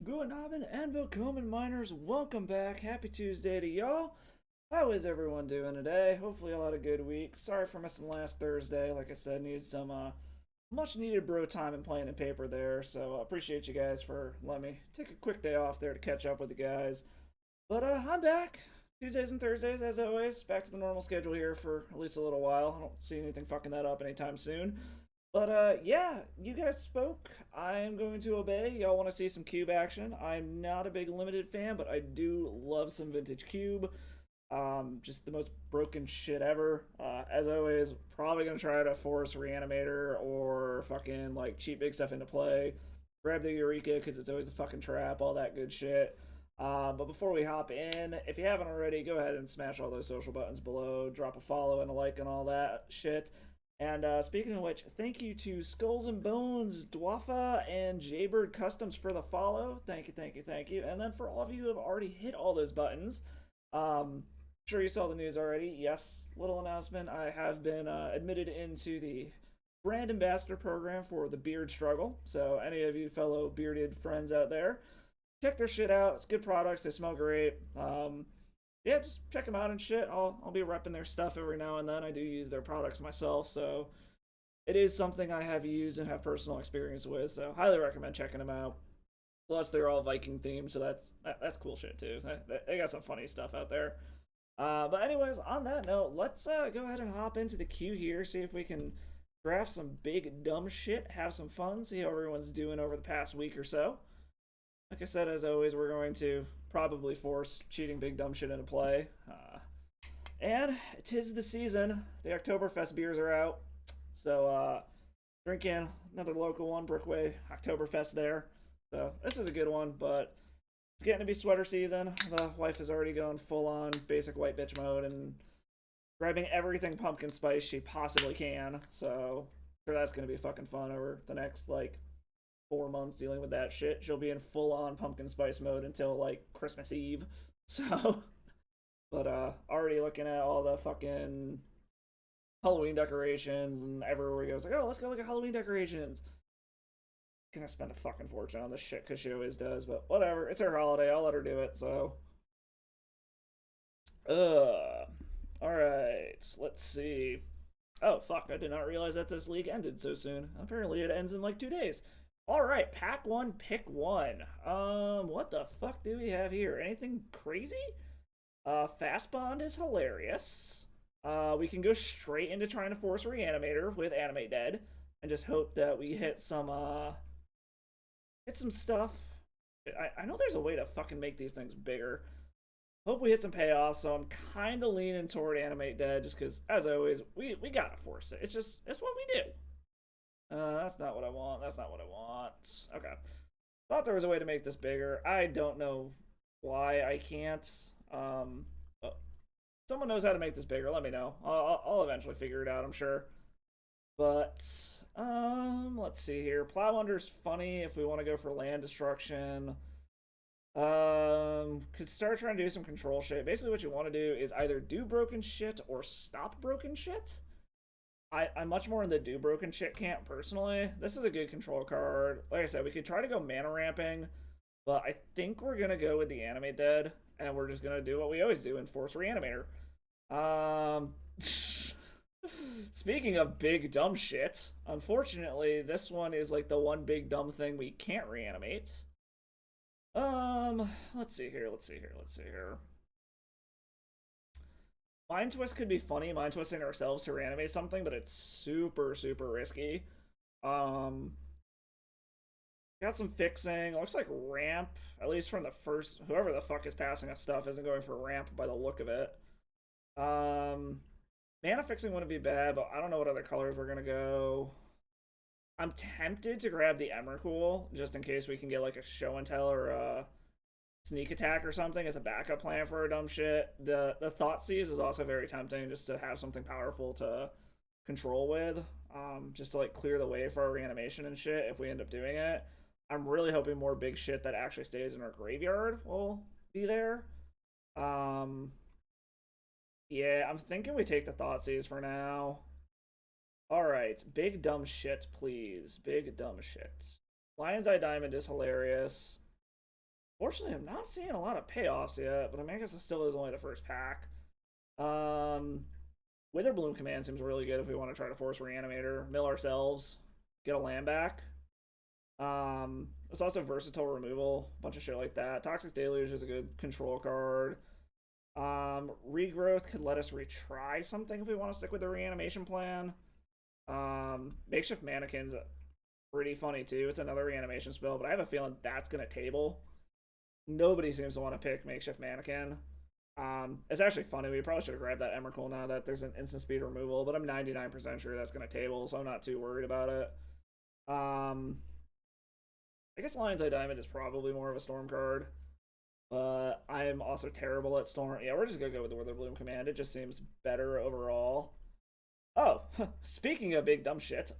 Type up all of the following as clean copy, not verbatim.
Guten Abend and willkommen, miners. Welcome back. Happy Tuesday to y'all. How is everyone doing today? Hopefully, y'all had a good week. Sorry for missing last Thursday. Like I said, needed some much needed bro time and playing and paper there. So I appreciate you guys for letting me take a quick day off there to catch up with the guys. But I'm back. Tuesdays and Thursdays, as always. Back to the normal schedule here for at least a little while. I don't see anything fucking that up anytime soon. But yeah, you guys spoke. I am going to obey. Y'all want to see some cube action? I'm not a big limited fan, but I do love some vintage cube. Just the most broken shit ever. As always, probably gonna try to force Reanimator or fucking like cheat big stuff into play. Grab the Eureka because it's always a fucking trap. All that good shit. But before we hop in, if you haven't already, go ahead and smash all those social buttons below. Drop a follow and a like and all that shit. And speaking of which, thank you to Skulls and Bones, Dwafa, and Jaybird Customs for the follow. Thank you, thank you, thank you. And then for all of you who have already hit all those buttons, sure you saw the news already. Yes, little announcement. I have been admitted into the brand ambassador program for the Beard Struggle. So any of you fellow bearded friends out there, check their shit out. It's good products. They smell great. Yeah, just check them out and shit. I'll be repping their stuff every now and then. I do use their products myself, so it is something I have used and have personal experience with. So highly recommend checking them out. Plus, they're all Viking themed, so that's cool shit too. They got some funny stuff out there. But anyways, on that note, let's go ahead and hop into the queue here. See if we can draft some big dumb shit, have some fun, see how everyone's doing over the past week or so. Like I said, as always, we're going to probably force cheating big dumb shit into play. And 'tis the season. The Oktoberfest beers are out. So, drinking another local one, Brookway Oktoberfest there. So, this is a good one, but it's getting to be sweater season. The wife is already going full on basic white bitch mode and grabbing everything pumpkin spice she possibly can. So, sure that's going to be fucking fun over the next, 4 months dealing with that shit. She'll be in full on pumpkin spice mode until like Christmas Eve. So, but already looking at all the fucking Halloween decorations and everywhere we go, it's like, oh, let's go look at Halloween decorations. Gonna spend a fucking fortune on this shit because she always does, but whatever. It's her holiday. I'll let her do it. So, all right. Let's see. Oh fuck! I did not realize that this league ended so soon. Apparently, it ends in like 2 days. All right, pack one, pick one. What the fuck do we have here? Anything crazy? Fast Bond is hilarious. We can go straight into trying to force Reanimator with Animate Dead and just hope that we hit some stuff. I know there's a way to fucking make these things bigger. Hope we hit some payoffs, so I'm kind of leaning toward Animate Dead just because, as always, we gotta force it. It's what we do. That's not what I want. That's not what I want. Okay. Thought there was a way to make this bigger. I don't know why I can't. Someone knows how to make this bigger. Let me know. I'll eventually figure it out, I'm sure. But, let's see here. Plow Under's funny if we want to go for land destruction. Could start trying to do some control shit. Basically, what you want to do is either do broken shit or stop broken shit. I'm much more in the do broken shit camp personally. This is a good control card. Like I said, we could try to go mana ramping, but I think we're gonna go with the Animate Dead, and we're just gonna do what we always do and force Reanimator. Speaking of big dumb shit, unfortunately, this one is like the one big dumb thing we can't reanimate. Let's see here. Mind Twist could be funny, mind twisting ourselves to reanimate something, but it's super, super risky. Um, got some fixing. Looks like ramp, at least from the first, whoever the fuck is passing us stuff isn't going for ramp by the look of it. Mana fixing wouldn't be bad, but I don't know what other colors we're gonna go. I'm tempted to grab the Emrakul, just in case we can get like a show and tell or a sneak attack or something as a backup plan for our dumb shit. The Thoughtseize is also very tempting just to have something powerful to control with. Just to like clear the way for our reanimation and shit if we end up doing it. I'm really hoping more big shit that actually stays in our graveyard will be there. Yeah, I'm thinking we take the Thoughtseize for now. Alright, big dumb shit, please. Big dumb shit. Lion's Eye Diamond is hilarious. Fortunately, I'm not seeing a lot of payoffs yet, but I mean, I guess it still is only the first pack. Um, Witherbloom command seems really good if we want to try to force Reanimator, mill ourselves, get a land back. It's also versatile removal, a bunch of shit like that. Toxic Deluge is a good control card. Regrowth could let us retry something if we want to stick with the reanimation plan. Makeshift Mannequin's pretty funny too. It's another reanimation spell, but I have a feeling that's gonna table. Nobody seems to want to pick Makeshift Mannequin. It's actually funny. We probably should have grabbed that Emrakul now that there's an instant speed removal, but I'm 99% sure that's gonna table, so I'm not too worried about it. I guess Lion's Eye Diamond is probably more of a storm card, but I am also terrible at storm. Yeah, we're just gonna go with the Witherbloom command. It just seems better overall. Oh, speaking of big dumb shit,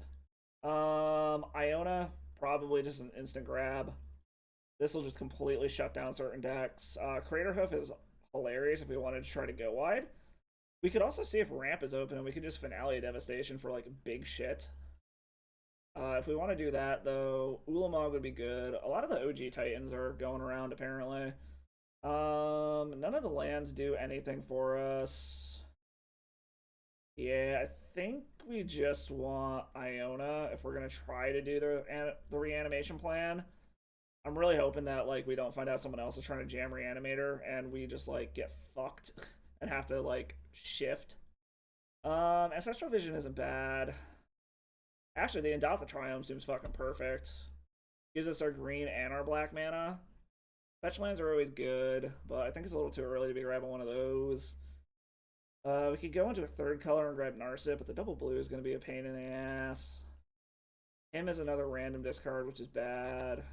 Iona probably just an instant grab. This will just completely shut down certain decks. Craterhoof is hilarious if we wanted to try to go wide. We could also see if ramp is open and we could just finale devastation for like big shit. If we want to do that, though, Ulamog would be good. A lot of the OG Titans are going around, apparently. None of the lands do anything for us. Yeah, I think we just want Iona if we're going to try to do the reanimation plan. I'm really hoping that, like, we don't find out someone else is trying to jam Reanimator and we just, like, get fucked and have to, like, shift. Ancestral Vision isn't bad. Actually, the Endotha Triumph seems fucking perfect. Gives us our green and our black mana. Fetch lands are always good, but I think it's a little too early to be grabbing one of those. We could go into a third color and grab Narset, but the double blue is going to be a pain in the ass. Him is another random discard, which is bad.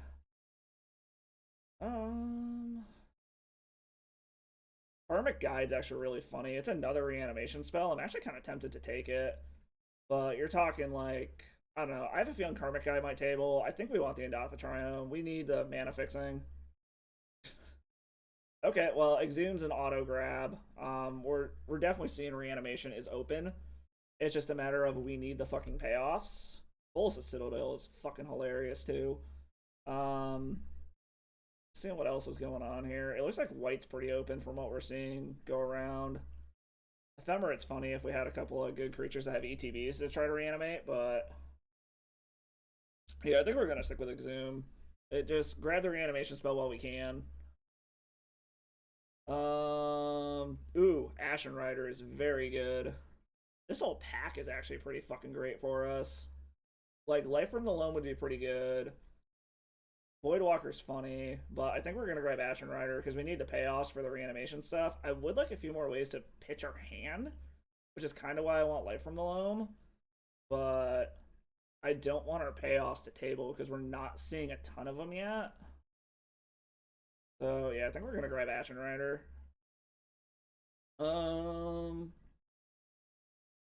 Karmic Guide's actually really funny. It's another reanimation spell. I'm actually kind of tempted to take it. But you're talking like, I don't know. I have a feeling Karmic Guide might table. I think we want the Endotha Triumph. We need the mana fixing. Okay, well, Exhum's an auto grab. We're definitely seeing reanimation is open. It's just a matter of we need the fucking payoffs. Bolus of Citadel is fucking hilarious too. Seeing what else is going on here. It looks like white's pretty open from what we're seeing go around. Ephemerit's funny if we had a couple of good creatures that have ETBs to try to reanimate, but yeah, I think we're gonna stick with Exhume. It just grab the reanimation spell while we can. Ashen Rider is very good. This whole pack is actually pretty fucking great for us. Like, Life from the Loam would be pretty good. Voidwalker's funny, but I think we're gonna grab Ashen Rider because we need the payoffs for the reanimation stuff. I would like a few more ways to pitch our hand, which is kind of why I want Life from the Loam, but I don't want our payoffs to table because we're not seeing a ton of them yet. So yeah, I think we're gonna grab Ashen Rider.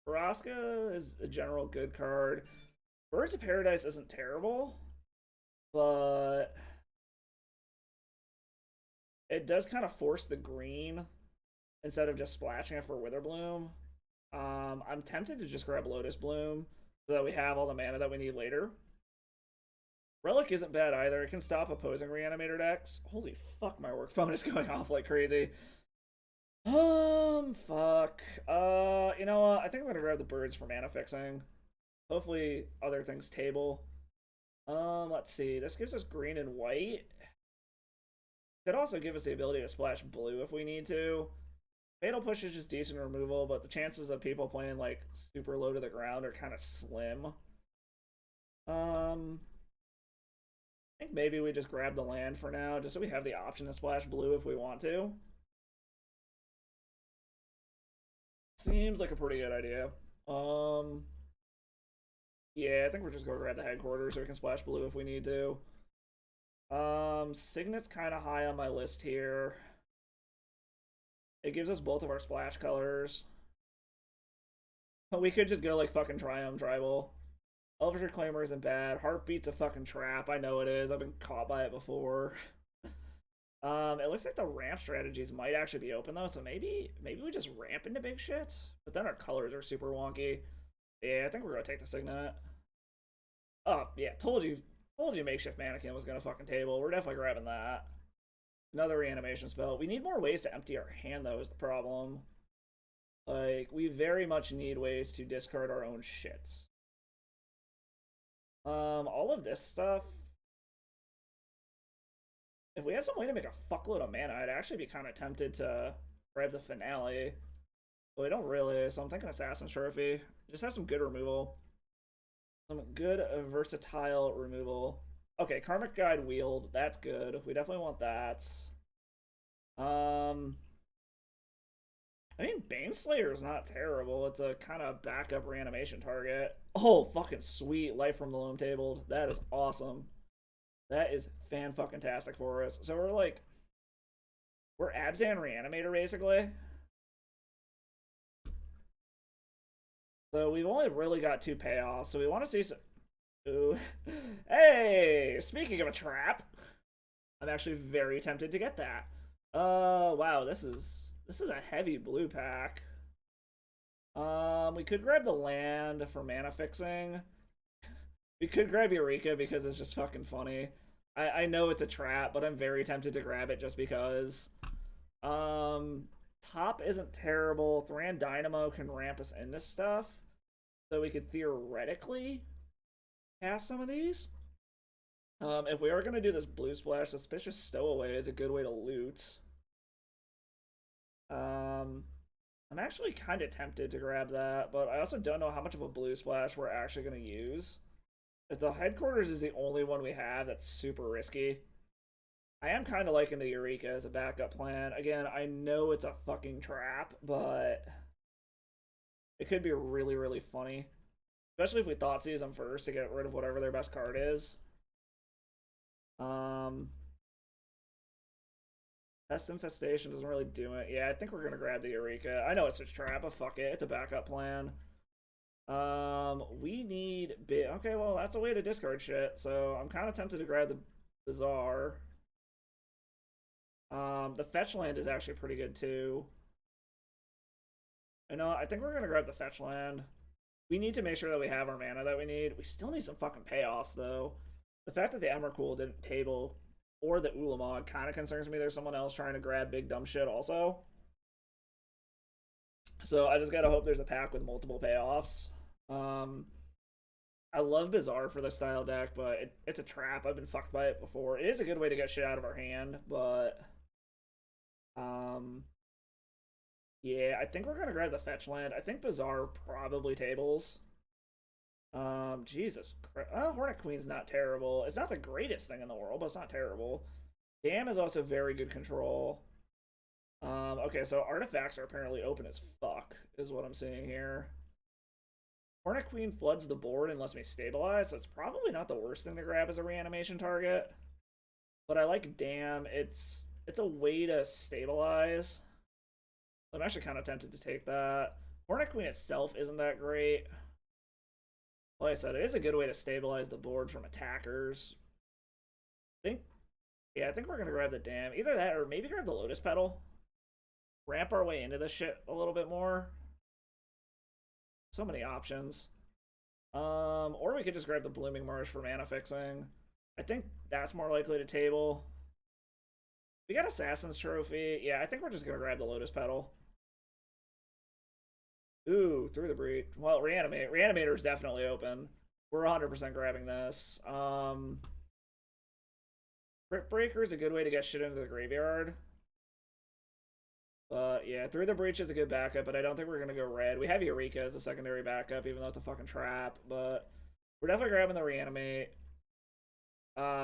Vraska is a general good card. Birds of Paradise isn't terrible, but it does kind of force the green instead of just splashing it for Witherbloom. I'm tempted to just grab Lotus Bloom so that we have all the mana that we need later. Relic isn't bad either. It can stop opposing Reanimator decks. Holy fuck, my work phone is going off like crazy. Fuck. You know what? I think I'm gonna grab the birds for mana fixing. Hopefully other things table. Let's see. This gives us green and white. Could also give us the ability to splash blue if we need to. Fatal Push is just decent removal, but the chances of people playing like super low to the ground are kind of slim. I think maybe we just grab the land for now, just so we have the option to splash blue if we want to. Seems like a pretty good idea. Yeah, I think we're just gonna grab the headquarters so we can splash blue if we need to. Signet's kind of high on my list here. It gives us both of our splash colors. We could just go like fucking Triumph Tribal. Elvish Reclaimer isn't bad. Heartbeat's a fucking trap. I know it is. I've been caught by it before. It looks like the ramp strategies might actually be open though, so maybe we just ramp into big shit. But then our colors are super wonky. Yeah, I think we're gonna take the Signet. Oh yeah, told you Makeshift Mannequin was gonna fucking table. We're definitely grabbing that. Another reanimation spell. We need more ways to empty our hand, though, is the problem. Like, we very much need ways to discard our own shits. All of this stuff. If we had some way to make a fuckload of mana, I'd actually be kind of tempted to grab the finale. But we don't really, so I'm thinking Assassin's Trophy. Just have some good removal. Some good versatile removal. Okay, Karmic Guide Wield. That's good. We definitely want that. I mean, Baneslayer is not terrible. It's a kind of backup reanimation target. Oh, fucking sweet. Life from the Loam Table. That is awesome. That is fan-fucking-tastic for us. So we're Abzan Reanimator, basically. So we've only really got 2 payoffs. So we want to see some... Ooh. Hey! Speaking of a trap, I'm actually very tempted to get that. Wow, this is a heavy blue pack. We could grab the land for mana fixing. We could grab Eureka because it's just fucking funny. I know it's a trap, but I'm very tempted to grab it just because. Top isn't terrible. Thran Dynamo can ramp us into stuff. So we could theoretically cast some of these. If we are going to do this blue splash, Suspicious Stowaway is a good way to loot. I'm actually kind of tempted to grab that, but I also don't know how much of a blue splash we're actually going to use. If the headquarters is the only one we have, that's super risky. I am kind of liking the Eureka as a backup plan. Again, I know it's a fucking trap, but it could be really, really funny. Especially if we Thoughtseize them first to get rid of whatever their best card is. Pest Infestation doesn't really do it. Yeah, I think we're gonna grab the Eureka. I know it's a trap, but fuck it. It's a backup plan. We need bit. Okay, well, that's a way to discard shit. So I'm kind of tempted to grab the Bizarre. The Fetch Land is actually pretty good too. You know, I think we're gonna grab the Fetch Land. We need to make sure that we have our mana that we need. We still need some fucking payoffs though. The fact that the Emrakul didn't table or the Ulamog kind of concerns me. There's someone else trying to grab big dumb shit also. So I just gotta hope there's a pack with multiple payoffs. I love Bizarre for this style deck, but it's a trap. I've been fucked by it before. It is a good way to get shit out of our hand, but yeah, I think we're gonna grab the Fetch Land. I think Bizarre probably tables. Jesus Christ. Oh, Hornet Queen's not terrible. It's not the greatest thing in the world, but it's not terrible. Dam is also very good control. Okay, so artifacts are apparently open as fuck, is what I'm seeing here. Hornet Queen floods the board and lets me stabilize, so it's probably not the worst thing to grab as a reanimation target. But I like Dam. It's a way to stabilize. I'm actually kind of tempted to take that. Hornet Queen itself isn't that great. Like I said, it is a good way to stabilize the board from attackers. I think we're gonna grab the Dam. Either that or maybe grab the Lotus Petal. Ramp our way into this shit a little bit more. So many options. Or we could just grab the Blooming Marsh for mana fixing. I think that's more likely to table. We got Assassin's Trophy. Yeah, I think we're just gonna grab the Lotus Petal. Ooh, Through the Breach. Well, Reanimator is definitely open. We're 100% grabbing this. Crypt Breaker is a good way to get shit into the graveyard. But yeah, Through the Breach is a good backup, but I don't think we're gonna go red. We have Eureka as a secondary backup, even though it's a fucking trap. But we're definitely grabbing the Reanimate.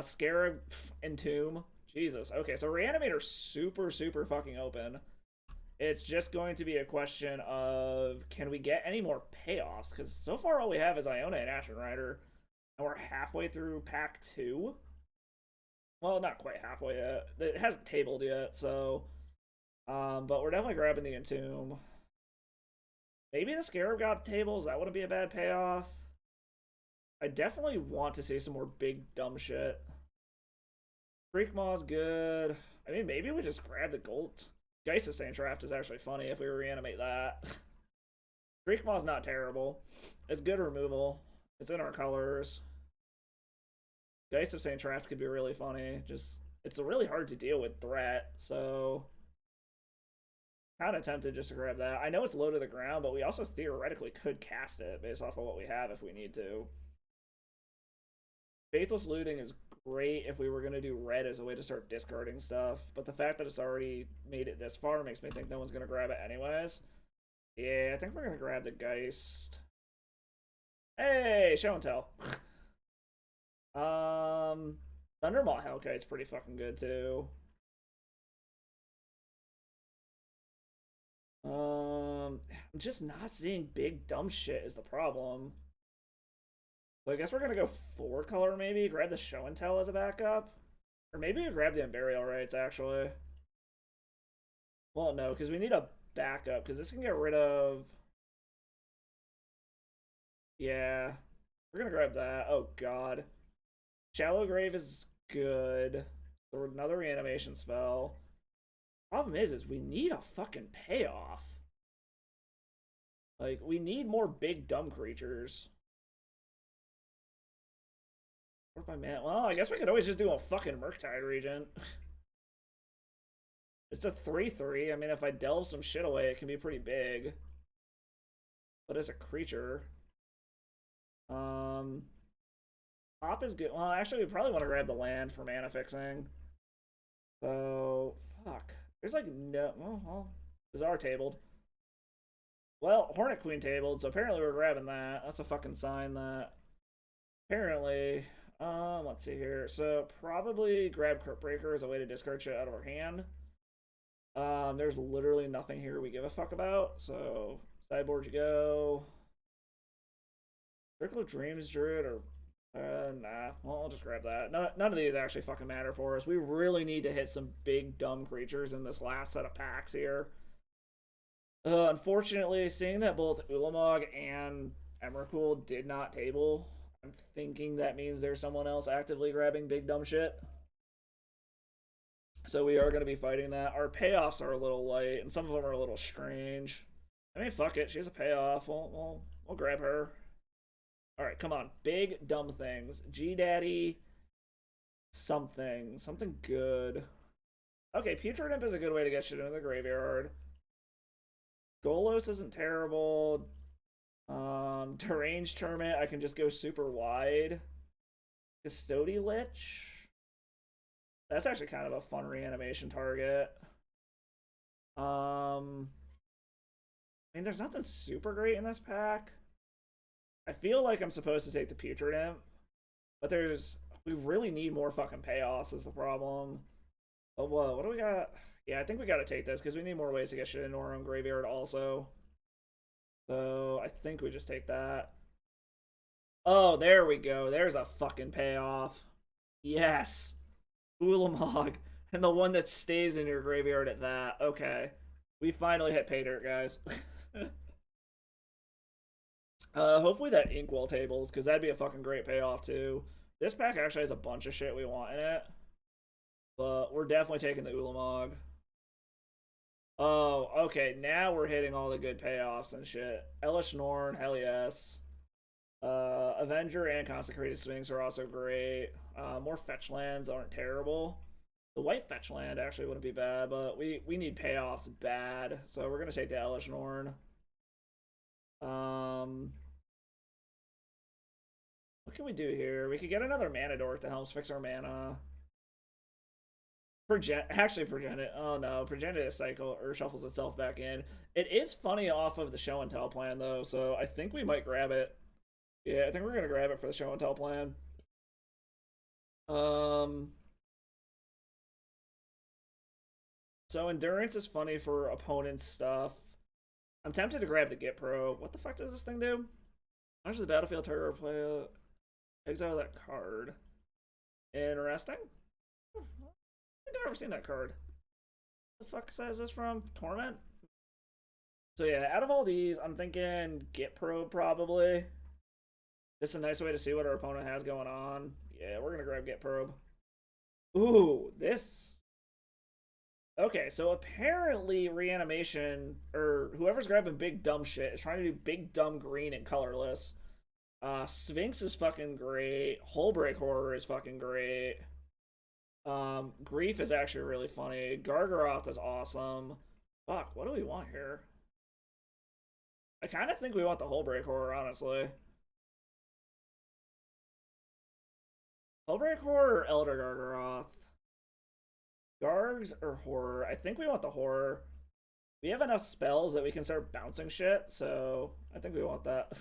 Scarab Entomb. Jesus. Okay, so Reanimator's super, super fucking open. It's just going to be a question of, can we get any more payoffs? Because so far all we have is Iona and Ashen Rider. And we're halfway through pack 2. Well, not quite halfway yet. It hasn't tabled yet, so... but we're definitely grabbing the Entomb. Maybe the Scarab God tables, that wouldn't be a bad payoff. I definitely want to see some more big dumb shit. Freak Maw's good. I mean, maybe we just grab the gold. Geist of Saint Traft is actually funny if we reanimate that. Freak Maw's not terrible. It's good removal. It's in our colors. Geist of Saint Traft could be really funny. Just it's really hard to deal with threat, so kind of tempted just to grab that. I know it's low to the ground, but we also theoretically could cast it based off of what we have if we need to. Faithless Looting is great if we were going to do red as a way to start discarding stuff, but the fact that it's already made it this far makes me think no one's going to grab it anyways. Yeah, I think we're going to grab the Geist. Hey, show and tell. Thundermaw Hellkite's pretty fucking good too. I'm just not seeing big dumb shit is the problem. So I guess we're gonna go 4-color maybe. Grab the show and tell as a backup, or maybe we grab the Unburial Rites actually. Well, no, because we need a backup because this can get rid of. Yeah, we're gonna grab that. Oh god, Shallow Grave is good. So another reanimation spell. Problem is we need a fucking payoff. Like, we need more big dumb creatures. What my man? Well, I guess we could always just do a fucking Murktide Regent. It's a 3/3. I mean, if I delve some shit away, it can be pretty big. But as a creature, Pop is good. Well, actually, we probably want to grab the land for mana fixing. So, fuck. There's like no. Well, Bizarre tabled. Well, Hornet Queen tabled, so apparently we're grabbing that. That's a fucking sign that. Apparently. Let's see here. So, probably grab Cryptbreaker as a way to discard shit out of our hand. There's literally nothing here we give a fuck about. So, sideboard you go. Circle of Dreams Druid or nah. Well, I'll just grab that. None of these actually fucking matter for us. We really need to hit some big dumb creatures in this last set of packs here. Unfortunately, seeing that both Ulamog and Emrakul did not table, I'm thinking that means there's someone else actively grabbing big dumb shit. So we are going to be fighting that. Our payoffs are a little light, and some of them are a little strange. I mean, fuck it. She's a payoff. We'll grab her. All right, come on. Big dumb things. G-Daddy. Something good. Okay, Putrid Imp is a good way to get shit into the graveyard. Golos isn't terrible. Deranged Hermit, I can just go super wide. Custody Lich. That's actually kind of a fun reanimation target. I mean, there's nothing super great in this pack. I feel like I'm supposed to take the Putrid Imp, but we really need more fucking payoffs is the problem. But what do we got? Yeah, I think we gotta take this because we need more ways to get shit into our own graveyard also. So I think we just take that. Oh, there we go. There's a fucking payoff. Yes. Ulamog. And the one that stays in your graveyard at that. Okay. We finally hit pay dirt, guys. Hopefully that Inkwell tables, because that'd be a fucking great payoff too. This pack actually has a bunch of shit we want in it. But we're definitely taking the Ulamog. Oh, okay. Now we're hitting all the good payoffs and shit. Elish Norn, hell yes. Avenger and Consecrated Sphinx are also great. More fetch lands aren't terrible. The white fetch land actually wouldn't be bad, but we need payoffs bad. So we're gonna take the Elish Norn. What can we do here? We could get another Mana Dork to help us fix our mana. Progenitor. Oh no, Progenitor cycle or shuffles itself back in. It is funny off of the show and tell plan though, so I think we might grab it. Yeah, I think we're gonna grab it for the show and tell plan. So endurance is funny for opponents stuff. I'm tempted to grab the Git Pro. What the fuck does this thing do? How does the battlefield target play exile that card? Interesting. I think I've never seen that card. What the fuck size is this from? Torment? So yeah, out of all these, I'm thinking Git Probe probably. This is a nice way to see what our opponent has going on. Yeah, we're gonna grab Git Probe. Ooh, this. Okay, so apparently Reanimation, or whoever's grabbing big dumb shit, is trying to do big dumb green and colorless. Sphinx is fucking great. Hullbreak Horror is fucking great. Grief is actually really funny. Gargaroth is awesome. Fuck, what do we want here? I kind of think we want the Hullbreak Horror, honestly. Hullbreak Horror or Elder Gargaroth? Gargs or Horror? I think we want the Horror. We have enough spells that we can start bouncing shit, so I think we want that.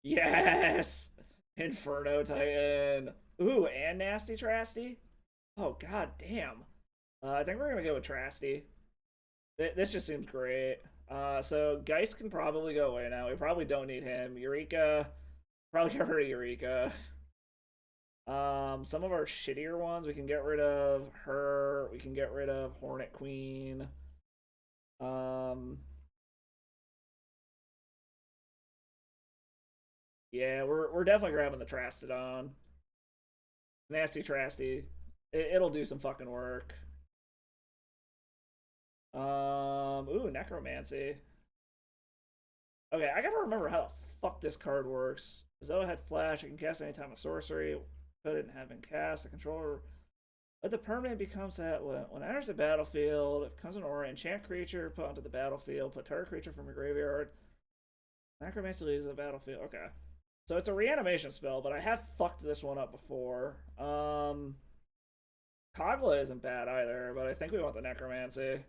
Yes! Inferno Titan. Ooh, and Nasty Trasty? Oh, god damn. I think we're gonna go with Trasty. This just seems great. So Geist can probably go away now. We probably don't need him. Eureka. Probably get rid of Eureka. Some of our shittier ones, we can get rid of her. We can get rid of Hornet Queen. Yeah, we're definitely grabbing the Trastodon. Nasty Trasty. It'll do some fucking work. Ooh, Necromancy. Okay, I gotta remember how the fuck this card works. Zoa had Flash. I can cast anytime a sorcery. Couldn't have been cast. The controller. But the permanent becomes that when it enters the battlefield, it becomes an aura. Enchant creature, put onto the battlefield. Put target creature from your graveyard. Necromancy leaves the battlefield. Okay. So it's a reanimation spell, but I have fucked this one up before. Kogla isn't bad either, but I think we want the Necromancy.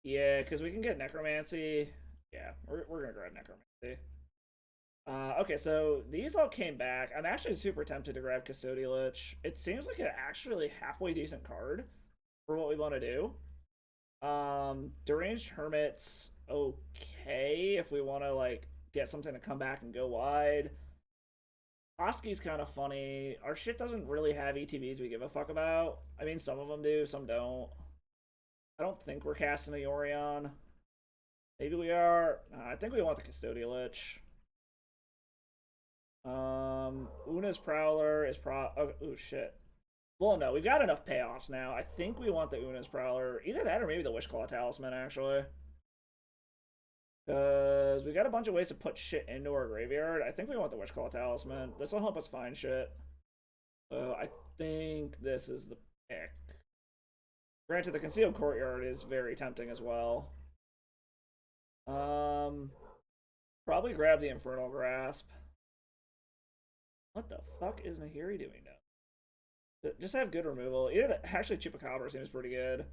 Yeah, because we can get Necromancy. Yeah, we're gonna grab Necromancy. Okay, so these all came back. I'm actually super tempted to grab Custodial Lich. It seems like an actually halfway decent card for what we want to do. Deranged Hermit's okay if we want to like get something to come back and go wide. Oski's kind of funny. Our shit doesn't really have ETBs we give a fuck about. I mean, some of them do, some don't. I don't think we're casting a Yorion. Maybe we are. I think we want the Custodial Lich. Una's Prowler is oh shit. Well, no, we've got enough payoffs now. I think we want the Una's Prowler. Either that or maybe the Wishclaw Talisman, actually. Because we got a bunch of ways to put shit into our graveyard. I think we want the Wishclaw Talisman. This will help us find shit. So I think this is the pick. Granted, the Concealed Courtyard is very tempting as well. Probably grab the Infernal Grasp. What the fuck is Nahiri doing now? Just have good removal. Actually, Chupacabra seems pretty good.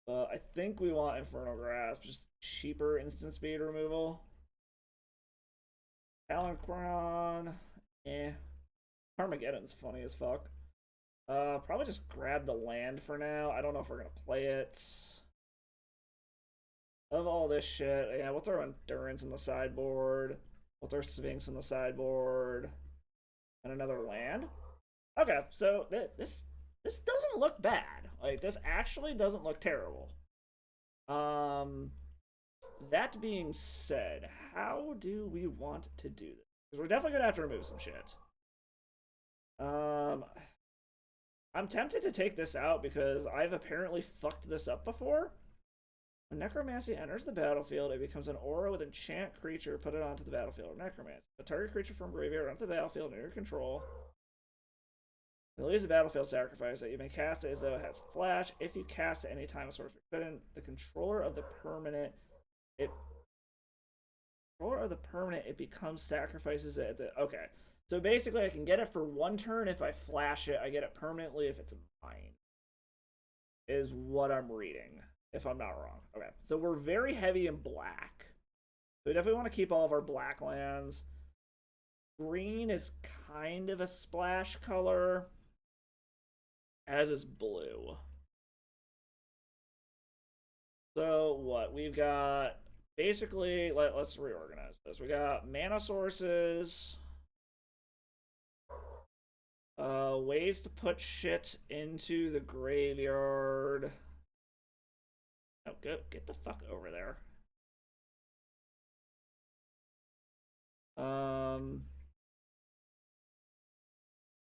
I think we want Infernal Grasp. Just cheaper instant speed removal. Talancron. Armageddon's funny as fuck. Probably just grab the land for now. I don't know if we're gonna play it. Of all this shit, yeah, we'll throw Endurance in the sideboard. We'll throw Sphinx in the sideboard. And another land? Okay, so this doesn't look bad. Like, this actually doesn't look terrible. That being said, how do we want to do this? Because we're definitely gonna have to remove some shit. I'm tempted to take this out because I've apparently fucked this up before. When Necromancy enters the battlefield, it becomes an aura with enchant creature. Put it onto the battlefield. Necromancy. A target creature from graveyard onto the battlefield under your control. It leaves the battlefield sacrifice that you may cast it as though it has flash. If you cast it any time a sorcerer couldn't, the controller of the permanent it becomes sacrifices it at the okay. So basically I can get it for one turn if I flash it, I get it permanently if it's mine. Is what I'm reading. If I'm not wrong. Okay. So we're very heavy in black. So we definitely want to keep all of our black lands. Green is kind of a splash color. As is blue. So what? We've got basically, let's reorganize this. We got mana sources. Ways to put shit into the graveyard. Oh, get the fuck over there.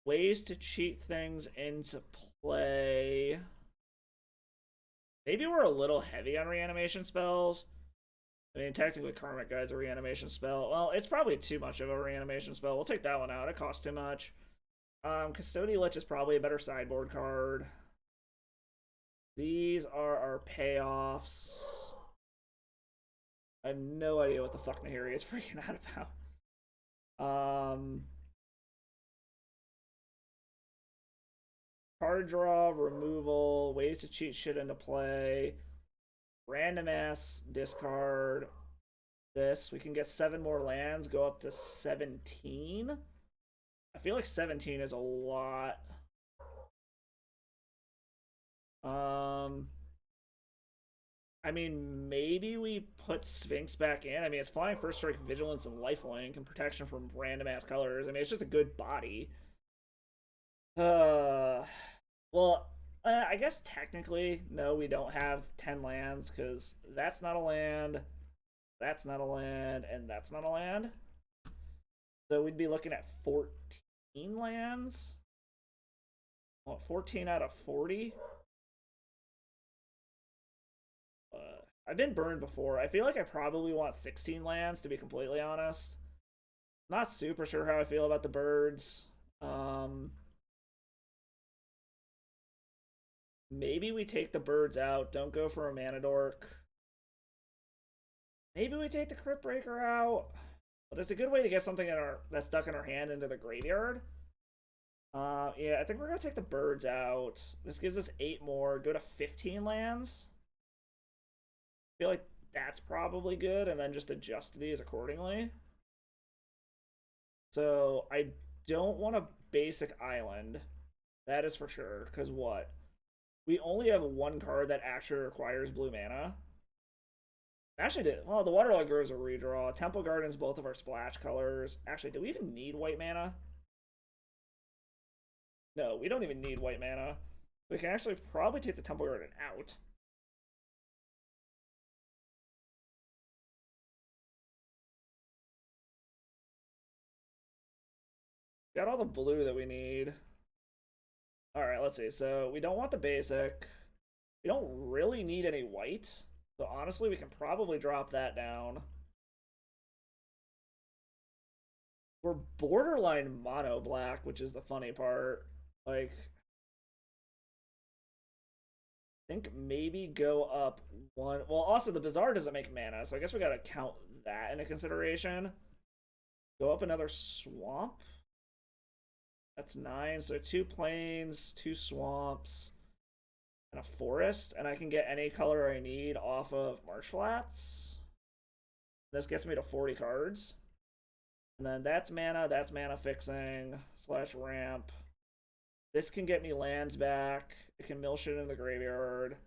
Ways to cheat things into play. Maybe we're a little heavy on reanimation spells. I mean, technically Karmic Guide's a reanimation spell. Well, it's probably too much of a reanimation spell. We'll take that one out. It costs too much. Custodial Lich is probably a better sideboard card. These are our payoffs. I have no idea what the fuck Nahiri is freaking out about. Card draw, removal, ways to cheat shit into play, random ass discard. This we can get 7 more lands, go up to 17. I feel like 17 is a lot. I mean, maybe we put Sphinx back in. I mean, it's flying, first strike, vigilance, and lifelink, and protection from random ass colors. I mean, it's just a good body. Well, I guess technically, no, we don't have 10 lands, because that's not a land, that's not a land, and that's not a land. So we'd be looking at 14 lands? Well, 14 out of 40? I've been burned before. I feel like I probably want 16 lands, to be completely honest. Not super sure how I feel about the birds. Maybe we take the birds out. Don't go for a mana dork. Maybe we take the Crypt Breaker out. But it's a good way to get something that's stuck in our hand into the graveyard. Yeah, I think we're going to take the birds out. This gives us 8 more. Go to 15 lands. I feel like that's probably good, and then just adjust these accordingly. So I don't want a basic island. That is for sure, because what? We only have 1 card that actually requires blue mana. Actually did. Well, the Waterlog Grove's a redraw. Temple Garden's both of our splash colors. Actually, do we even need white mana? No, we don't even need white mana. We can actually probably take the Temple Garden out. Got all the blue that we need. Alright, let's see. So, we don't want the basic. We don't really need any white. So, honestly, we can probably drop that down. We're borderline mono black, which is the funny part. Like, I think maybe go up 1. Well, also, the Bazaar doesn't make mana, so I guess we gotta count that into consideration. Go up another swamp. That's 9, so 2 plains, 2 swamps, and a forest, and I can get any color I need off of Marsh Flats. This gets me to 40 cards. And then that's mana fixing, / ramp. This can get me lands back. It can mill shit in the graveyard.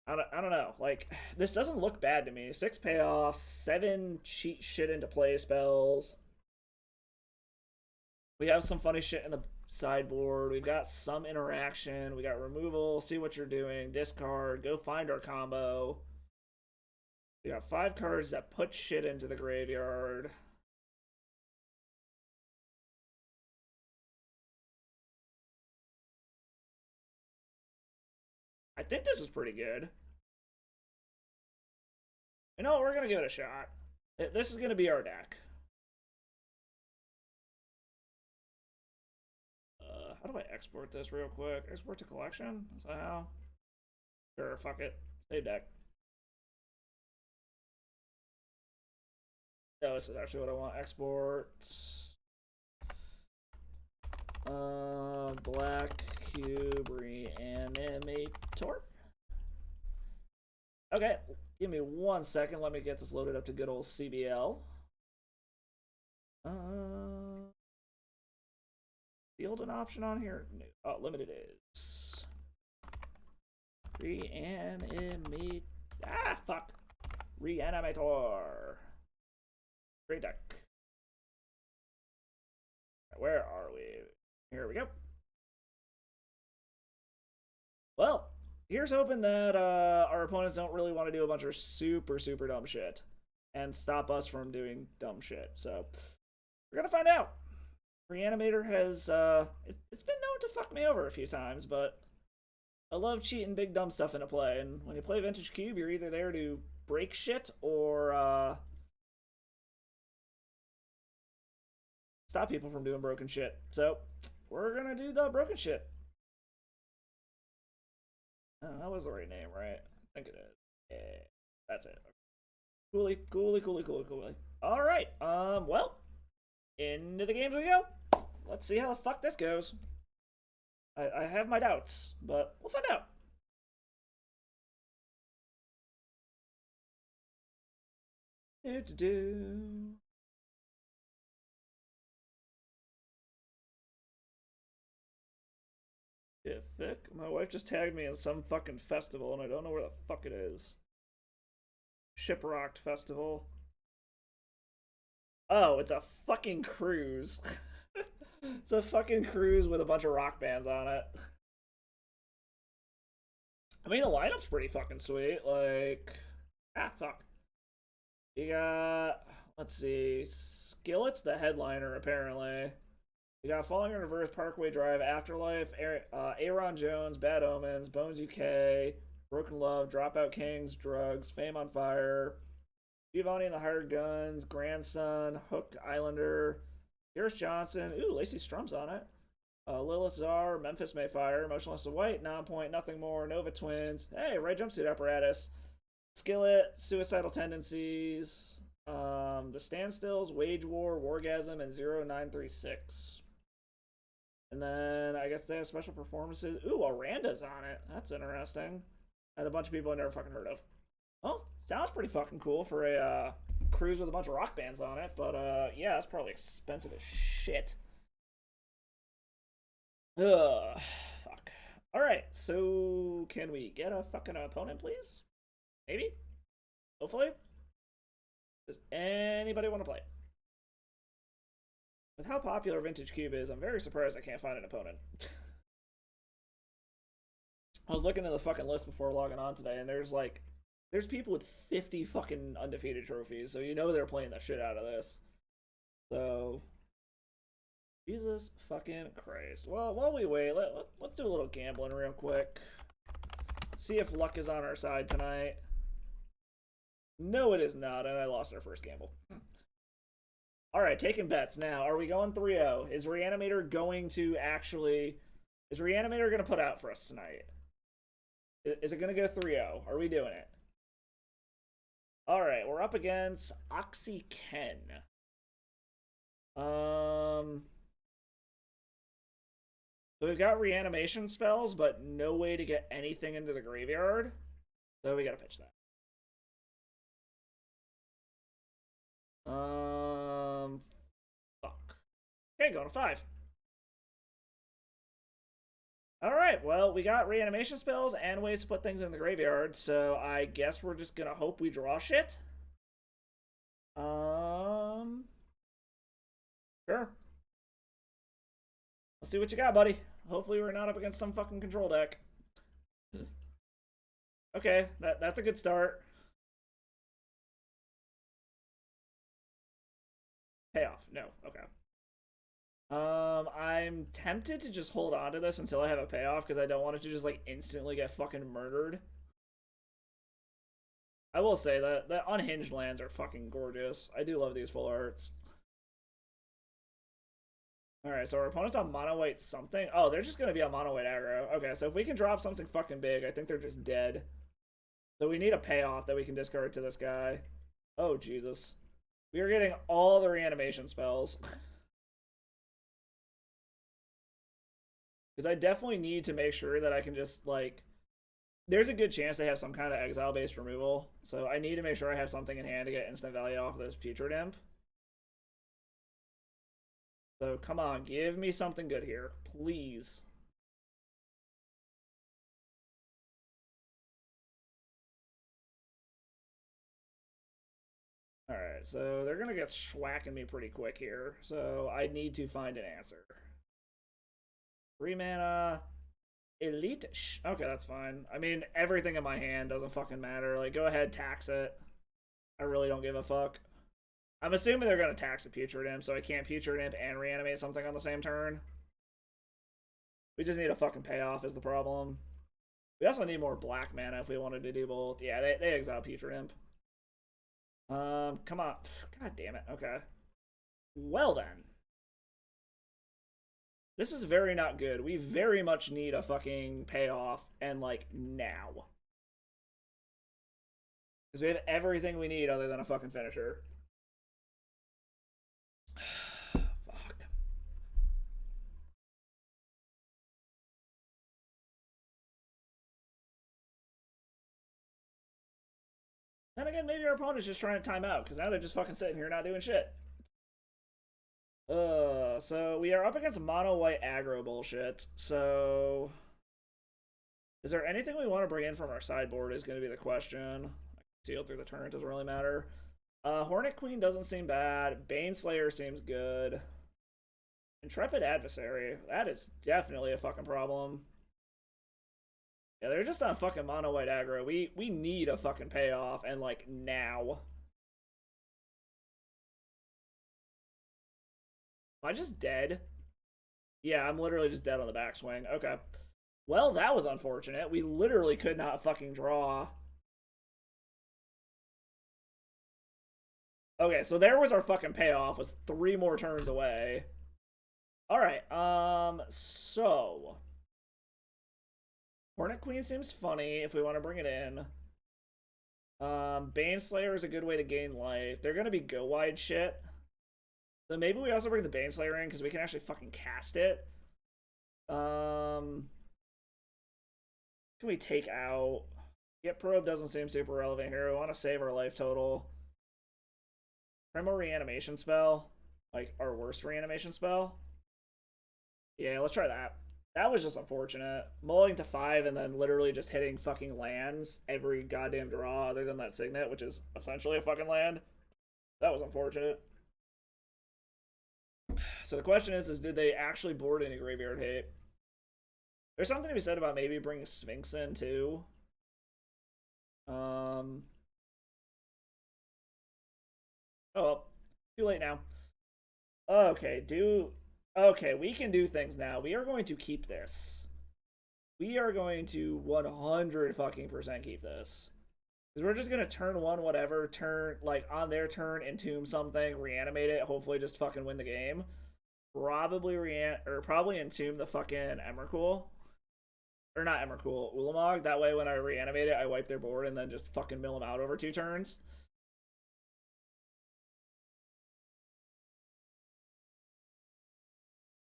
I don't know. Like, this doesn't look bad to me. 6 payoffs, 7 cheat shit into play spells. We have some funny shit in the sideboard. We've got some interaction. We got removal, see what you're doing, discard, go find our combo. We got 5 cards that put shit into the graveyard. I think this is pretty good. You know, we're going to give it a shot. This is going to be our deck. How do I export this real quick? Export to collection? Is that how? Sure, fuck it. Save deck. No, this is actually what I want. Export. Black Cube Reanimator. Okay, give me 1 second. Let me get this loaded up to good old CBL. Sealed an option on here? No. Oh, limited is. Reanimate. Ah, fuck. Reanimator. Great deck. Where are we? Here we go. Well, here's hoping that our opponents don't really want to do a bunch of super dumb shit and stop us from doing dumb shit. So, we're gonna find out. Reanimator has, it's been known to fuck me over a few times, but I love cheating big dumb stuff into play, and when you play Vintage Cube, you're either there to break shit or, stop people from doing broken shit. So, we're gonna do the broken shit. Oh, that was the right name, right? I think it is. Yeah, that's it. Coolly, coolly, coolly, coolly, coolly. All right. Well, into the games we go. Let's see how the fuck this goes. I have my doubts, but we'll find out. Do do do. Yeah, thick. My wife just tagged me in some fucking festival, and I don't know where the fuck it is. Shiprocked Festival. Oh, it's a fucking cruise. It's a fucking cruise with a bunch of rock bands on it. I mean, the lineup's pretty fucking sweet. Like, fuck. You got, let's see, Skillet's the headliner, apparently. You got Falling in Reverse, Parkway Drive, Afterlife, Aaron Jones, Bad Omens, Bones UK, Broken Love, Dropout Kings, Drugs, Fame on Fire, Giovanni and the Hired Guns, Grandson, Hook Islander, Harris Johnson, ooh, Lacey Strum's on it. Lilith Czar, Memphis Mayfire, Motionless White, Nonpoint, Nothing More, Nova Twins, hey, Right Jumpsuit Apparatus, Skillet, Suicidal Tendencies, The Standstills, Wage War, Wargasm, and 0936. And then I guess they have special performances. Ooh, Aranda's on it. That's interesting. And a bunch of people I never fucking heard of. Well, sounds pretty fucking cool for a cruise with a bunch of rock bands on it. But yeah, it's probably expensive as shit. Ugh, fuck. Alright, so can we get a fucking opponent, please? Maybe? Hopefully? Does anybody want to play? With how popular Vintage Cube is, I'm very surprised I can't find an opponent. I was looking at the fucking list before logging on today, and there's people with 50 fucking undefeated trophies, so you know they're playing the shit out of this. So, Jesus fucking Christ. Well, while we wait, let's do a little gambling real quick. See if luck is on our side tonight. No, it is not, and I lost our first gamble. Alright, taking bets now. Are we going 3-0? Is Reanimator going to actually... Is Reanimator going to put out for us tonight? Is it going to go 3-0? Are we doing it? Alright, we're up against Oxy Ken. So we've got reanimation spells, but no way to get anything into the graveyard. So we gotta pitch that. Fuck. Okay, going to 5. Alright, well, we got reanimation spells and ways to put things in the graveyard, so I guess we're just gonna hope we draw shit. Sure. Let's see what you got, buddy. Hopefully we're not up against some fucking control deck. Okay, that's a good start. Payoff. No. Okay. I'm tempted to just hold on to this until I have a payoff because I don't want it to just like instantly get fucking murdered. I will say that the unhinged lands are fucking gorgeous. I do love these full arts. Alright, so our opponent's on mono white something. Oh, they're just gonna be on mono white aggro. Okay, so if we can drop something fucking big, I think they're just dead. So we need a payoff that we can discard to this guy. Oh, Jesus. We are getting all the reanimation spells. Because I definitely need to make sure that I can just, like... There's a good chance they have some kind of exile-based removal. So I need to make sure I have something in hand to get instant value off of this Putrid Imp. So come on, give me something good here. Please. Alright, so they're gonna get schwacking me pretty quick here. So I need to find an answer. 3 mana... Elite... Okay, that's fine. I mean, everything in my hand doesn't fucking matter. Like, go ahead, tax it. I really don't give a fuck. I'm assuming they're going to tax a Putrid Imp, so I can't Putrid Imp and reanimate something on the same turn. We just need a fucking payoff is the problem. We also need more black mana if we wanted to do both. Yeah, they exile Putrid Imp. Come on. God damn it. Okay. Well then. This is very not good. We very much need a fucking payoff, and like now. Because we have everything we need other than a fucking finisher. Fuck. Then again, maybe our opponent's just trying to time out, because now they're just fucking sitting here not doing shit. So we are up against mono white aggro bullshit. So is there anything we want to bring in from our sideboard is going to be the question. Seal through the turn, doesn't really matter. Hornet Queen doesn't seem bad. Baneslayer seems good. Intrepid Adversary, that is definitely a fucking problem. Yeah, they're just on fucking mono white aggro. We need a fucking payoff, and like now. Am I just dead? Yeah, I'm literally just dead on the backswing. Okay. Well, that was unfortunate. We literally could not fucking draw. Okay, so there was our fucking payoff. Was 3 more turns away. Alright, so Hornet Queen seems funny if we want to bring it in. Baneslayer is a good way to gain life. They're gonna be go wide shit. So maybe we also bring the Baneslayer in because we can actually fucking cast it. Can we take out? Get Probe doesn't seem super relevant here. We want to save our life total. Primal Reanimation spell. Like our worst reanimation spell. Yeah, let's try that. That was just unfortunate. Mulling to 5 and then literally just hitting fucking lands every goddamn draw other than that Signet, which is essentially a fucking land. That was unfortunate. So the question is did they actually board any Graveyard Hate? There's something to be said about maybe bringing Sphinx in too. Oh well, too late now. Okay, we can do things now. We are going to keep this. We are going to 100 fucking percent keep this. Because we're just gonna turn 1 whatever, turn like on their turn, entomb something, reanimate it, hopefully just fucking win the game. Probably probably entomb the fucking Emrakul. Or not Emrakul, Ulamog. That way when I reanimate it, I wipe their board and then just fucking mill them out over 2 turns.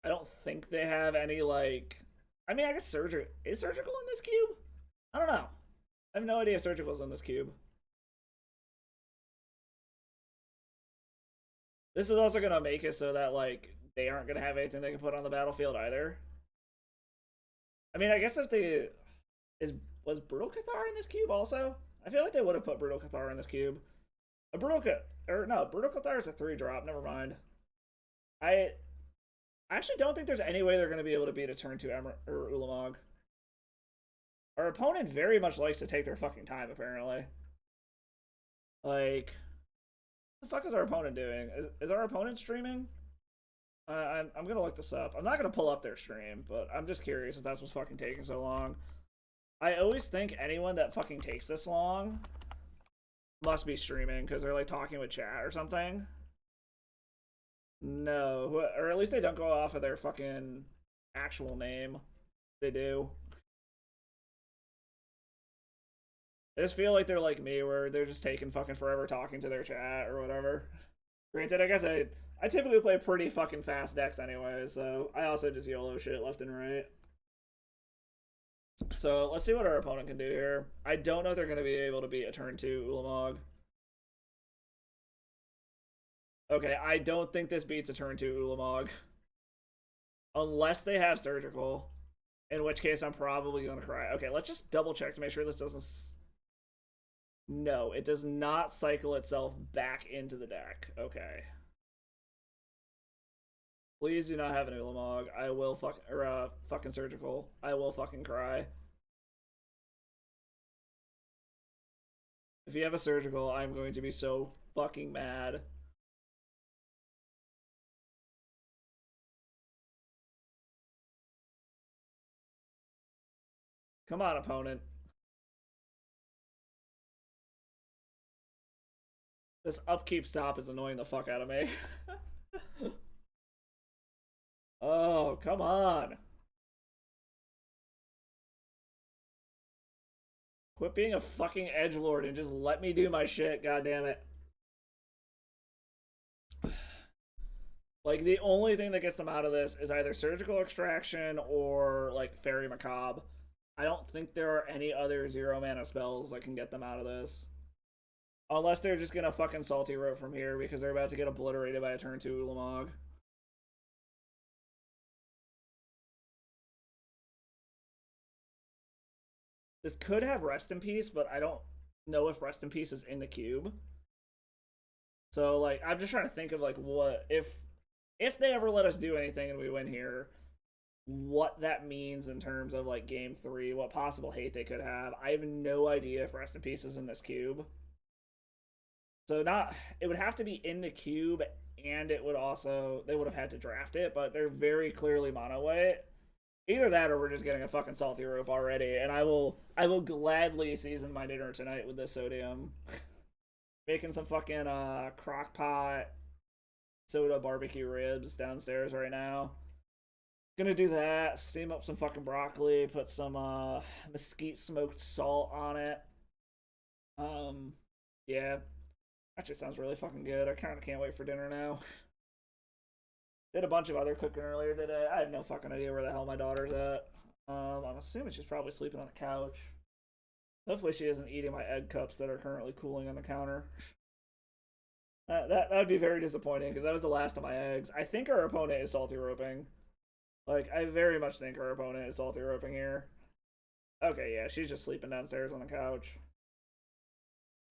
I don't think they have any, like... I mean, I guess Surgical... Is Surgical in this cube? I don't know. I have no idea if Surgical's in this cube. This is also gonna make it so that, like, they aren't gonna have anything they can put on the battlefield either. I mean, I guess if they... Was Brutal Cathar in this cube also? I feel like they would have put Brutal Cathar in this cube. A Brutal Cathar is a 3-drop, never mind. I actually don't think there's any way they're going to be able to beat a turn 2 Ulamog. Our opponent very much likes to take their fucking time, apparently. Like, what the fuck is our opponent doing? Is our opponent streaming? I'm going to look this up. I'm not going to pull up their stream, but I'm just curious if that's what's fucking taking so long. I always think anyone that fucking takes this long must be streaming because they're like talking with chat or something. No, or at least they don't go off of their fucking actual name. They do. I just feel like they're like me, where they're just taking fucking forever talking to their chat or whatever. Granted, I guess I typically play pretty fucking fast decks anyway, so I also just YOLO shit left and right. So let's see what our opponent can do here. I don't know if they're going to be able to beat a turn 2 Ulamog. Okay, I don't think this beats a turn 2 Ulamog. Unless they have Surgical. In which case, I'm probably going to cry. Okay, let's just double check to make sure this doesn't... No, it does not cycle itself back into the deck. Okay. Please do not have an Ulamog. I will fucking Surgical. I will fucking cry. If you have a Surgical, I'm going to be so fucking mad. Come on, opponent. This upkeep stop is annoying the fuck out of me. Oh, come on. Quit being a fucking edgelord and just let me do my shit, goddammit. Like, the only thing that gets them out of this is either surgical extraction or, like, fairy macabre. I don't think there are any other 0 mana spells that can get them out of this. Unless they're just gonna fucking salty rope from here because they're about to get obliterated by a turn 2 Ulamog. This could have Rest in Peace, but I don't know if Rest in Peace is in the cube. So, like, I'm just trying to think of, like, what if they ever let us do anything and we win here, what that means in terms of, like, game 3, what possible hate they could have. I have no idea if Rest in Peace is in this cube. So it would have to be in the cube, and it would also, they would have had to draft it, but they're very clearly mono white. Either that or we're just getting a fucking salty rope already, and I will gladly season my dinner tonight with this sodium. Making some fucking crock pot soda barbecue ribs downstairs right now. Gonna do that, steam up some fucking broccoli, put some mesquite smoked salt on it. Yeah. Actually sounds really fucking good. I kinda can't wait for dinner now. Did a bunch of other cooking earlier today. I have no fucking idea where the hell my daughter's at. I'm assuming she's probably sleeping on the couch. Hopefully she isn't eating my egg cups that are currently cooling on the counter. That would be very disappointing because that was the last of my eggs. I think our opponent is salty roping. Like, I very much think our opponent is salty roping here. Okay, yeah, she's just sleeping downstairs on the couch.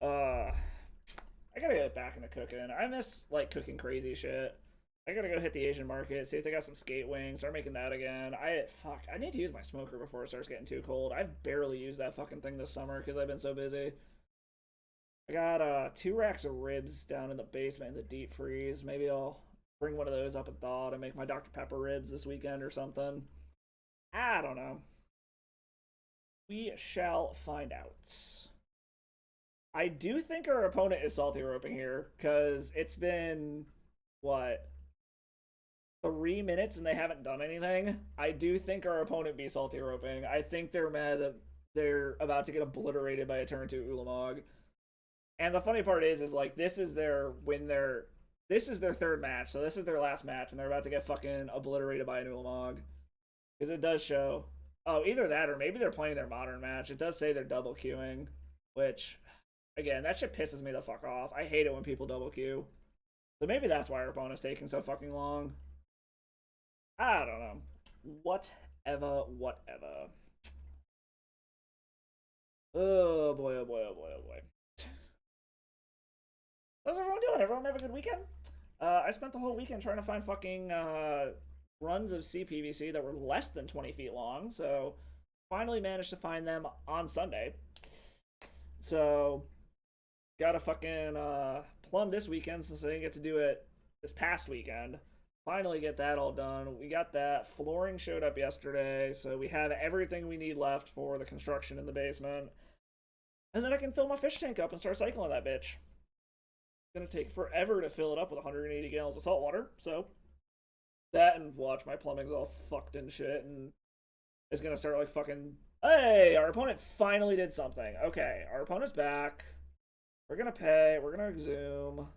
I gotta get back into cooking. I miss, like, cooking crazy shit. I gotta go hit the Asian market, see if they got some skate wings, start making that again. I need to use my smoker before it starts getting too cold. I've barely used that fucking thing this summer because I've been so busy. I got 2 racks of ribs down in the basement in the deep freeze. Maybe I'll bring one of those up and thaw and make my Dr. Pepper ribs this weekend or something. I don't know. We shall find out. I do think our opponent is salty roping here because it's been, what, 3 minutes and they haven't done anything. I do think our opponent be salty roping. I think they're mad that they're about to get obliterated by a turn 2 Ulamog. And the funny part is like, this is their 3rd match, so this is their last match, and they're about to get fucking obliterated by an Ulamog. Because it does show. Oh, either that or maybe they're playing their modern match. It does say they're double queuing, which, again, that shit pisses me the fuck off. I hate it when people double queue. So maybe that's why our opponent's taking so fucking long. I don't know. Whatever. Oh boy, oh boy, oh boy, oh boy. How's everyone doing? Everyone have a good weekend? I spent the whole weekend trying to find fucking runs of CPVC that were less than 20 feet long, so finally managed to find them on Sunday. So, gotta fucking plumb this weekend since I didn't get to do it this past weekend. Finally get that all done. We got that. Flooring showed up yesterday, so we have everything we need left for the construction in the basement. And then I can fill my fish tank up and start cycling that bitch. It's gonna take forever to fill it up with 180 gallons of salt water, so that, and watch, my plumbing's all fucked and shit, and it's gonna start like fucking. Hey, our opponent finally did something. Okay, our opponent's back. We're gonna pay. We're gonna exhume.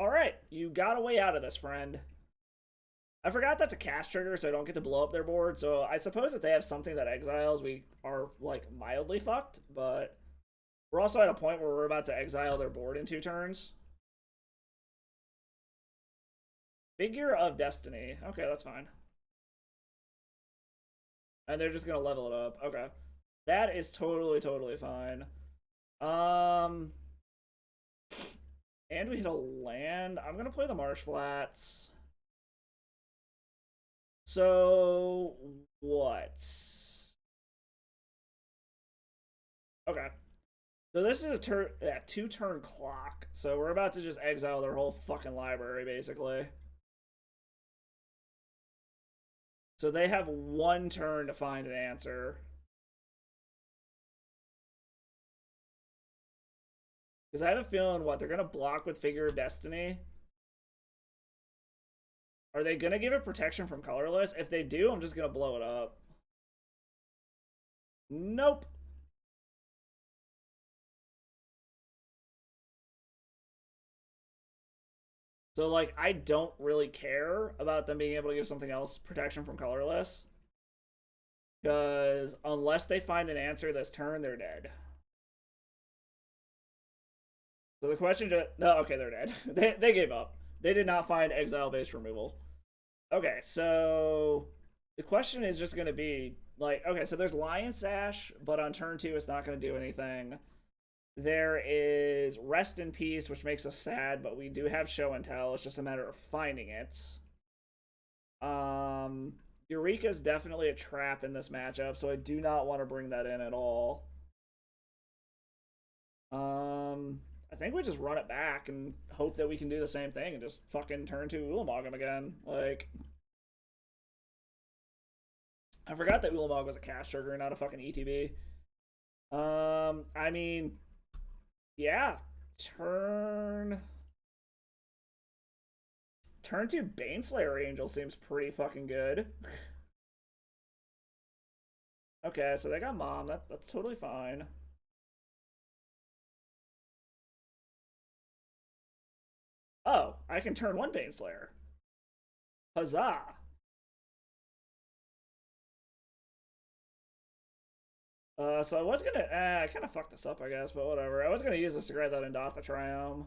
Alright, you got a way out of this, friend. I forgot that's a cast trigger, so I don't get to blow up their board, so I suppose if they have something that exiles, we are, like, mildly fucked, but we're also at a point where we're about to exile their board in 2 turns. Figure of Destiny. Okay, that's fine. And they're just gonna level it up. Okay. That is totally fine. And we hit a land. I'm gonna play the Marsh Flats. So, what? Okay. So this is a 2-turn clock. So we're about to just exile their whole fucking library, basically. So they have 1 turn to find an answer. Because I have a feeling, what, they're going to block with Figure of Destiny? Are they going to give it protection from colorless? If they do, I'm just going to blow it up. Nope. So, like, I don't really care about them being able to give something else protection from colorless. Because unless they find an answer this turn, they're dead. So the question just... No, okay, they're dead. They gave up. They did not find exile-based removal. Okay, so... The question is just going to be, like... Okay, so there's Lion Sash, but on turn 2 it's not going to do anything. There is Rest in Peace, which makes us sad, but we do have Show and Tell. It's just a matter of finding it. Eureka's definitely a trap in this matchup, so I do not want to bring that in at all. I think we just run it back and hope that we can do the same thing and just fucking turn to Ulamog him again. Like, I forgot that Ulamog was a cast trigger, not a fucking ETB. I mean, yeah, turn 2 Baneslayer Angel seems pretty fucking good. Okay, so they got Mom. That's totally fine. Oh, I can turn 1 Baneslayer. Huzzah! So I was gonna, I kind of fucked this up, I guess, but whatever. I was gonna use this to grab that Indatha Triome.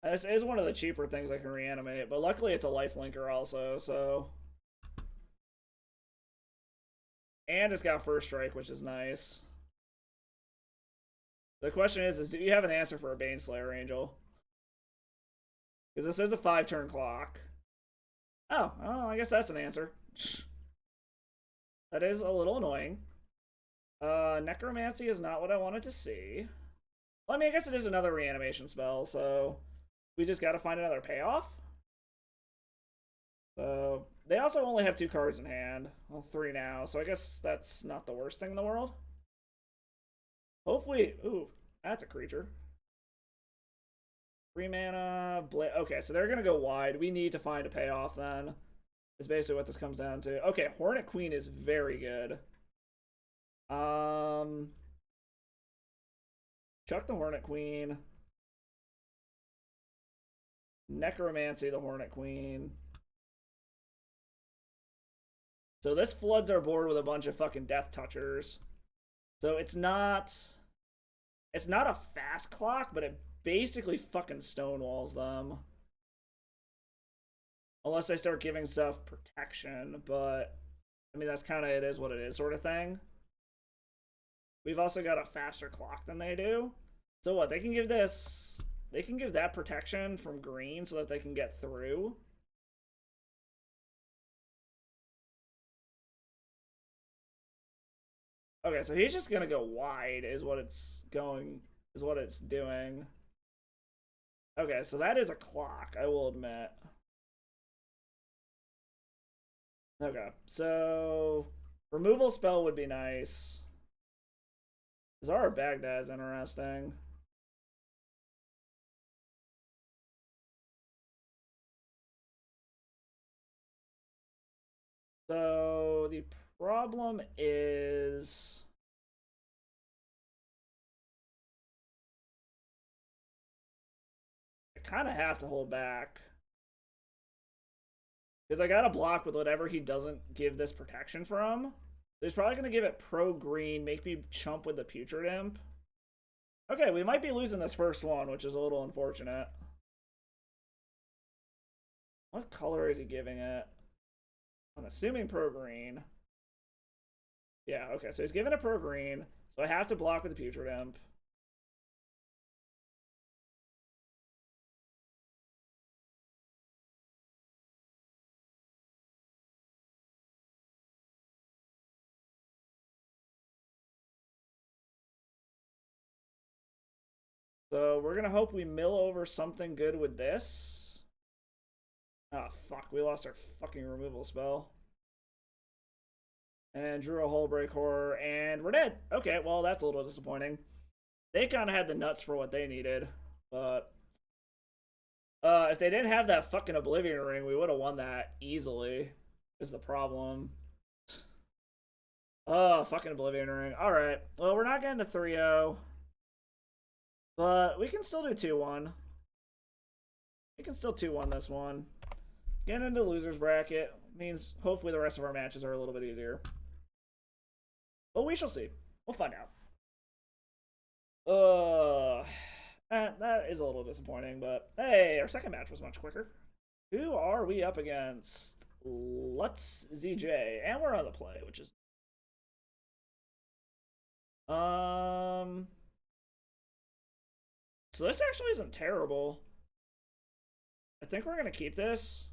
This is one of the cheaper things I can reanimate, but luckily it's a life linker also, so. And it's got First Strike, which is nice. The question is do you have an answer for a Baneslayer Angel? Because this is a 5-turn clock. Oh, well, I guess that's an answer. That is a little annoying. Necromancy is not what I wanted to see. Well, I mean, I guess it is another reanimation spell, so we just gotta find another payoff. So, they also only have 2 cards in hand. Well, 3 now, so I guess that's not the worst thing in the world. Hopefully, ooh, that's a creature. 3 mana, okay, so they're gonna go wide. We need to find a payoff then. Is basically what this comes down to. Okay, Hornet Queen is very good. Chuck the Hornet Queen. Necromancy the Hornet Queen. So this floods our board with a bunch of fucking Death Touchers. So it's not a fast clock, but it basically fucking stonewalls them. Unless I start giving stuff protection, but I mean that's kind of it is what it is sort of thing. We've also got a faster clock than they do. So what, they can give this, they can give that protection from green so that they can get through. Okay, so he's just gonna go wide is what it's doing. Okay, so that is a clock, I will admit. Okay, so removal spell would be nice. Zara Baghdad's interesting. So the problem is I kind of have to hold back. Because I gotta block with whatever he doesn't give this protection from. He's probably gonna give it pro green, make me chump with the Putrid Imp. Okay, we might be losing this first one, which is a little unfortunate. What color is he giving it? I'm assuming pro green. Yeah, okay, so he's giving it pro green, so I have to block with the Putrid Imp. So we're gonna hope we mill over something good with this. Oh, fuck. We lost our fucking removal spell. And drew a Hullbreak Horror, and we're dead. Okay, well, that's a little disappointing. They kind of had the nuts for what they needed, but if they didn't have that fucking Oblivion Ring, we would have won that easily, is the problem. Oh, fucking Oblivion Ring. Alright, well, we're not getting the 3-0, but we can still do 2-1. We can still 2-1 this one. Getting into loser's bracket means hopefully the rest of our matches are a little bit easier. But we shall see. We'll find out. That is a little disappointing, but hey, our second match was much quicker. Who are we up against? Let's ZJ, and we're on the play, which is so this actually isn't terrible. I think we're gonna keep this.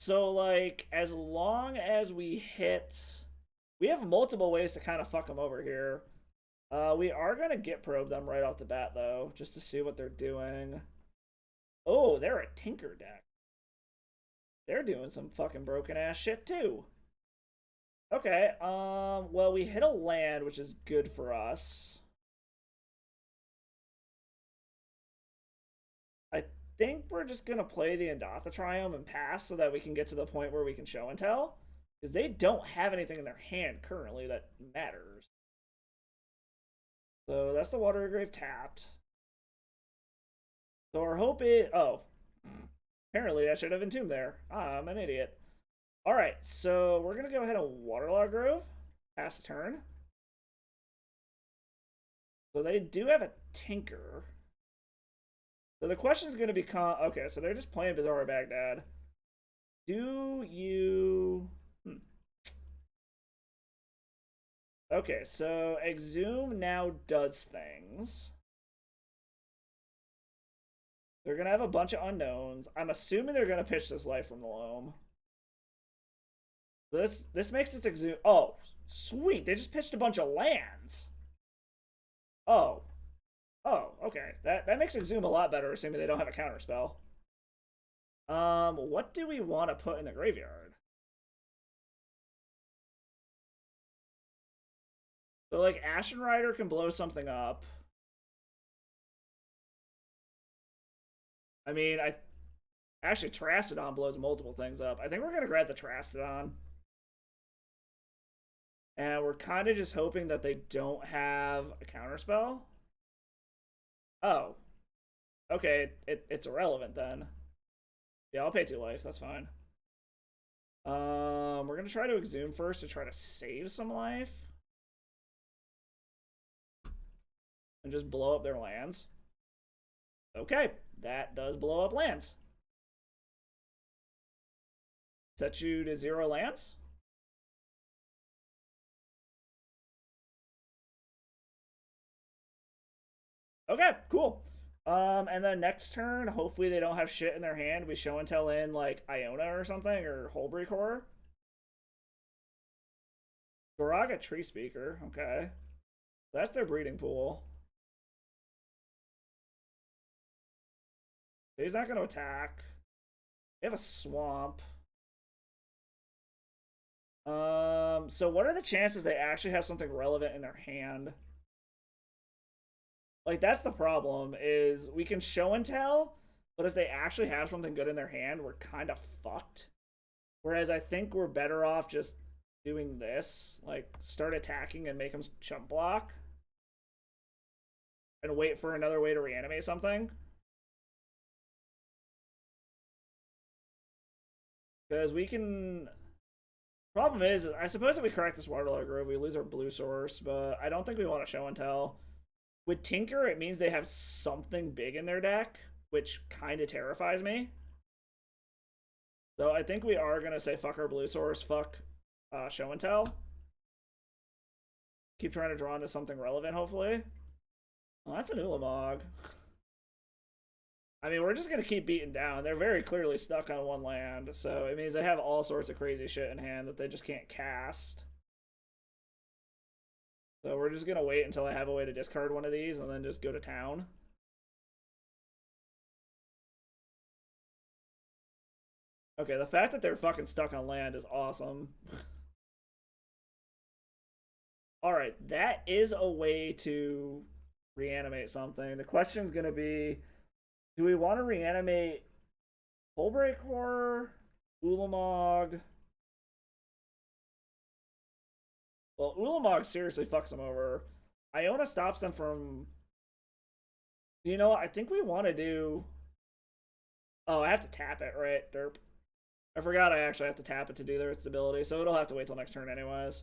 So like, as long as we have multiple ways to kind of fuck them over here. We are gonna Git probe them right off the bat though, just to see what they're doing. Oh, they're a Tinker deck. They're doing some fucking broken ass shit too. Okay, well, we hit a land, which is good for us. I think we're just gonna play the Indatha Triumph and pass so that we can get to the point where we can show and tell. Because they don't have anything in their hand currently that matters. So that's the Watery Grave tapped. So our hope is... Oh. Apparently I should have Entombed there. I'm an idiot. Alright, so we're going to go ahead and Waterlog Grove. Pass a turn. So they do have a Tinker. So the question is going to become... Okay, so they're just playing Bizarro Baghdad. Do you... Okay, so Exhume now does things. They're going to have a bunch of unknowns. I'm assuming they're going to pitch this Life from the Loam. This makes this Exhume... Oh, sweet. They just pitched a bunch of lands. Oh. Oh, okay. That makes Exhume a lot better, assuming they don't have a counterspell. What do we want to put in the graveyard? So, like, Ashen Rider can blow something up. I mean, actually, Terastodon blows multiple things up. I think we're going to grab the Terastodon. And we're kind of just hoping that they don't have a counterspell. Oh. Okay, it's irrelevant then. Yeah, I'll pay 2 life. That's fine. We're going to try to Exhume first to try to save some life. And just blow up their lands. Okay, that does blow up lands. Set you to 0 lands. Okay, cool. And then next turn, hopefully they don't have shit in their hand. We show and tell in like Iona or something, or Hullbreak Horror. Goraga Tree Speaker, okay. That's their breeding pool. He's not going to attack. They have a swamp. So what are the chances they actually have something relevant in their hand? Like, that's the problem, is we can show and tell, but if they actually have something good in their hand, we're kind of fucked. Whereas I think we're better off just doing this. Like, start attacking and make them chump block. And wait for another way to reanimate something. Because we can... Problem is, I suppose if we correct this Waterlog Grove, we lose our blue source, but I don't think we want to show and tell. With Tinker, it means they have something big in their deck, which kind of terrifies me. So I think we are going to say fuck our blue source, fuck show and tell. Keep trying to draw into something relevant, hopefully. Well, that's an Ulamog. I mean, we're just going to keep beating down. They're very clearly stuck on one land, so it means they have all sorts of crazy shit in hand that they just can't cast. So we're just going to wait until I have a way to discard one of these and then just go to town. Okay, the fact that they're fucking stuck on land is awesome. Alright, that is a way to reanimate something. The question's gonna be, do we want to reanimate Hullbreak Horror, Ulamog? Well, Ulamog seriously fucks them over. Iona stops them from... You know what? I think we want to do... Oh, I have to tap it, right? Derp. I forgot I actually have to tap it to do their ability, so it'll have to wait till next turn anyways.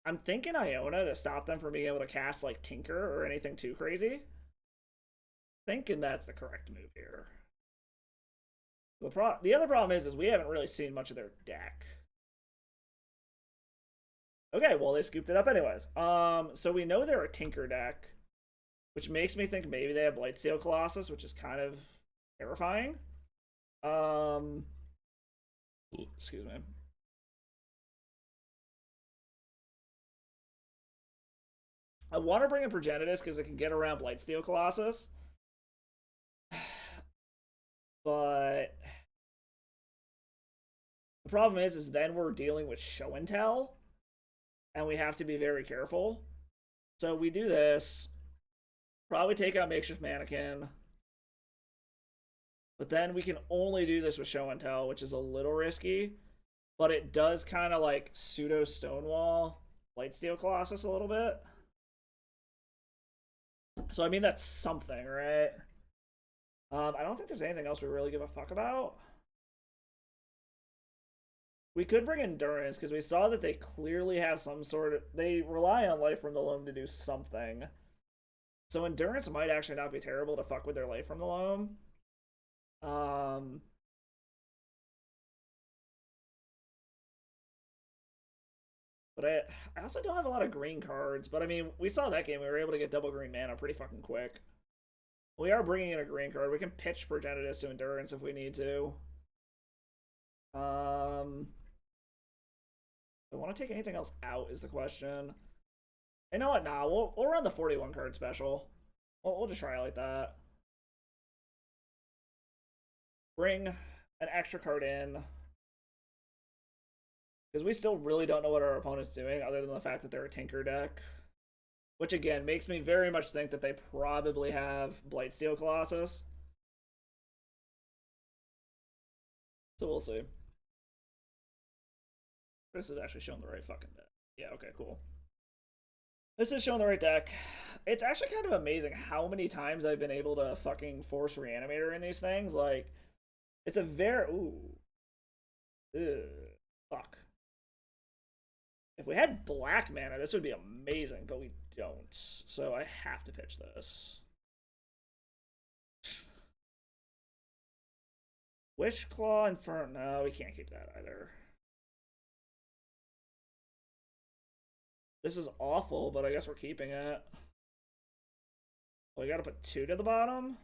I'm thinking Iona to stop them from being able to cast, like, Tinker or anything too crazy. Thinking that's the correct move here. The other problem is we haven't really seen much of their deck. Okay, well, they scooped it up anyways. So we know they're a Tinker deck, which makes me think maybe they have Blightsteel Colossus, which is kind of terrifying. Excuse me. I want to bring in Progenitus because it can get around Blightsteel Colossus. But the problem is then we're dealing with show and tell, and we have to be very careful. So we do this, probably take out Makeshift Mannequin, but then we can only do this with show and tell, which is a little risky, but it does kind of like pseudo Stonewall Blightsteel Colossus a little bit. So I mean that's something, right? I don't think there's anything else we really give a fuck about. We could bring Endurance, because we saw that they clearly have some sort of... They rely on Life from the Loam to do something. So Endurance might actually not be terrible to fuck with their Life from the Loam. But I also don't have a lot of green cards. But I mean, we saw that game. We were able to get double green mana pretty fucking quick. We are bringing in a green card. We can pitch Progenitus to Endurance if we need to. Do I want to take anything else out is the question. You know what? Nah, we'll run the 41 card special. We'll just try it like that. Bring an extra card in. Because we still really don't know what our opponent's doing, other than the fact that they're a Tinker deck. Which, again, makes me very much think that they probably have Blightsteel Colossus. So we'll see. This is actually showing the right fucking deck. Yeah, okay, cool. This is showing the right deck. It's actually kind of amazing how many times I've been able to fucking force Reanimator in these things. Like, it's a very... Ooh. Ugh. Fuck. If we had black mana, this would be amazing, but we don't. So I have to pitch this. Wishclaw Inferno. No, we can't keep that either. This is awful, but I guess we're keeping it. We gotta put 2 to the bottom.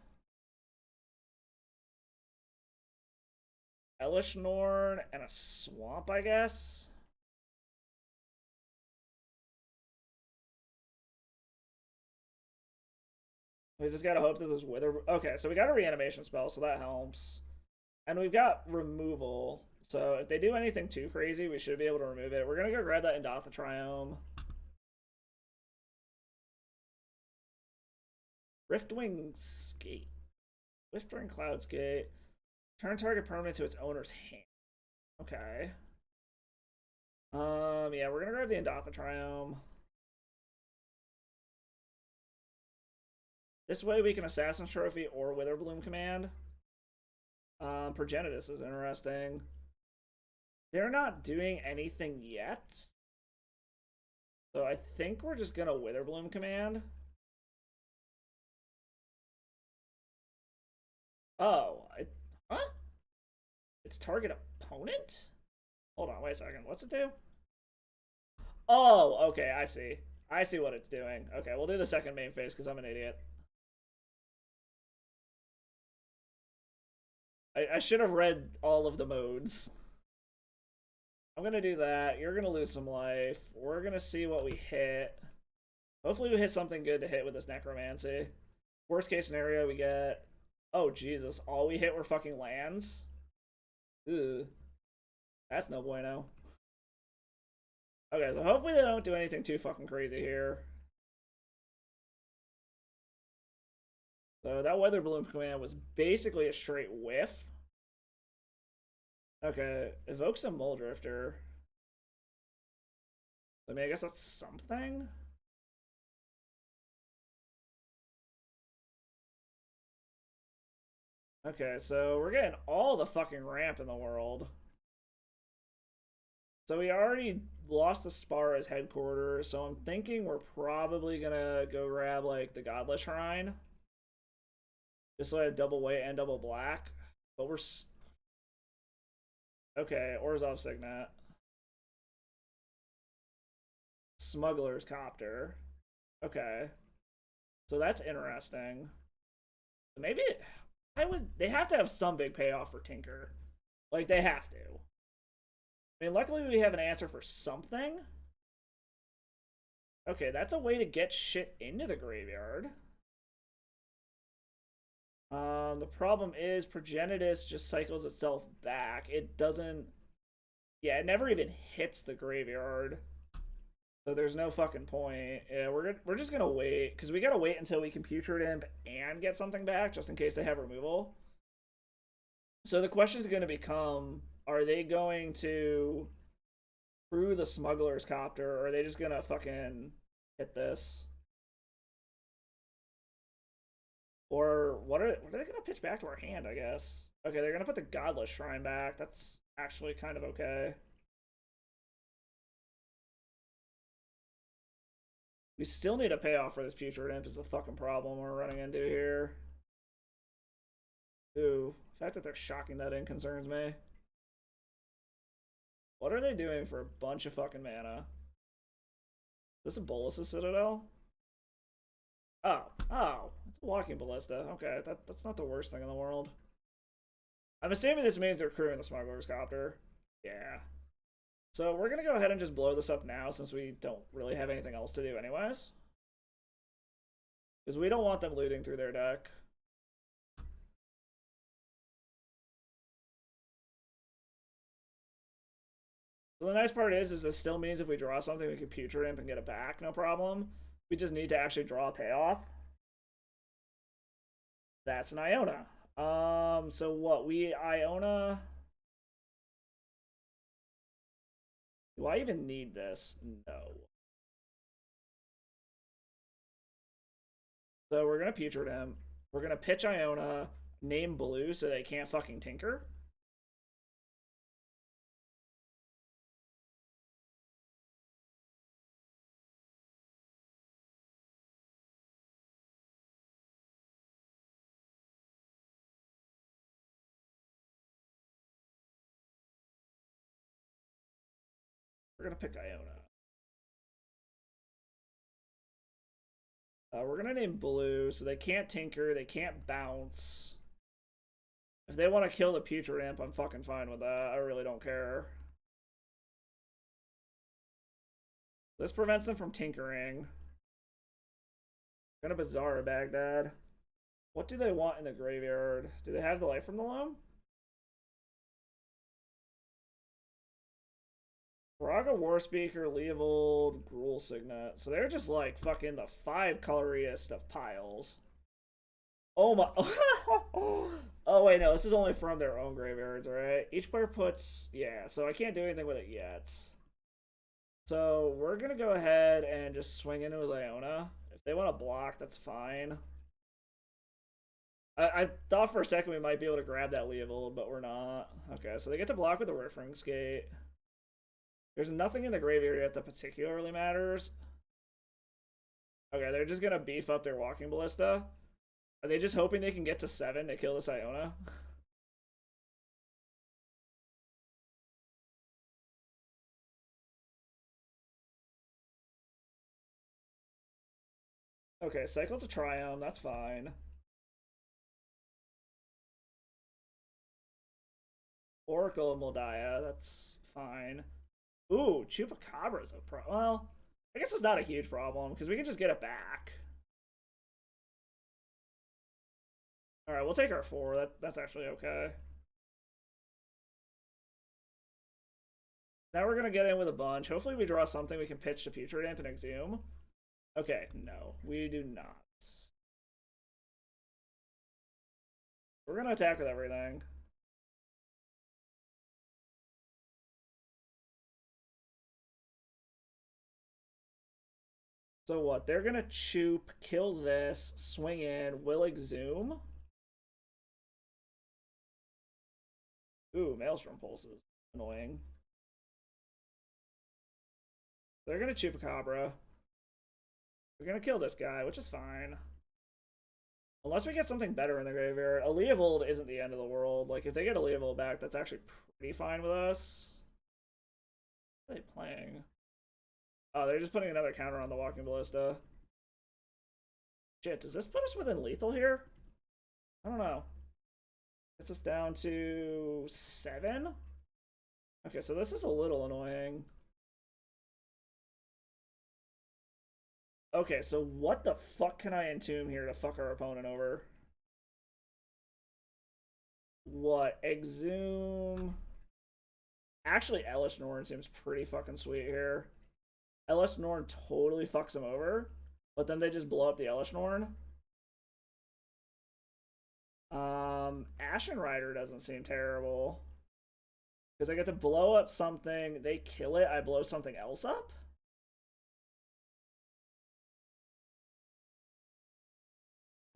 Elish Norn and a Swamp, I guess. We just gotta hope that this Wither... Okay, so we got a reanimation spell, so that helps. And we've got removal. So if they do anything too crazy, we should be able to remove it. We're gonna go grab that Endotha Triome. Riftwing Skate. Riftwing Cloudskate. Turn target permanent to its owner's hand. Okay. Yeah, we're gonna grab the Endotha Triome. This way we can Assassin's Trophy or Witherbloom Command. Progenitus is interesting. They're not doing anything yet. So I think we're just gonna Witherbloom Command. Oh, huh? It's target opponent? Hold on, wait a second. What's it do? Oh, okay, I see. I see what it's doing. Okay, we'll do the second main phase because I'm an idiot. I should have read all of the modes. I'm gonna do that. You're gonna lose some life. We're gonna see what we hit. Hopefully we hit something good to hit with this Necromancy. Worst case scenario, we get... Oh, Jesus. All we hit were fucking lands? Ugh. That's no bueno. Okay, so hopefully they don't do anything too fucking crazy here. So that weather balloon command was basically a straight whiff. Okay, evoke some mole drifter. I mean, I guess that's something. Okay, so we're getting all the fucking ramp in the world. So we already lost the Spar as headquarters, so I'm thinking we're probably gonna go grab like the Godless Shrine. Just like double white and double black. But we're okay, Orzhov Signet. Smuggler's Copter. Okay. So that's interesting. Maybe they have to have some big payoff for Tinker. Like they have to. I mean, luckily we have an answer for something. Okay, that's a way to get shit into the graveyard. The problem is Progenitus just cycles itself back. It doesn't... Yeah, it never even hits the graveyard. So there's no fucking point. Yeah, we're just gonna wait, because we gotta wait until we can Putrid Imp and get something back, just in case they have removal. So the question is gonna become, are they going to crew the Smuggler's Copter, or are they just gonna fucking hit this? Or what are they gonna pitch back to our hand, I guess? Okay, they're gonna put the Godless Shrine back. That's actually kind of okay. We still need a payoff for this Putrid Imp is the fucking problem we're running into here. Ooh, the fact that they're shocking that in concerns me. What are they doing for a bunch of fucking mana? Is this a Bolas's Citadel? Oh, it's a walking ballista. Okay, that's not the worst thing in the world. I'm assuming this means they're crewing the Smuggler's Copter. Yeah. So we're gonna go ahead and just blow this up now since we don't really have anything else to do anyways. Because we don't want them looting through their deck. So the nice part is this still means if we draw something, we can Putrid Imp and get it back, no problem. We just need to actually draw a payoff. That's an Iona. So what? We Iona... Do I even need this? No. So we're gonna Putrid Imp. We're gonna pitch Iona, name blue so they can't fucking tinker. We're gonna pick Iona. We're gonna name blue so they can't tinker, they can't bounce. If they want to kill the Putrid Imp, I'm fucking fine with that. I really don't care. This prevents them from tinkering. Gonna Bazaar Baghdad. What do they want in the graveyard? Do they have the Life from the Loam? Braga Warspeaker, Leovold, Gruul Signet. So they're just like fucking the 5 coloriest of piles. Oh my. Oh wait, no, this is only from their own graveyards, right? Each player puts. Yeah, so I can't do anything with it yet. So we're gonna go ahead and just swing into Leona. If they want to block, that's fine. I thought for a second we might be able to grab that Leovold, but we're not. Okay, so they get to block with the Riftring Skate. There's nothing in the graveyard yet that particularly matters. Okay, they're just gonna beef up their Walking Ballista. Are they just hoping they can get to 7 to kill this Iona? Okay, Cycle's a Triumph, that's fine. Oracle and Moldiah, that's fine. Ooh, Chupacabra's a pro. Well, I guess it's not a huge problem because we can just get it back. All right, we'll take our 4. That's actually okay. Now we're gonna get in with a bunch. Hopefully we draw something we can pitch to Putrid Imp and Exhume. Okay, no, we do not. We're gonna attack with everything. So what? They're gonna choop, kill this, swing in, will Exhume. Ooh, Maelstrom Pulses. Annoying. They're gonna Chupacabra. We're gonna kill this guy, which is fine. Unless we get something better in the graveyard. A Leovold isn't the end of the world. Like, if they get a Leovold back, that's actually pretty fine with us. What are they playing? Oh, they're just putting another counter on the Walking Ballista. Shit, does this put us within lethal here? I don't know. Gets us down to 7? Okay, so this is a little annoying. Okay, so what the fuck can I entomb here to fuck our opponent over? What? Exhume? Actually, Elish Norn seems pretty fucking sweet here. Elish Norn totally fucks him over, but then they just blow up the Elish Norn. Ashen Rider doesn't seem terrible. Because I get to blow up something, they kill it, I blow something else up?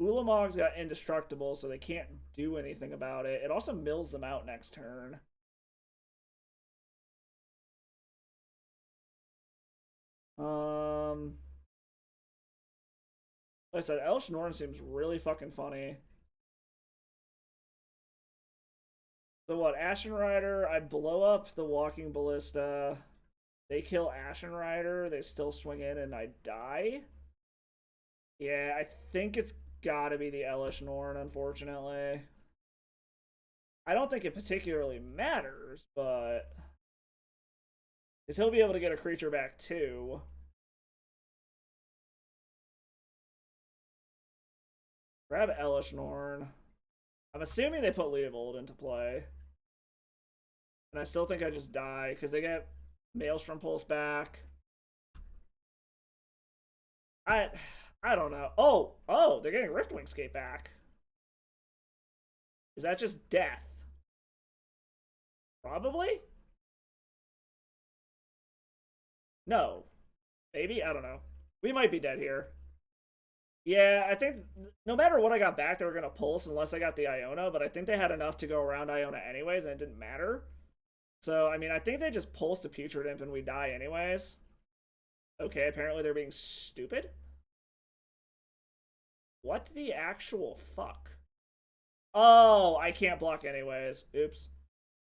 Ulamog's got indestructible, so they can't do anything about it. It also mills them out next turn. Like I said, Elish Norn seems really fucking funny. So what, Ashen Rider, I blow up the Walking Ballista. They kill Ashen Rider, they still swing in and I die? Yeah, I think it's gotta be the Elish Norn, unfortunately. I don't think it particularly matters, but... because he'll be able to get a creature back too. Grab Elish Norn. I'm assuming they put Leovold into play. And I still think I just die, because they get Maelstrom Pulse back. I don't know. Oh, they're getting Riftwingscape back. Is that just death? Probably? No. Maybe? I don't know. We might be dead here. Yeah, I think no matter what I got back, they were going to pulse unless I got the Iona, but I think they had enough to go around Iona anyways, and it didn't matter. So, I mean, I think they just pulse the Putrid Imp and we die anyways. Okay, apparently they're being stupid. What the actual fuck? Oh, I can't block anyways. Oops.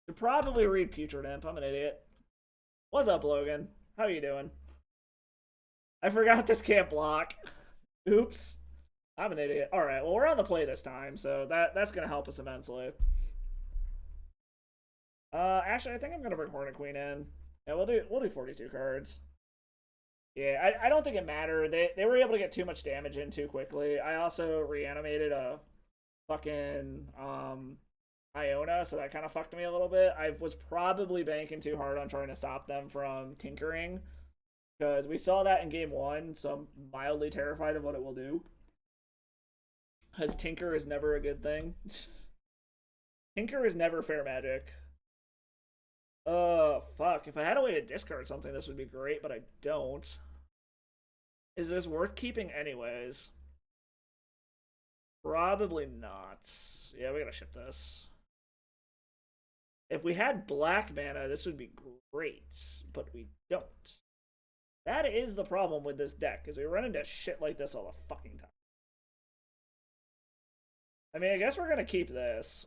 Should probably read Putrid Imp. I'm an idiot. What's up, Logan? How you doing? I forgot this can't block. Oops. I'm an idiot. Alright, well, we're on the play this time, so that's going to help us immensely. Actually, I think I'm going to bring Hornet Queen in. Yeah, we'll do 42 cards. Yeah, I don't think it mattered. They were able to get too much damage in too quickly. I also reanimated a fucking Iona, so that kind of fucked me a little bit. I was probably banking too hard on trying to stop them from tinkering, because we saw that in game 1, so I'm mildly terrified of what it will do. Because Tinker is never a good thing. Tinker is never fair magic. Fuck. If I had a way to discard something, this would be great, but I don't. Is this worth keeping anyways? Probably not. Yeah, we gotta ship this. If we had black mana, this would be great, but we don't. That is the problem with this deck, is we run into shit like this all the fucking time. I mean, I guess we're gonna keep this.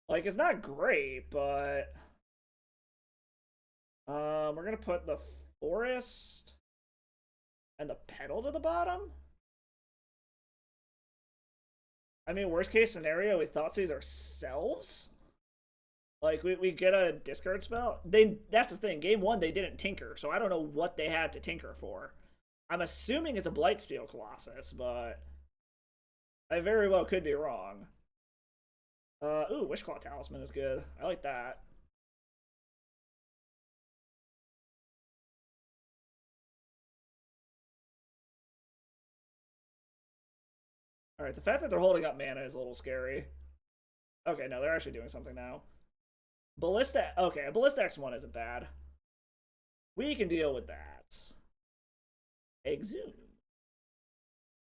Like, it's not great, but... we're gonna put the Forest and the Petal to the bottom? I mean, worst case scenario, we Thoughtseize ourselves? Like, we get a discard spell? That's the thing, game 1 they didn't tinker, so I don't know what they had to tinker for. I'm assuming it's a Blightsteel Colossus, but... I very well could be wrong. Ooh, Wishclaw Talisman is good. I like that. Alright, the fact that they're holding up mana is a little scary. Okay, no, they're actually doing something now. Ballista, okay, a Ballista X1 isn't bad. We can deal with that. Exhume.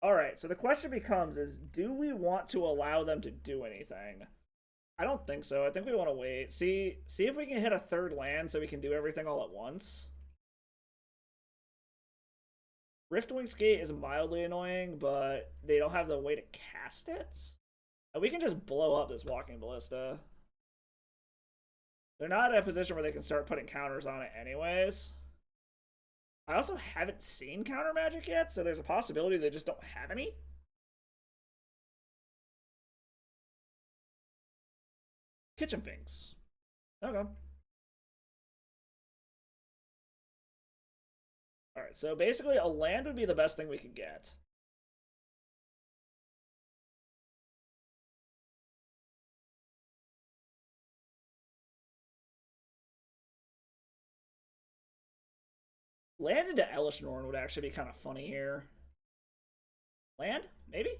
Alright, so the question becomes is, do we want to allow them to do anything? I don't think so. I think we want to wait. See if we can hit a third land so we can do everything all at once. Riftwing Skate is mildly annoying, but they don't have the way to cast it. And we can just blow up this Walking Ballista. They're not in a position where they can start putting counters on it anyways. I also haven't seen counter magic yet, so there's a possibility they just don't have any. Kitchen Finks. Okay. Alright, so basically a land would be the best thing we could get. Land into Elishnorn would actually be kind of funny here. Land? Maybe?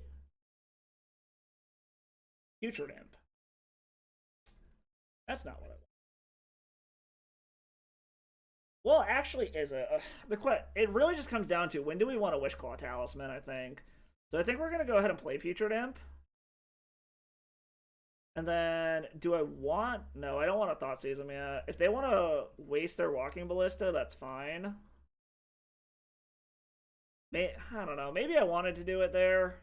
Putrid Imp. That's not what I want. Well, actually, is it? It really just comes down to when do we want a Wishclaw Talisman, I think. So I think we're going to go ahead and play Putrid Imp. And then, do I want... No, I don't want to Thoughtseize them yet. If they want to waste their Walking Ballista, that's fine. I don't know. Maybe I wanted to do it there.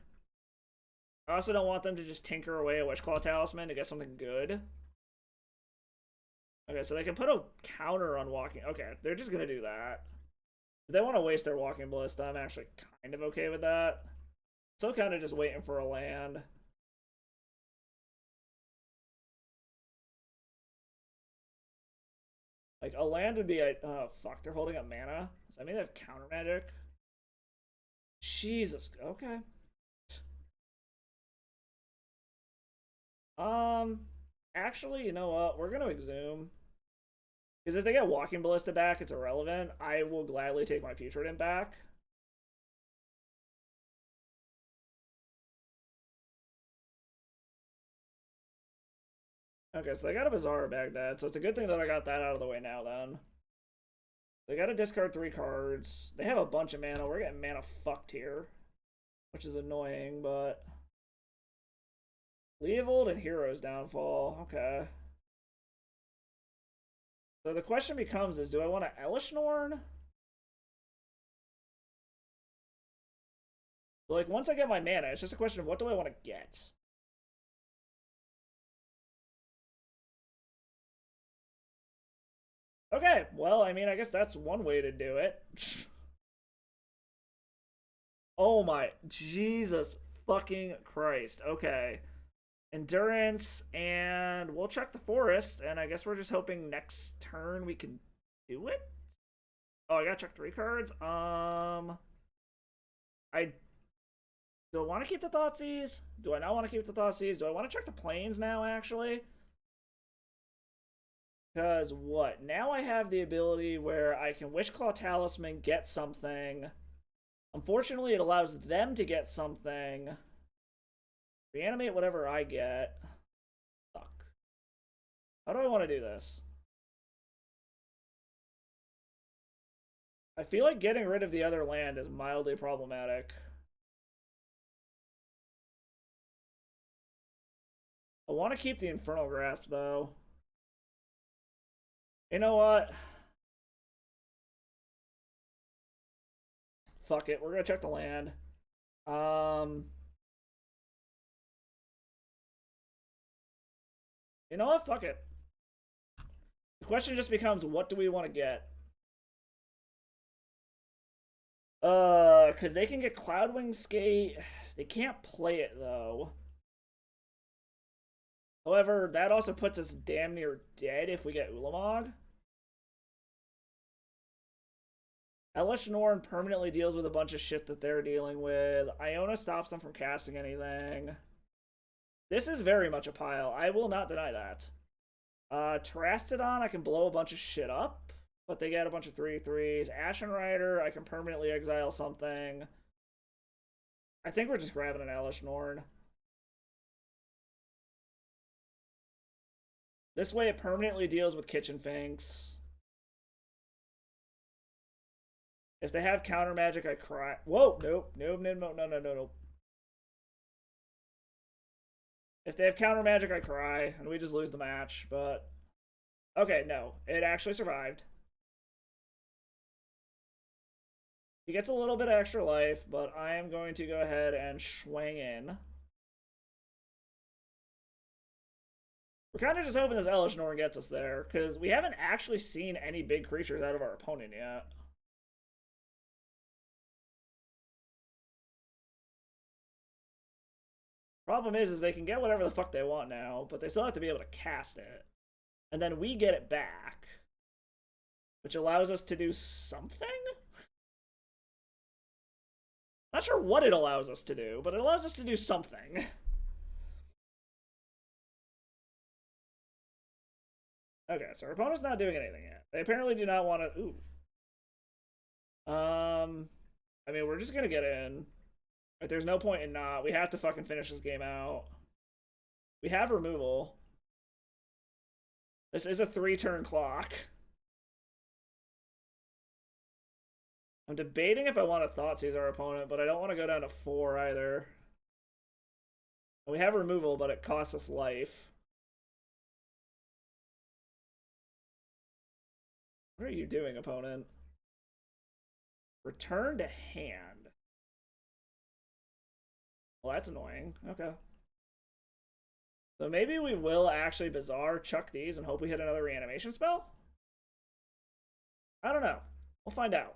I also don't want them to just tinker away a Wishclaw Talisman to get something good. Okay, so they can put a counter on Walking... Okay, they're just going to do that. If they want to waste their Walking Ballista, I'm actually kind of okay with that. So kind of just waiting for a land. Like, a land would be... Oh, fuck, they're holding up mana? Does that mean they have counter magic? Jesus, okay. Actually, you know what? We're gonna Exhume. Because if they get Walking Ballista back, it's irrelevant. I will gladly take my Putrid Imp back. Okay, so they got a Bizarre Baghdad, so it's a good thing that I got that out of the way now, then. They gotta discard 3 cards. They have a bunch of mana. We're getting mana fucked here. Which is annoying, but... Leovold and Hero's Downfall. Okay. So the question becomes is, do I want to Elishnorn? So like, once I get my mana, it's just a question of what do I want to get? Okay, well, I mean, I guess that's one way to do it. Oh my, Jesus fucking Christ. Okay. Endurance, and we'll check the forest, and I guess we're just hoping next turn we can do it? Oh, I gotta check 3 cards? I do I want to keep the Thoughtseize? Do I not want to keep the Thoughtseize? Do I want to check the planes now, actually? Because what? Now I have the ability where I can Wishclaw Talisman, get something. Unfortunately, it allows them to get something. Reanimate whatever I get. Fuck. How do I want to do this? I feel like getting rid of the other land is mildly problematic. I want to keep the Infernal Grasp, though. You know what? Fuck it. We're gonna check the land. You know what? Fuck it. The question just becomes, what do we want to get? Because they can get Cloudwing Skate. They can't play it, though. However, that also puts us damn near dead if we get Ulamog. Elishnorn permanently deals with a bunch of shit that they're dealing with. Iona stops them from casting anything. This is very much a pile. I will not deny that. Terastodon, I can blow a bunch of shit up, but they get a bunch of 3/3s. Ashen Rider, I can permanently exile something. I think we're just grabbing an Elish Norn. This way it permanently deals with Kitchen Finks. If they have counter magic, I cry. Whoa, nope, nope, nope, no, no, no, no, no. If they have counter magic, I cry, and we just lose the match, but... Okay, no. It actually survived. He gets a little bit of extra life, but I am going to go ahead and swing in. We're kind of just hoping this Elish Norn gets us there, because we haven't actually seen any big creatures out of our opponent yet. Problem is they can get whatever the fuck they want now, but they still have to be able to cast it. And then we get it back, which allows us to do something? Not sure what it allows us to do, but it allows us to do something. Okay, so our opponent's not doing anything yet. They apparently do not want to... Ooh. I mean, we're just gonna get in. Like, there's no point in not. We have to fucking finish this game out. We have removal. This is a 3-turn clock. I'm debating if I want to Thoughtseize our opponent, but I don't want to go down to 4 either. We have removal, but it costs us life. What are you doing, opponent? Return to hand. Well, that's annoying. Okay. So maybe we will actually Bizarre chuck these and hope we hit another reanimation spell? I don't know. We'll find out.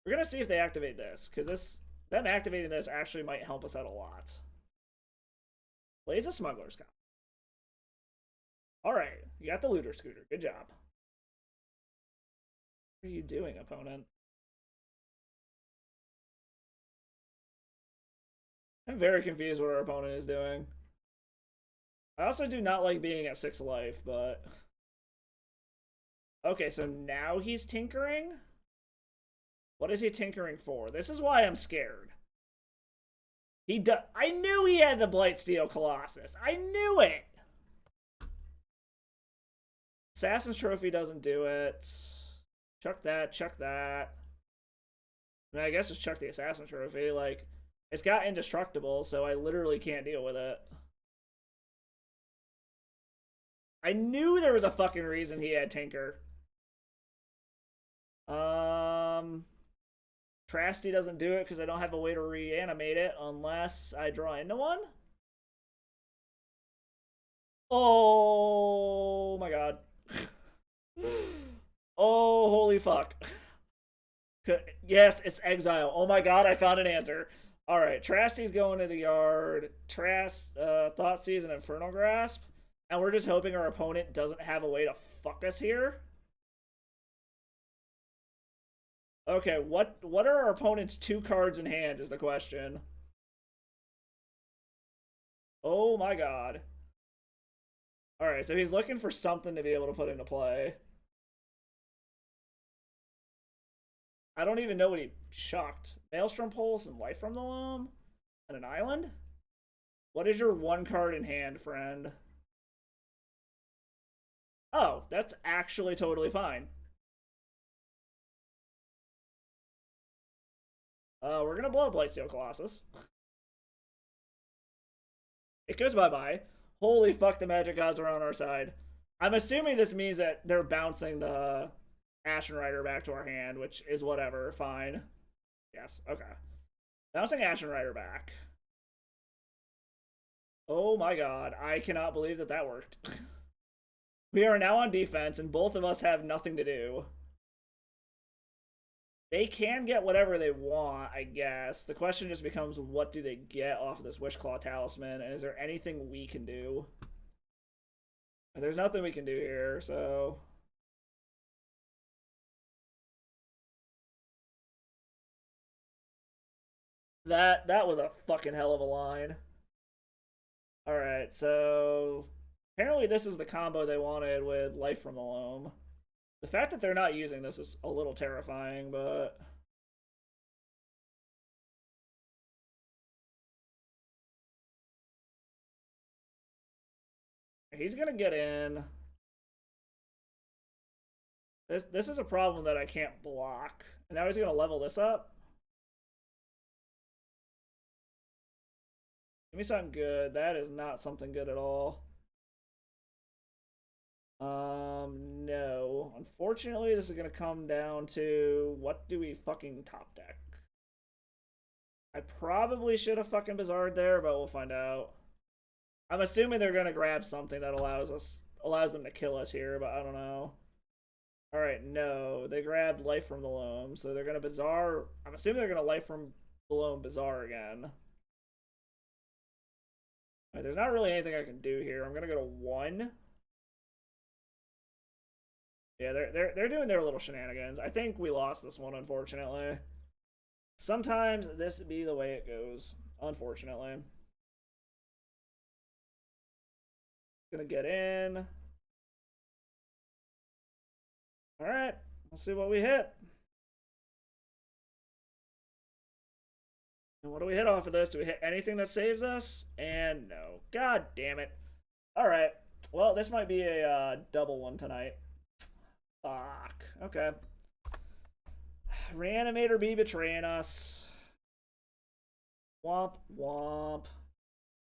We're going to see if they activate this, because them activating this actually might help us out a lot. Plays a Smuggler's Cup. Alright, you got the Looter Scooter. Good job. What are you doing, opponent? I'm very confused what our opponent is doing. I also do not like being at 6 life, but... Okay, so now he's tinkering? What is he tinkering for? This is why I'm scared. I knew he had the Blightsteel Colossus. I knew it! Assassin's Trophy doesn't do it. Chuck that, chuck that. I mean, I guess just chuck the Assassin's Trophy. Like, it's got Indestructible, so I literally can't deal with it. I knew there was a fucking reason he had Tinker. Trasty doesn't do it because I don't have a way to reanimate it unless I draw into one. Oh my god. Oh, holy fuck. Yes, it's Exile. Oh my god, I found an answer. Alright, Trasty's going to the yard. Thoughtseize and Infernal Grasp. And we're just hoping our opponent doesn't have a way to fuck us here. Okay, what are our opponent's 2 cards in hand is the question. Oh my god. Alright, so he's looking for something to be able to put into play. I don't even know what he chucked. Maelstrom Pulse and Life from the Loam? And an island? What is your 1 card in hand, friend? Oh, that's actually totally fine. We're gonna blow up Blightsteel Colossus. It goes bye-bye. Holy fuck, the magic gods are on our side. I'm assuming this means that they're bouncing the Ashen Rider back to our hand, which is whatever, fine. Yes, okay. Bouncing Ashen Rider back. Oh my god, I cannot believe that that worked. We are now on defense, and both of us have nothing to do. They can get whatever they want, I guess. The question just becomes, what do they get off of this Wishclaw Talisman, and is there anything we can do? There's nothing we can do here, so... That was a fucking hell of a line. Alright, so... Apparently this is the combo they wanted with Life from the Loam. The fact that they're not using this is a little terrifying, but... He's gonna get in. This is a problem that I can't block. And now he's gonna level this up. Give me something good. That is not something good at all. No. Unfortunately, this is gonna come down to what do we fucking top deck? I probably should have fucking Bizarred there, but we'll find out. I'm assuming they're gonna grab something that allows them to kill us here, but I don't know. Alright, no. They grabbed Life from the Loam, so they're gonna Bizarre. I'm assuming they're gonna Life from the Loam Bizarre again. Right, there's not really anything I can do here. I'm gonna go to 1. Yeah, they're doing their little shenanigans. I think we lost this one, unfortunately. Sometimes this be the way it goes, unfortunately. Gonna get in. Alright, let's see what we hit. And what do we hit off of this? Do we hit anything that saves us? And no. God damn it. Alright, well, this might be a double one tonight. Fuck. Okay. Reanimator be betraying us. Womp womp.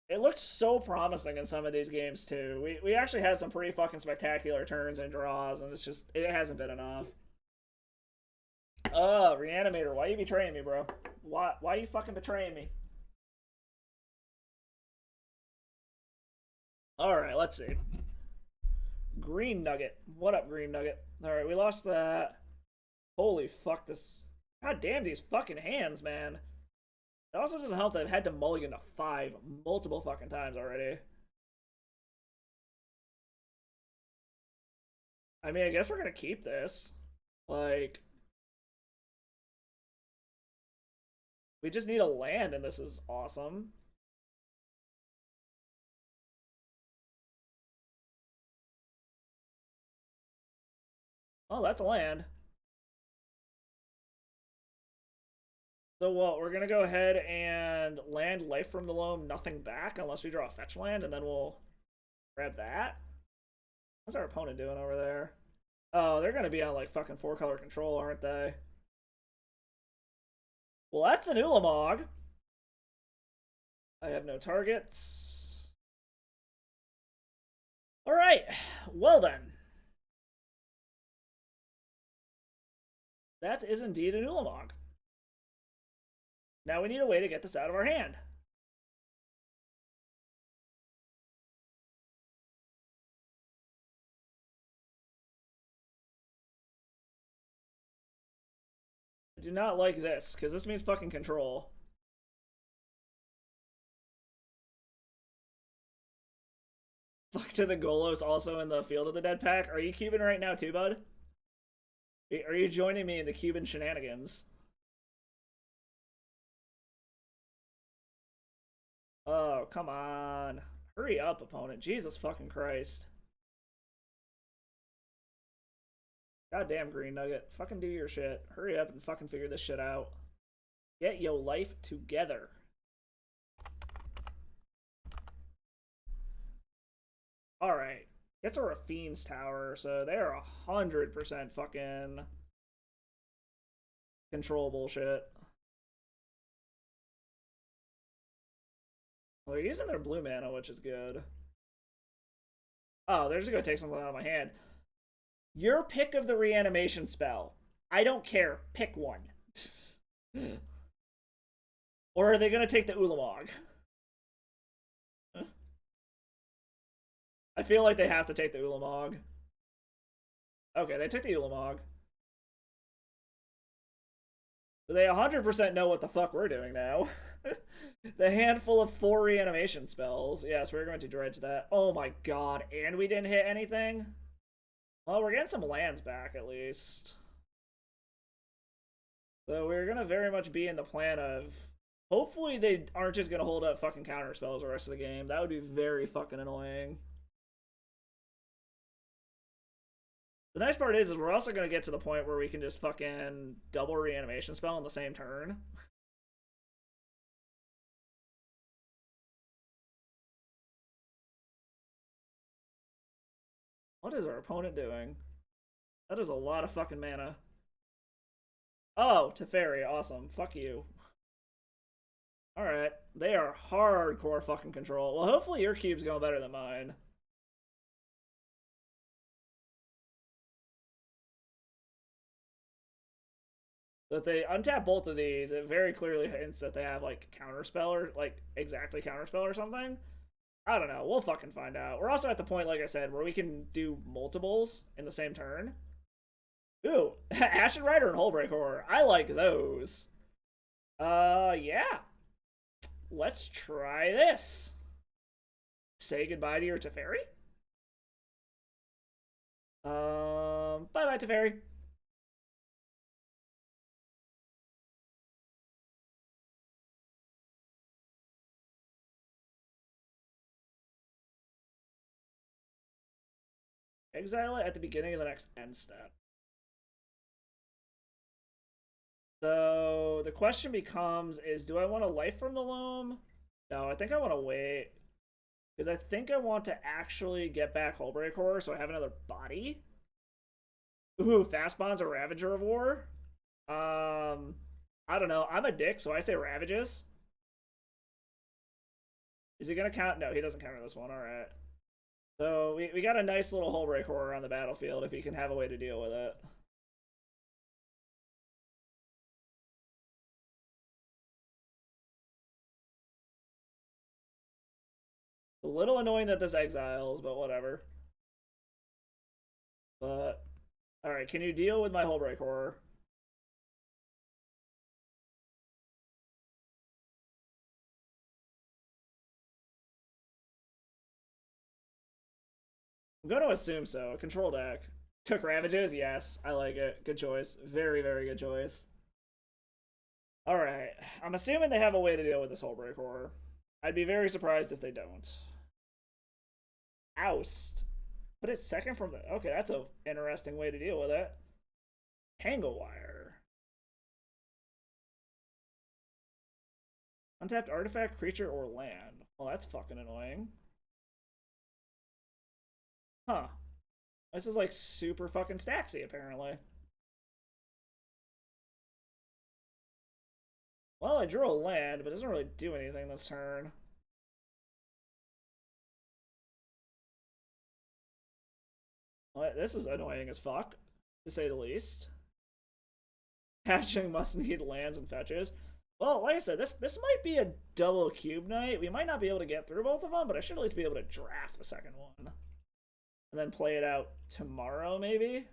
It looked so promising in some of these games too. We actually had some pretty fucking spectacular turns and draws, and it's just it hasn't been enough. Reanimator, why you betraying me, bro? Why you fucking betraying me? Alright, let's see. Green Nugget. What up, Green Nugget? Alright, we lost that. Holy fuck, this... God damn these fucking hands, man. It also doesn't help that I've had to mulligan to 5 multiple fucking times already. I mean, I guess we're gonna keep this. Like... We just need a land, and this is awesome. Oh, that's a land. So what, we're gonna go ahead and land Life from the Loam, nothing back, unless we draw a fetch land, and then we'll grab that? What's our opponent doing over there? Oh, they're gonna be on, like, fucking 4-color control, aren't they? Well, that's an Ulamog. I have no targets. Alright, well then. That is indeed an Ulamog. Now we need a way to get this out of our hand. I do not like this, because this means fucking control. Fuck to the Golos also in the Field of the Dead pack. Are you Cuban right now too, bud? Are you joining me in the Cuban shenanigans? Oh, come on. Hurry up, opponent. Jesus fucking Christ. Goddamn, Green Nugget. Fucking do your shit. Hurry up and fucking figure this shit out. Get your life together. Alright. Gets a Rafine's Tower, so they are 100% fucking control bullshit. Well, they're using their blue mana, which is good. Oh, they're just gonna take something out of my hand. Your pick of the reanimation spell. I don't care. Pick one. Or are they gonna take the Ulamog? I feel like they have to take the Ulamog. Okay, they took the Ulamog. So they 100% know what the fuck we're doing now. The handful of 4 reanimation spells. Yes, we're going to dredge that. Oh my god, and we didn't hit anything? Well, we're getting some lands back, at least. So we're gonna very much be in the plan of... Hopefully they aren't just gonna hold up fucking counter spells the rest of the game. That would be very fucking annoying. The nice part is we're also gonna get to the point where we can just fucking double reanimation spell on the same turn. What is our opponent doing? That is a lot of fucking mana. Oh, Teferi, awesome. Fuck you. Alright, they are hardcore fucking control. Well, hopefully your cube's going better than mine. So if they untap both of these, it very clearly hints that they have, like, counterspell or, like, exactly counterspell or something. I don't know. We'll fucking find out. We're also at the point, like I said, where we can do multiples in the same turn. Ooh, Ashen Rider and Hullbreak Horror. I like those. Yeah. Let's try this. Say goodbye to your Teferi. Bye-bye, Teferi. Exile it at the beginning of the next end step. So the question becomes is do I want a life from the loam? No, I think I want to wait. Because I think I want to actually get back Hullbreak Horror so I have another body. Ooh, Fast Bond's a Ravager of War. I don't know. I'm a dick, so I say Ravages. Is he gonna count? No, he doesn't counter this one. Alright. So we got a nice little Hullbreak Horror on the battlefield if he can have a way to deal with it. A little annoying that this exiles, but whatever. But alright, can you deal with my Hullbreak Horror? I'm going to assume so. A control deck. Took Ravages? Yes. I like it. Good choice. Very, very good choice. Alright. I'm assuming they have a way to deal with this Hullbreak Horror. I'd be very surprised if they don't. Oust. Put it second from the... Okay, that's an interesting way to deal with it. Tangle Wire. Untapped artifact, creature, or land. Well, that's fucking annoying. Huh. This is like super fucking stacksy, apparently. Well, I drew a land, but it doesn't really do anything this turn. Well, this is annoying as fuck, to say the least. Hatching must need lands and fetches. Well, like I said, this might be a double cube night. We might not be able to get through both of them, but I should at least be able to draft the second one. And then play it out tomorrow, maybe?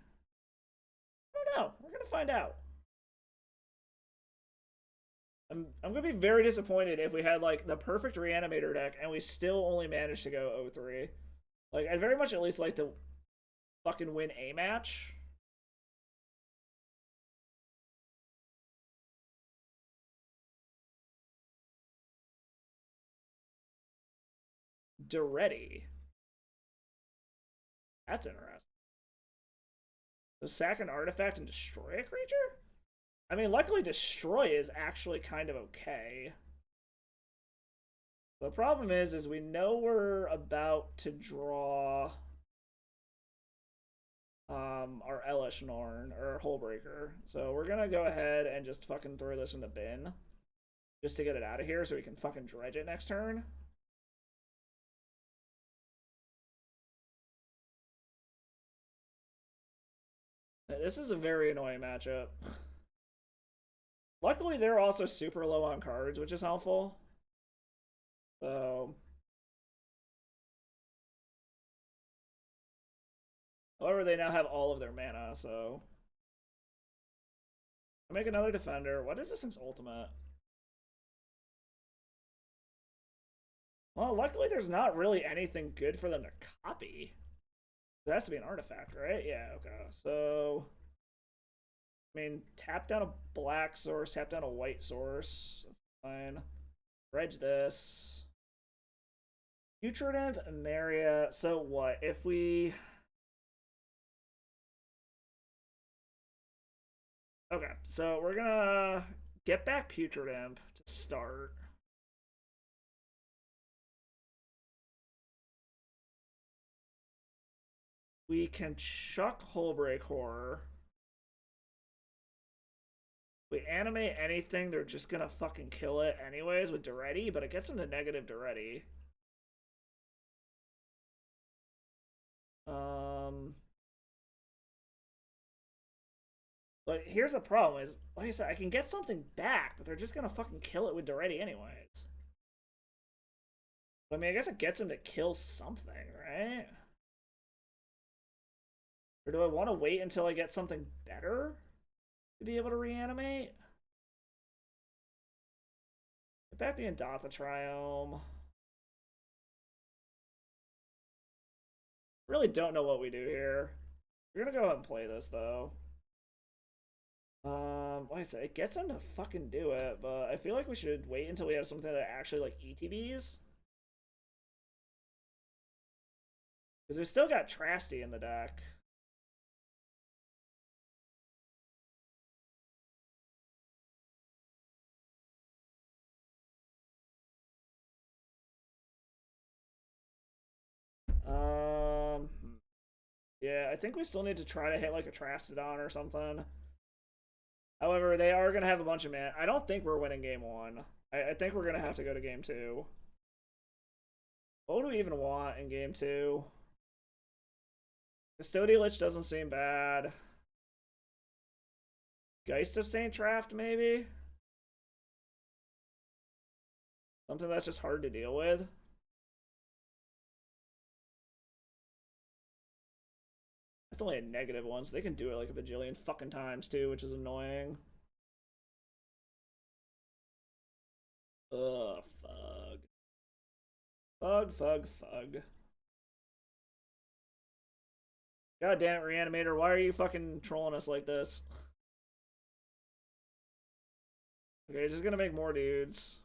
I don't know. We're going to find out. I'm going to be very disappointed if we had, like, the perfect Reanimator deck and we still only managed to go 0-3. Like, I'd very much at least like to fucking win a match. Duretti. That's interesting. So sack an artifact and destroy a creature? I mean, luckily destroy is actually kind of okay. The problem is we know we're about to draw our Elish Norn, or Hullbreaker. So we're gonna go ahead and just fucking throw this in the bin. Just to get it out of here so we can fucking dredge it next turn. This is a very annoying matchup. Luckily, they're also super low on cards, which is helpful. So... However, they now have all of their mana, so... I'll make another defender. What is this thing's ultimate? Well, luckily there's not really anything good for them to copy. It has to be an artifact, right? Yeah, okay. So... I mean, tap down a black source, tap down a white source. That's fine. Dredge this. Putrid Imp, Maria. So what? If we... Okay, so we're gonna get back Putrid Imp to start. We can chuck Hullbreak Horror. We animate anything, they're just gonna fucking kill it anyways with Duretti, but it gets into negative Duretti. But here's the problem is, like I said, I can get something back, but they're just gonna fucking kill it with Duretti anyways. But I mean, I guess it gets him to kill something, right? Or do I want to wait until I get something better to be able to reanimate? Get back the Indatha Triome. Really don't know what we do here. We're gonna go ahead and play this though. Like I said, it gets him to fucking do it, but I feel like we should wait until we have something that actually like ETBs. Because we've still got Trasty in the deck. Yeah, I think we still need to try to hit like a Trastodon or something. However, they are going to have a bunch of mana. I don't think we're winning game 1. I think we're going to have to go to game 2. What would we even want in game 2? Custodial Lich doesn't seem bad. Geist of Saint Traft, maybe? Something that's just hard to deal with. That's only a negative one, so they can do it like a bajillion fucking times too, which is annoying. Ugh, fug. Fug. God damn it, Reanimator, why are you fucking trolling us like this? Okay, just gonna make more dudes.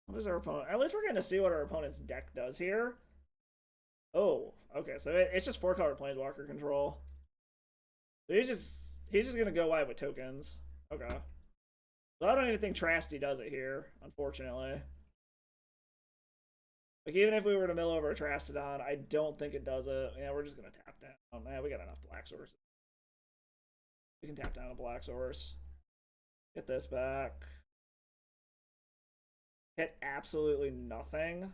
What is our opponent? At least we're going to see what our opponent's deck does here. Oh, okay. So it's just 4-color Planeswalker control. So he's just going to go wide with tokens. Okay. So I don't even think Trasty does it here, unfortunately. Like, even if we were to mill over a Trastodon, I don't think it does it. Yeah, we're just going to tap down. Oh, man, we got enough Black Source. We can tap down a Black Source. Get this back. Hit absolutely nothing.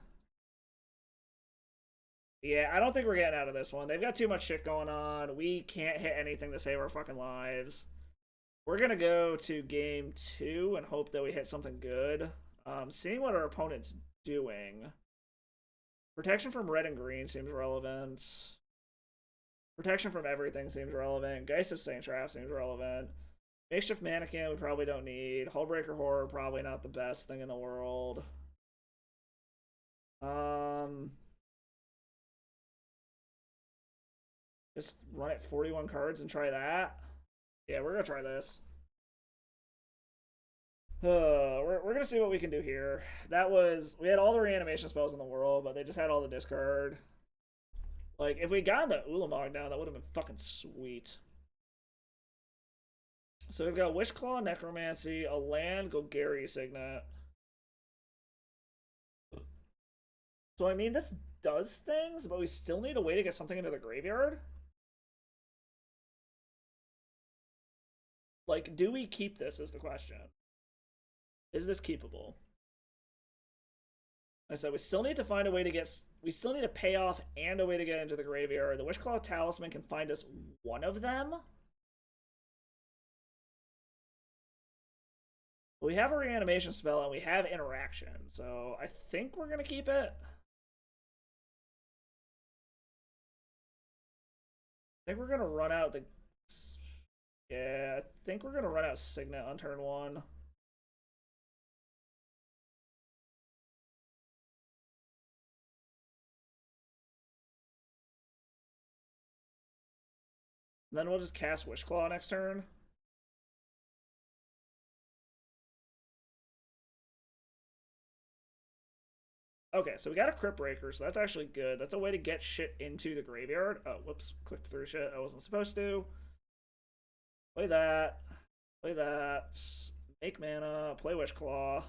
Yeah, I don't think we're getting out of this one. They've got too much shit going on. We can't hit anything to save our fucking lives. We're going to go to game 2 and hope that we hit something good. Seeing what our opponent's doing. Protection from red and green seems relevant. Protection from everything seems relevant. Geist of Saint Traft seems relevant. Makeshift Mannequin we probably don't need. Hullbreaker Horror probably not the best thing in the world. Just run it 41 cards and try that. Yeah, we're gonna try this. We're gonna see what we can do here. We had all the reanimation spells in the world, but they just had all the discard. Like, if we got the Ulamog down, that would have been fucking sweet. So we've got Wishclaw, Necromancy, a land, Golgari Signet. So, I mean, this does things, but we still need a way to get something into the graveyard. Like, do we keep this is the question. Is this keepable? Like I said, we still need to find a way to get... We still need a payoff and a way to get into the graveyard. The Wishclaw Talisman can find us one of them. We have a reanimation spell and we have interaction, so I think we're going to keep it. I think we're going to run out the... Yeah, I think we're going to run out Signet on turn 1. Then we'll just cast Wishclaw next turn. Okay, so we got a Crypt Breaker, so that's actually good. That's a way to get shit into the graveyard. Oh, whoops. Clicked through shit I wasn't supposed to. Play that. Play that. Make mana. Play Wish Claw.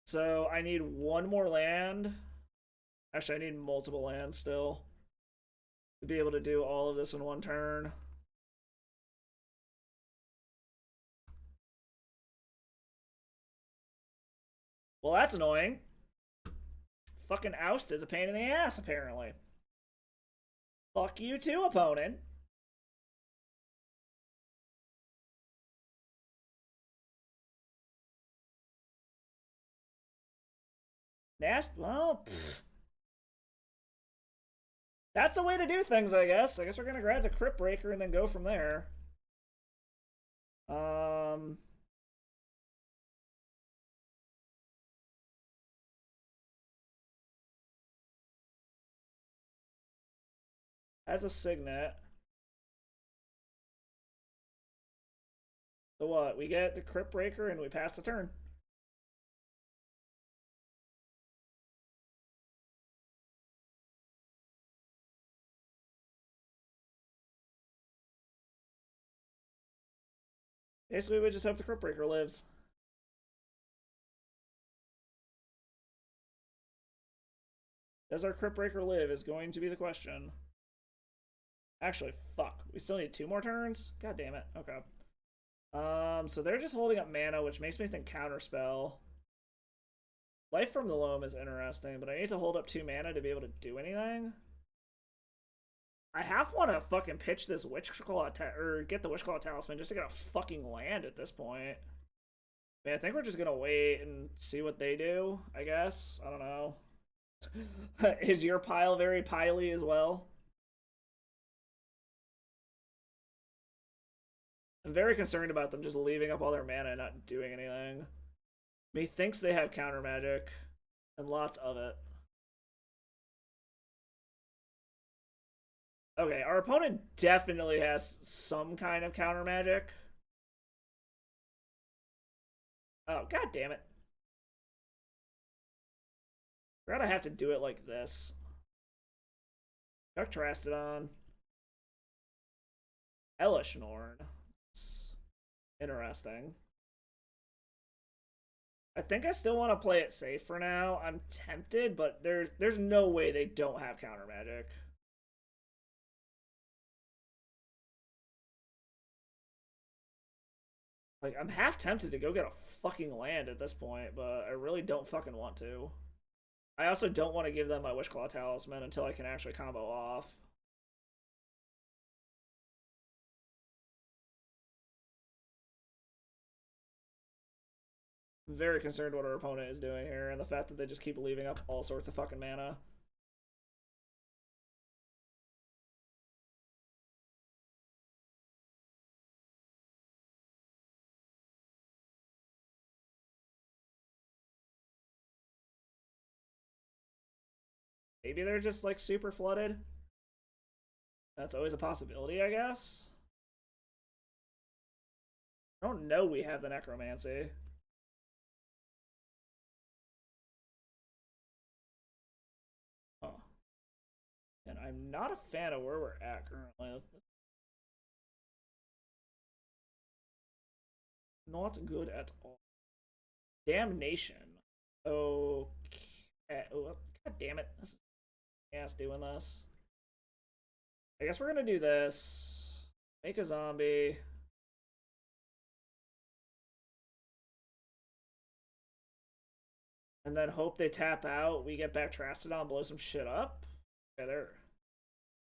So I need one more land. Actually, I need multiple lands still to be able to do all of this in one turn. Well, that's annoying. Fucking Oust is a pain in the ass, apparently. Fuck you too, opponent. Well, that's the way to do things, I guess. I guess we're gonna grab the Crypt Breaker and then go from there. As a Signet. So what? We get the Crypt Breaker and we pass the turn. Basically, we just hope the Crypt Breaker lives. Does our Crypt Breaker live is going to be the question. Actually, fuck. We still need 2 more turns? God damn it. Okay. So they're just holding up mana, which makes me think Counterspell. Life from the Loam is interesting, but I need to hold up 2 mana to be able to do anything. I half want to fucking pitch this Witchclaw or get the Witchclaw Talisman just to get a fucking land at this point. I mean, I think we're just gonna wait and see what they do, I guess. I don't know. Is your pile very piley as well? I'm very concerned about them just leaving up all their mana and not doing anything. Methinks they have counter magic, and lots of it. Okay, our opponent definitely has some kind of counter magic. Oh, god damn it. We're gonna have to do it like this. Chuck Trastodon. Elesh Norn. It's interesting. I think I still want to play it safe for now. I'm tempted, but there's no way they don't have counter magic. Like, I'm half tempted to go get a fucking land at this point, but I really don't fucking want to. I also don't want to give them my Wishclaw Talisman until I can actually combo off. I'm very concerned what our opponent is doing here, and the fact that they just keep leaving up all sorts of fucking mana. Maybe they're just, like, super flooded. That's always a possibility, I guess. I don't know we have the Necromancy. Oh. And I'm not a fan of where we're at currently. Not good at all. Damnation. Okay. Oh, god damn it. This is ass doing this. I guess we're gonna do this. Make a zombie. And then hope they tap out. We get back Trastodon, blow some shit up. Yeah,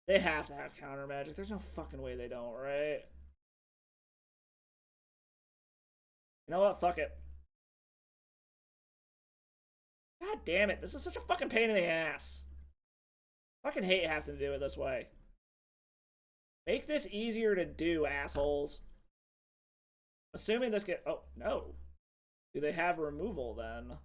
they have to have counter magic. There's no fucking way they don't, right? You know what? Fuck it. God damn it. This is such a fucking pain in the ass. Fucking hate having to do it this way. Make this easier to do, assholes. Assuming this get... Oh, no. Do they have removal, then?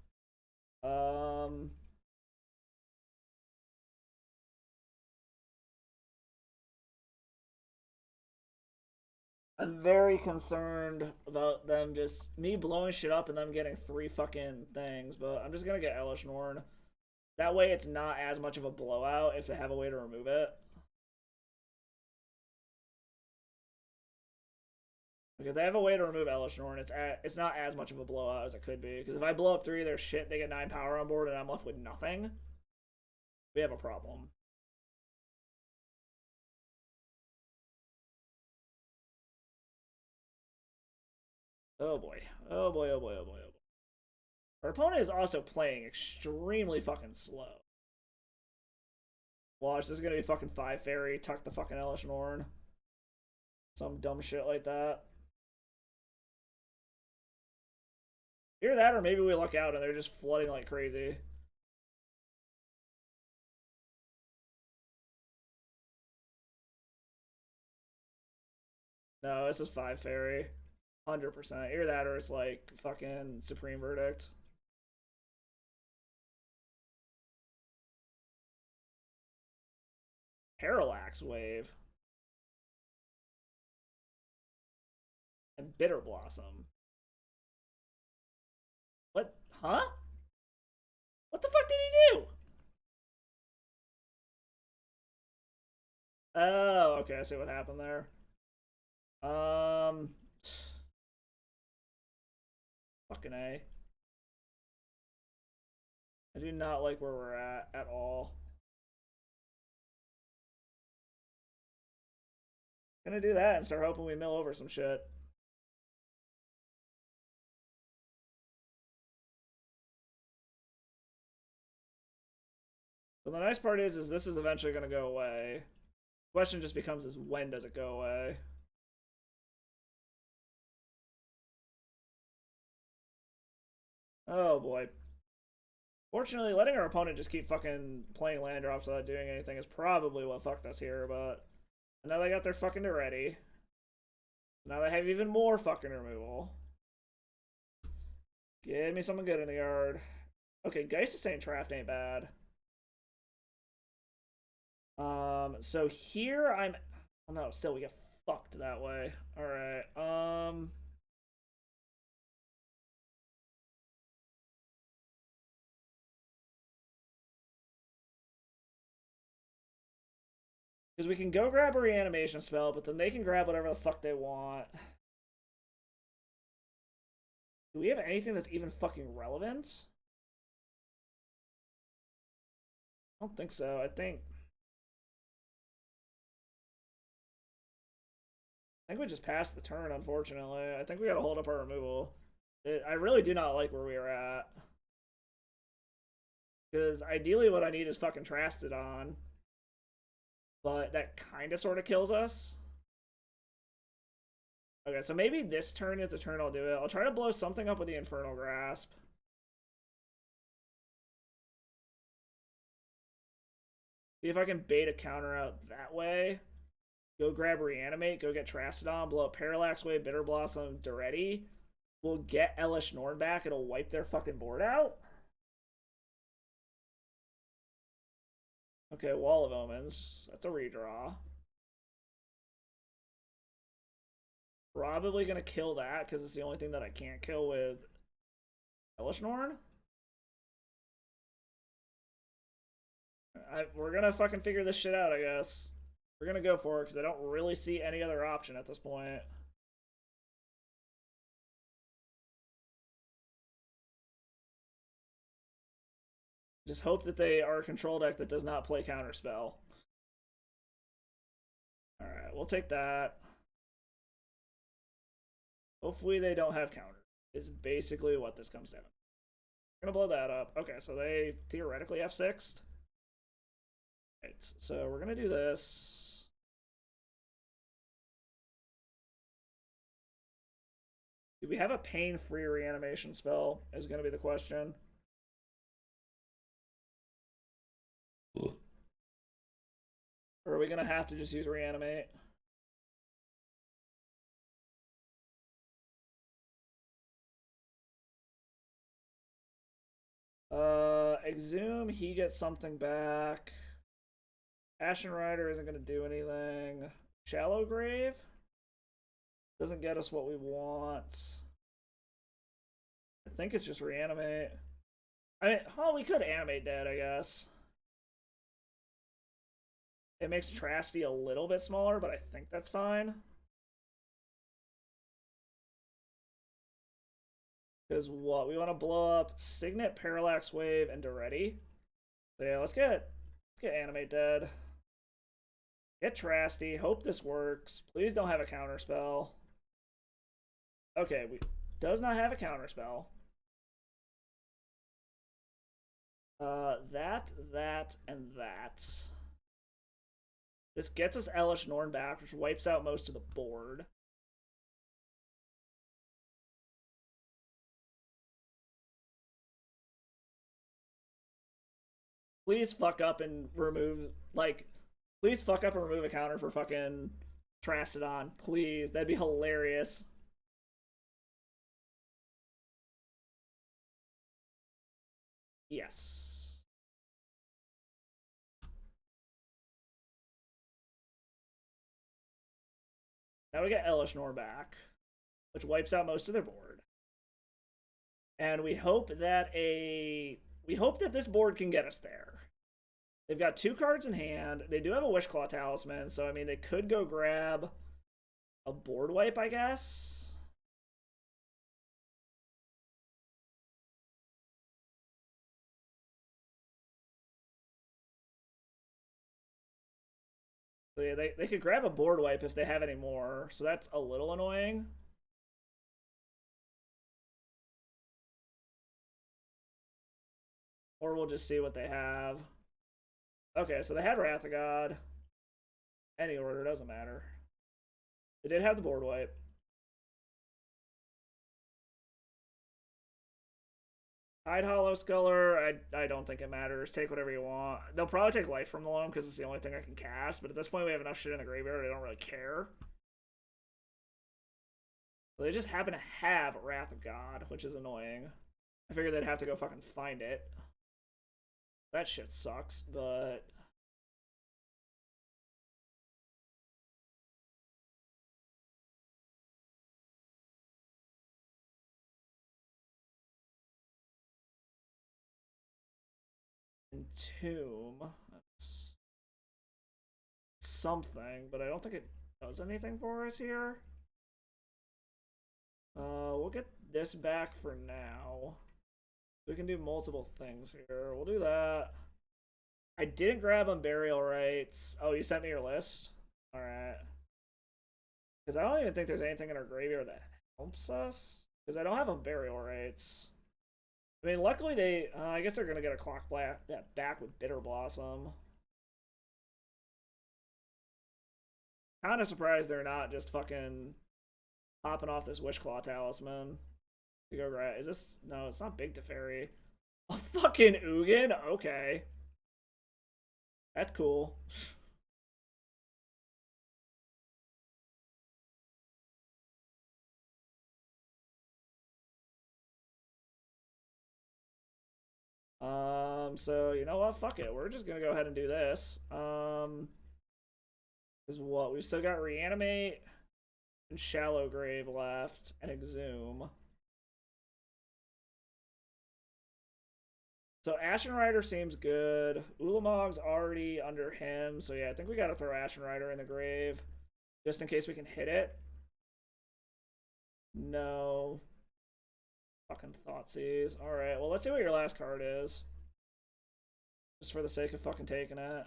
I'm very concerned about them just... Me blowing shit up and them getting 3 fucking things, but I'm just gonna get Elesh Norn. That way it's not as much of a blowout if they have a way to remove it. Like, if they have a way to remove Elish Norn, it's not as much of a blowout as it could be. Because if I blow up 3 of their shit, they get 9 power on board, and I'm left with nothing. We have a problem. Oh boy. Oh boy, oh boy, oh boy, oh boy. Our opponent is also playing extremely fucking slow. Watch, this is gonna be fucking 5 fairy, tuck the fucking Elish Norn. Some dumb shit like that. Either that or maybe we luck out and they're just flooding like crazy. No, this is 5 fairy. 100%. Either that or it's like fucking Supreme Verdict. Parallax Wave. And Bitter Blossom. What? Huh? What the fuck did he do? Oh, okay, I see what happened there. Fucking A. I do not like where we're at all. Gonna do that and start hoping we mill over some shit. So the nice part is this is eventually gonna go away. The question just becomes is when does it go away? Oh boy. Fortunately, letting our opponent just keep fucking playing land drops without doing anything is probably what fucked us here, but now they got their fucking ready. Now they have even more fucking removal. Give me something good in the yard. Okay, Geist Saint Traft ain't bad. So here I'm... Oh no, still we get fucked that way. Alright, because we can go grab a reanimation spell, but then they can grab whatever the fuck they want. Do we have anything that's even fucking relevant? I don't think so. I think we just passed the turn, unfortunately. I think we gotta hold up our removal. I really do not like where we are at. Because ideally what I need is fucking Trastodon. But that kind of sort of kills us. Okay, so maybe this turn is the turn I'll do it. I'll try to blow something up with the Infernal Grasp. See if I can bait a counter out that way. Go grab Reanimate, go get Trastodon, blow up Parallax Wave, Bitter Blossom, Duretti. We'll get Elish Norn back, it'll wipe their fucking board out. Okay, Wall of Omens. That's a redraw. Probably gonna kill that, because it's the only thing that I can't kill with Elish Norn. We're gonna fucking figure this shit out, I guess. We're gonna go for it, because I don't really see any other option at this point. Just hope that they are a control deck that does not play Counterspell. Alright, we'll take that. Hopefully they don't have counter, is basically what this comes down to. We're gonna blow that up. Okay, so they theoretically have 6'd. Right, so we're gonna do this. Do we have a pain-free reanimation spell is gonna be the question. Or are we gonna have to just use reanimate? Exhume, he gets something back. Ashen Rider isn't gonna do anything. Shallow Grave doesn't get us what we want. I think it's just reanimate. I mean, oh, we could animate dead, I guess. It makes Trasty a little bit smaller, but I think that's fine. Because what? We want to blow up Signet, Parallax Wave, and Duretti. So yeah, let's get Animate dead. Get Trasty. Hope this works. Please don't have a counterspell. Okay, we does not have a counterspell. That, and that. This gets us Elish Norn back, which wipes out most of the board. Please fuck up and remove, like, please fuck up and remove a counter for fucking Trastodon. Please, that'd be hilarious. Yes. Now we get Elish Norn back, which wipes out most of their board. And we hope that this board can get us there. They've got 2 cards in hand. They do have a Wishclaw Talisman, so I mean they could go grab a board wipe, I guess. So yeah, they could grab a board wipe if they have any more, so that's a little annoying. Or we'll just see what they have. Okay, so they had Wrath of God. Any order, doesn't matter. They did have the board wipe. Hide Hollow Sculler, I don't think it matters. Take whatever you want. They'll probably take Life from the Loam because it's the only thing I can cast, but at this point we have enough shit in the graveyard, I don't really care. So they just happen to have Wrath of God, which is annoying. I figured they'd have to go fucking find it. That shit sucks, but... Entomb. That's something, but I don't think it does anything for us here. We'll get this back for now. We can do multiple things here. We'll do that. I didn't grab Unburial Rites. Oh, you sent me your list? Alright. Because I don't even think there's anything in our graveyard that helps us. Because I don't have Unburial Rites. I mean, luckily they... I guess they're going to get a clock back with Bitter Blossom. Kind of surprised they're not just fucking popping off this Wishclaw Talisman. To go grab... Is this... No, it's not Big Teferi. A fucking Ugin? Okay. That's cool. So you know what? Fuck it. We're just gonna go ahead and do this. Is what we've still got Reanimate and Shallow Grave left and Exhume. So Ashen Rider seems good. Ulamog's already under him, so yeah, I think we gotta throw Ashen Rider in the grave just in case we can hit it. No. Fucking Thoughtseize. Alright, well, let's see what your last card is. Just for the sake of fucking taking it.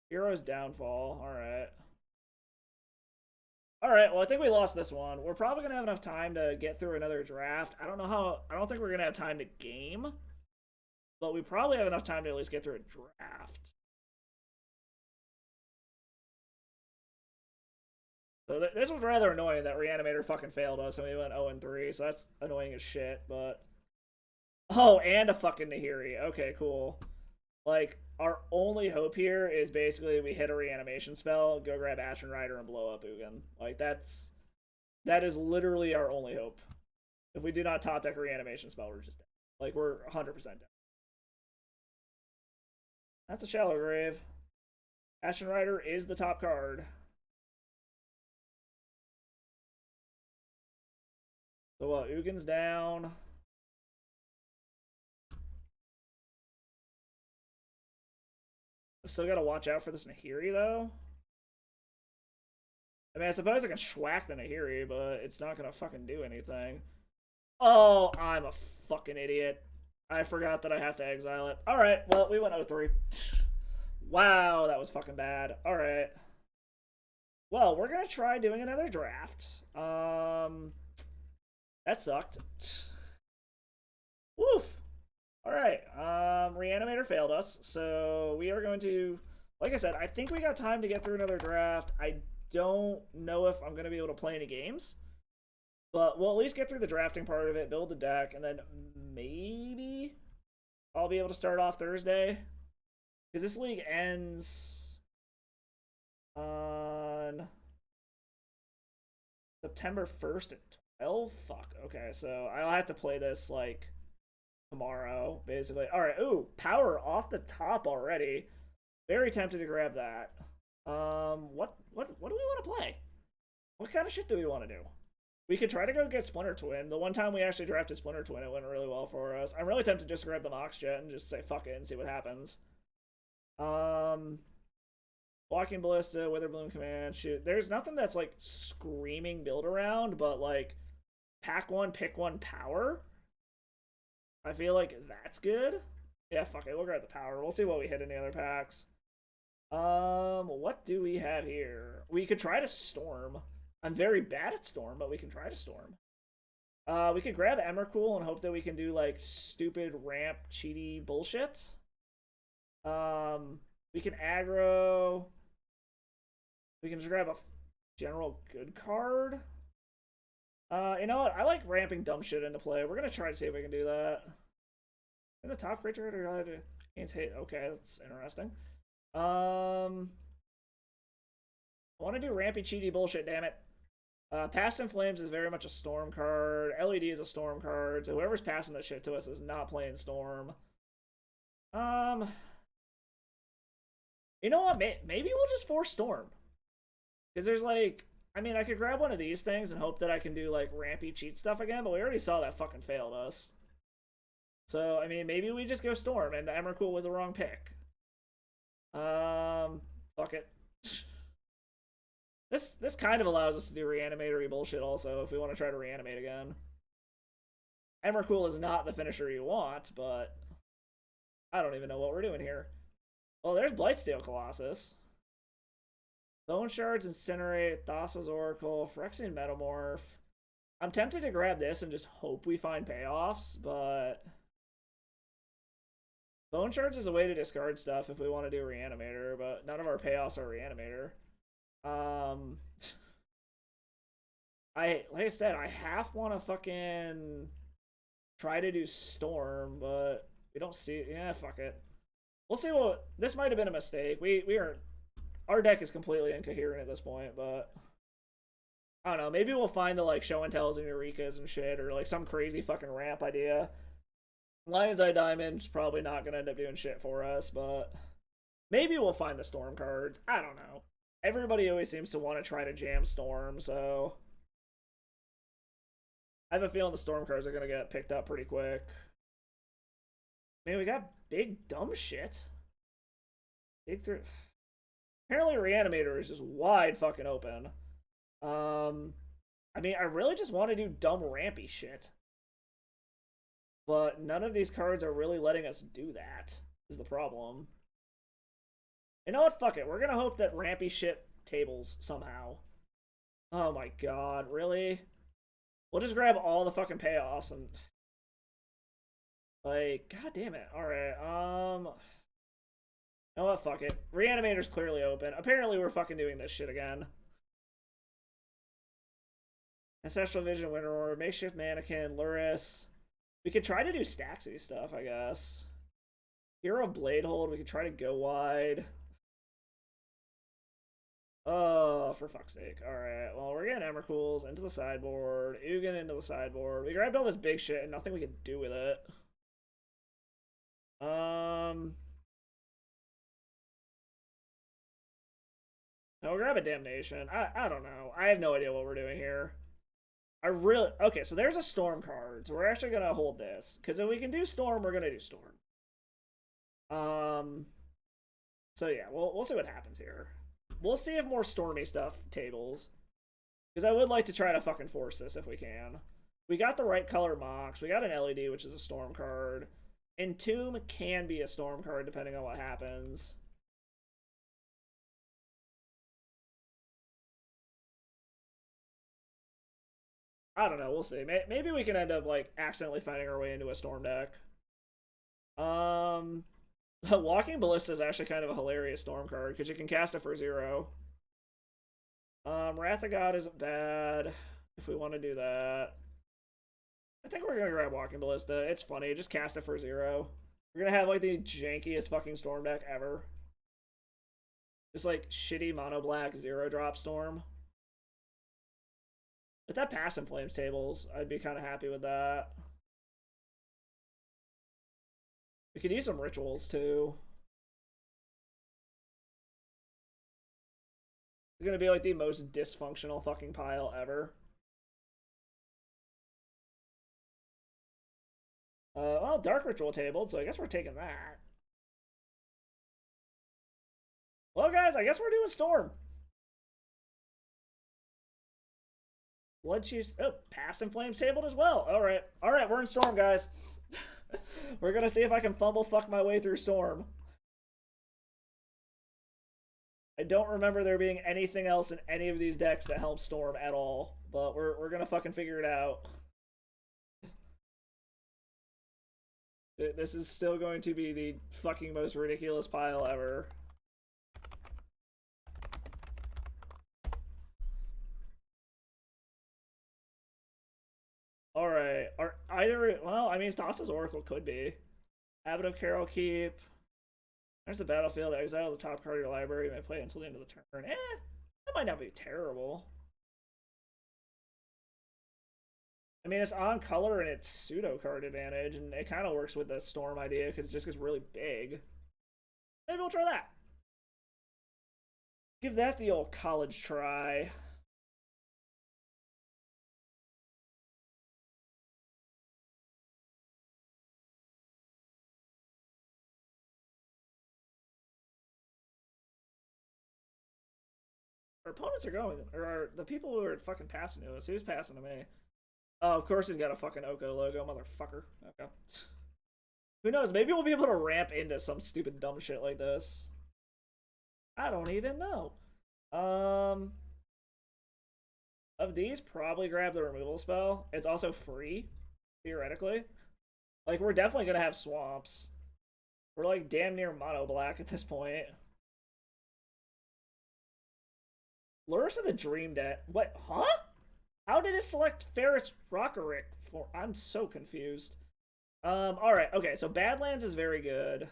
Hero's Downfall. Alright. Alright, well, I think we lost this one. We're probably going to have enough time to get through another draft. I don't think we're going to have time to game. But we probably have enough time to at least get through a draft. So this was rather annoying that Reanimator fucking failed us and we went 0-3, so that's annoying as shit, but... Oh, and a fucking Nahiri. Okay, cool. Like, our only hope here is basically we hit a reanimation spell, go grab Ashen Rider, and blow up Ugin. Like, that is literally our only hope. If we do not top deck a reanimation spell, we're just dead. Like, we're 100% dead. That's a Shallow Grave. Ashen Rider is the top card. So what, Ugin's down. I've still got to watch out for this Nahiri, though. I mean, I suppose I can schwack the Nahiri, but it's not gonna fucking do anything. Oh, I'm a fucking idiot. I forgot that I have to exile it. Alright, well, we went 0-3. Wow, that was fucking bad. Alright. Well, we're gonna try doing another draft. That sucked. Woof. Alright, Reanimator failed us, so we are going to... Like I said, I think we got time to get through another draft. I don't know if I'm going to be able to play any games. But we'll at least get through the drafting part of it, build the deck, and then maybe I'll be able to start off Thursday. Because this league ends on September 1st at 12? Fuck, okay, so I'll have to play this, like, tomorrow, basically. Alright, ooh, power off the top already. Very tempted to grab that. What do we want to play? What kind of shit do we want to do? We could try to go get Splinter Twin. The one time we actually drafted Splinter Twin, it went really well for us. I'm really tempted to just grab the Mox Jet and just say fuck it and see what happens. Walking Ballista, Witherbloom Command, shoot. There's nothing that's like screaming build around, but like pack one, pick one power. I feel like that's good. Yeah, fuck it. We'll grab the power. We'll see what we hit in the other packs. What do we have here? We could try to Storm. I'm very bad at Storm, but we can try to Storm. We could grab Emrakul and hope that we can do, like, stupid ramp cheaty bullshit. We can aggro. We can just grab a general good card. You know what? I like ramping dumb shit into play. We're gonna try to see if we can do that. In the top creature, can't hit. Okay, that's interesting. I want to do rampy cheaty bullshit, damn it. Past in Flames is very much a Storm card. LED is a Storm card, so whoever's passing that shit to us is not playing Storm. You know what? Maybe we'll just force Storm. Because there's like... I mean, I could grab one of these things and hope that I can do, like, rampy cheat stuff again, but we already saw that fucking failed us. So, I mean, maybe we just go Storm, and the Emrakul was the wrong pick. Fuck it. This kind of allows us to do reanimatory bullshit also, if we want to try to reanimate again. Emrakul is not the finisher you want, but... I don't even know what we're doing here. Oh, there's Blightsteel Colossus. Bone Shards, Incinerate, Thassa's Oracle, Phyrexian Metamorph. I'm tempted to grab this and just hope we find payoffs, but... Bone Shards is a way to discard stuff if we want to do Reanimator, but none of our payoffs are Reanimator. Like I said, I half want to fucking try to do Storm, but we don't see... Yeah, fuck it. We'll see what... This might have been a mistake. We are... Our deck is completely incoherent at this point, but... I don't know, maybe we'll find the, like, Show and Tells and Eurekas and shit, or, like, some crazy fucking ramp idea. Lion's Eye Diamond's probably not gonna end up doing shit for us, but... Maybe we'll find the Storm cards. I don't know. Everybody always seems to want to try to jam Storm, so... I have a feeling the Storm cards are gonna get picked up pretty quick. Man, we got big dumb shit. Big through... Apparently Reanimator is just wide fucking open. I mean, I really just want to do dumb rampy shit. But none of these cards are really letting us do that, is the problem. You know what? Fuck it. We're gonna hope that rampy shit tables somehow. Oh my god, really? We'll just grab all the fucking payoffs and... Like, god damn it. Alright, You know what? Fuck it. Reanimator's clearly open. Apparently we're fucking doing this shit again. Ancestral Vision, Winter Order, Makeshift Mannequin, Luris. We could try to do Staxy stuff, I guess. Hero Bladehold, we could try to go wide. Oh, for fuck's sake. Alright, well, we're getting Emrakuls into the sideboard, Ugin into the sideboard. We grabbed all this big shit and nothing we could do with it. No, we'll grab a Damnation. I don't know. I have no idea what we're doing here. Okay, so there's a Storm card. So we're actually going to hold this. Because if we can do Storm, we're going to do Storm. So yeah, we'll see what happens here. We'll see if more Stormy stuff tables. Because I would like to try to fucking force this if we can. We got the right color Mox. We got an LED, which is a storm card. Entomb can be a storm card depending on what happens. I don't know. We'll see. Maybe we can end up like accidentally finding our way into a storm deck. Walking Ballista is actually kind of a hilarious storm card because you can cast it for 0. Wrath of God isn't bad if we want to do that. I think we're gonna grab Walking Ballista. It's funny. Just cast it for 0. We're gonna have like the jankiest fucking storm deck ever. Just like shitty mono black 0-drop storm. If that pass in Flames tables, I'd be kind of happy with that. We could use some rituals too. It's gonna be like the most dysfunctional fucking pile ever. Well, Dark Ritual tabled, so I guess we're taking that. Well, guys, I guess we're doing Storm. Blood Chiefs. Oh, Pass and Flames tabled as well. Alright, we're in Storm, guys. We're gonna see if I can fumble fuck my way through Storm. I don't remember there being anything else in any of these decks that helps Storm at all, but we're gonna fucking figure it out. This is still going to be the fucking most ridiculous pile ever. Alright, well, I mean, Thassa's Oracle could be. Abbot of Carol Keep. There's the battlefield, exile the top card of your library, you may play it until the end of the turn. That might not be terrible. I mean, it's on color and it's pseudo card advantage, and it kind of works with the Storm idea because it just gets really big. Maybe we'll try that. Give that the old college try. Our opponents are going, or the people who are fucking passing to us. Who's passing to me? Oh, of course he's got a fucking Oko logo, motherfucker. Okay. Who knows? Maybe we'll be able to ramp into some stupid dumb shit like this. I don't even know. Of these, probably grab the removal spell. It's also free, theoretically. Like, we're definitely gonna have swamps. We're like damn near mono black at this point. Lures of the Dream Debt. What? Huh? How did it select Ferris Rockerick for? I'm so confused. Alright, okay, so Badlands is very good.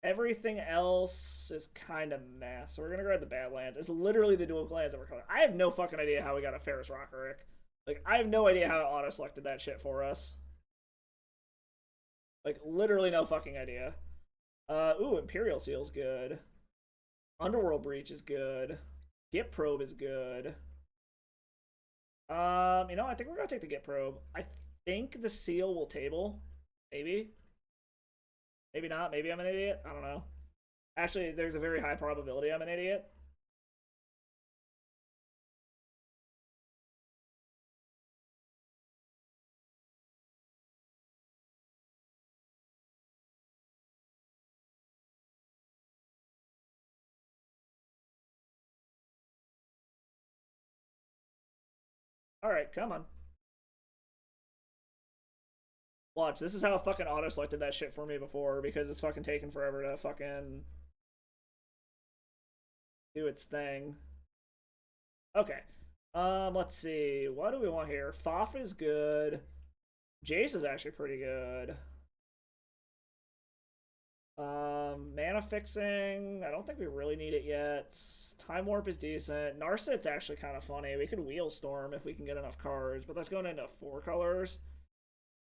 Everything else is kind of meh, so we're gonna grab the Badlands. It's literally the dual clans that we're calling. I have no fucking idea how we got a Ferris Rockerick. Like, I have no idea how it auto-selected that shit for us. Like, literally no fucking idea. Ooh, Imperial Seal's good. Underworld Breach is good. Git Probe is good. You know, I think we're gonna take the Git Probe. I think the Seal will table. Maybe. Maybe not. Maybe I'm an idiot. I don't know. Actually, there's a very high probability I'm an idiot. Alright, come on. Watch, this is how it fucking auto-selected that shit for me before, because it's fucking taken forever to fucking do its thing. Okay. Let's see. What do we want here? Foff is good. Jace is actually pretty good. Mana Fixing, I don't think we really need it yet. Time Warp is decent. Narset's actually kind of funny. We could Wheel Storm if we can get enough cards, but that's going into 4 colors.